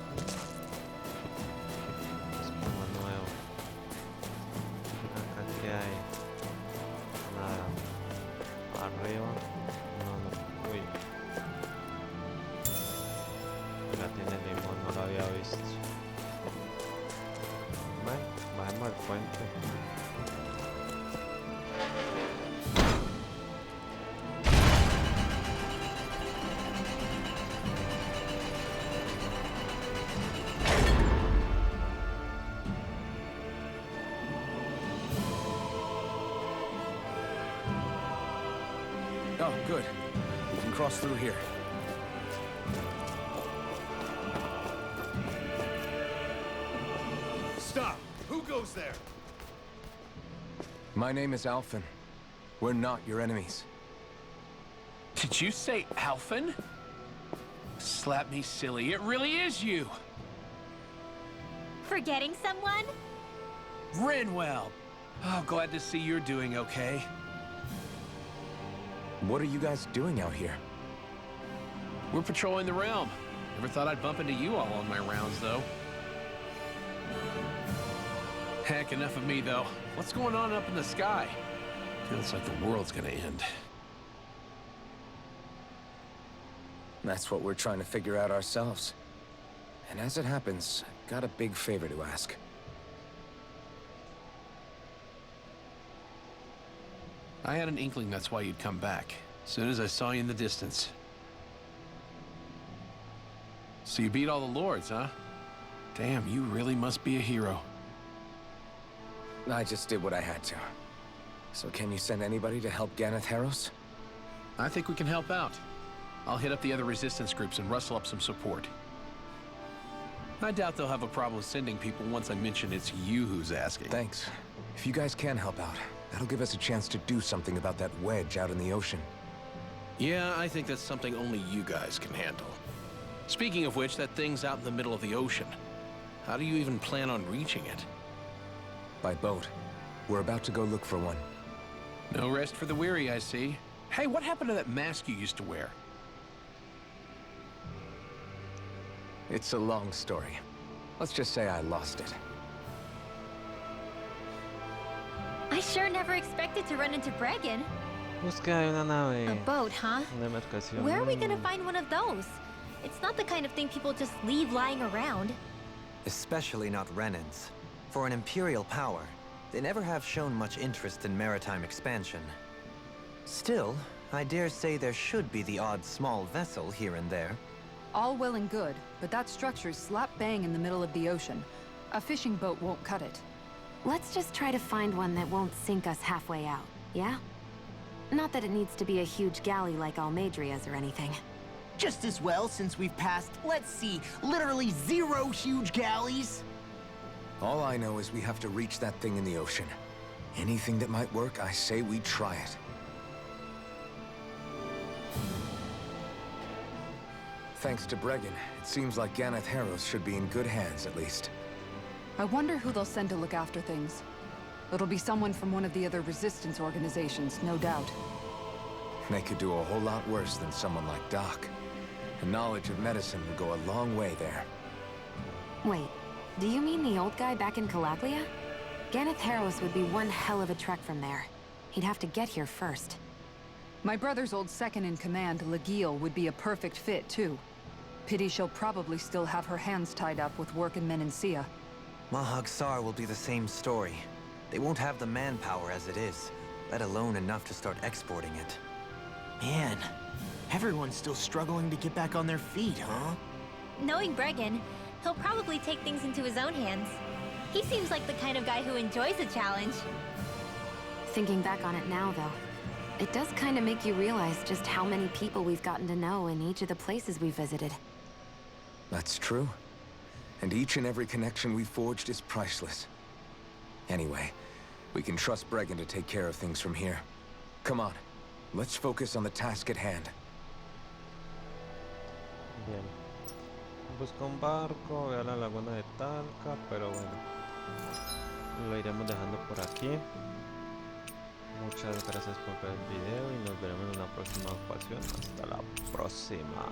Espuma nuevo. Acá, ¿qué hay? Nada. Arriba. No. Uy. Ya tiene limón, no lo había visto. Bueno, bajemos al puente. Oh, good. We can cross through here. Stop! Who goes there? My name is Alphen. We're not your enemies. Did you say Alphen? Slap me silly, it really is you! Forgetting someone? Rinwell! Oh, glad to see you're doing okay. What are you guys doing out here? We're patrolling the realm. Never thought I'd bump into you all on my rounds, though. Heck, enough of me, though. What's going on up in the sky? Feels like the world's gonna end. That's what we're trying to figure out ourselves. And as it happens, I've got a big favor to ask. I had an inkling that's why you'd come back. As soon as I saw you in the distance. So you beat all the lords, huh? Damn, you really must be a hero. I just did what I had to. So can you send anybody to help Ganeth Heros? I think we can help out. I'll hit up the other resistance groups and rustle up some support. I doubt they'll have a problem sending people once I mention it's you who's asking. Thanks. If you guys can help out, that'll give us a chance to do something about that wedge out in the ocean. Yeah, I think that's something only you guys can handle. Speaking of which, that thing's out in the middle of the ocean. How do you even plan on reaching it? By boat. We're about to go look for one. No rest for the weary, I see. Hey, what happened to that mask you used to wear? It's a long story. Let's just say I lost it. I sure never expected to run into Bregan. Busca hay una nave. A boat, huh? Una embarcación. Where are we gonna find one of those? It's not the kind of thing people just leave lying around. Especially not Renans. For an Imperial power, they never have shown much interest in maritime expansion. Still, I dare say there should be the odd small vessel here and there. All well and good, but that structure's slap bang in the middle of the ocean. A fishing boat won't cut it. Let's just try to find one that won't sink us halfway out, yeah? Not that it needs to be a huge galley like Almadria's or anything. Just as well, since we've passed, let's see, literally 0 huge galleys. All I know is we have to reach that thing in the ocean. Anything that might work, I say we try it. Thanks to Bregan, it seems like Ganeth Harrows should be in good hands, at least. I wonder who they'll send to look after things. It'll be someone from one of the other resistance organizations, no doubt. They could do a whole lot worse than someone like Doc. The knowledge of medicine would go a long way there. Wait, do you mean the old guy back in Calaglia? Ganeth Harrows would be one hell of a trek from there. He'd have to get here first. My brother's old second-in-command, Legil, would be a perfect fit, too. Pity she'll probably still have her hands tied up with work in Menancia. Mahag Saar will be the same story. They won't have the manpower as it is, let alone enough to start exporting it. Man, everyone's still struggling to get back on their feet, huh? Knowing Bregan, he'll probably take things into his own hands. He seems like the kind of guy who enjoys a challenge. Thinking back on it now, though, it does kind of make you realize just how many people we've gotten to know in each of the places we visited. That's true. And each and every connection we forged is priceless. Anyway, we can trust Bregan to take care of things from here. Come on, let's focus on the task at hand. Bien. Busca un barco, ve a la laguna de Talca, pero bueno. Lo iremos dejando por aquí. Muchas gracias por ver el video y nos veremos en una próxima ocasión. Hasta la próxima.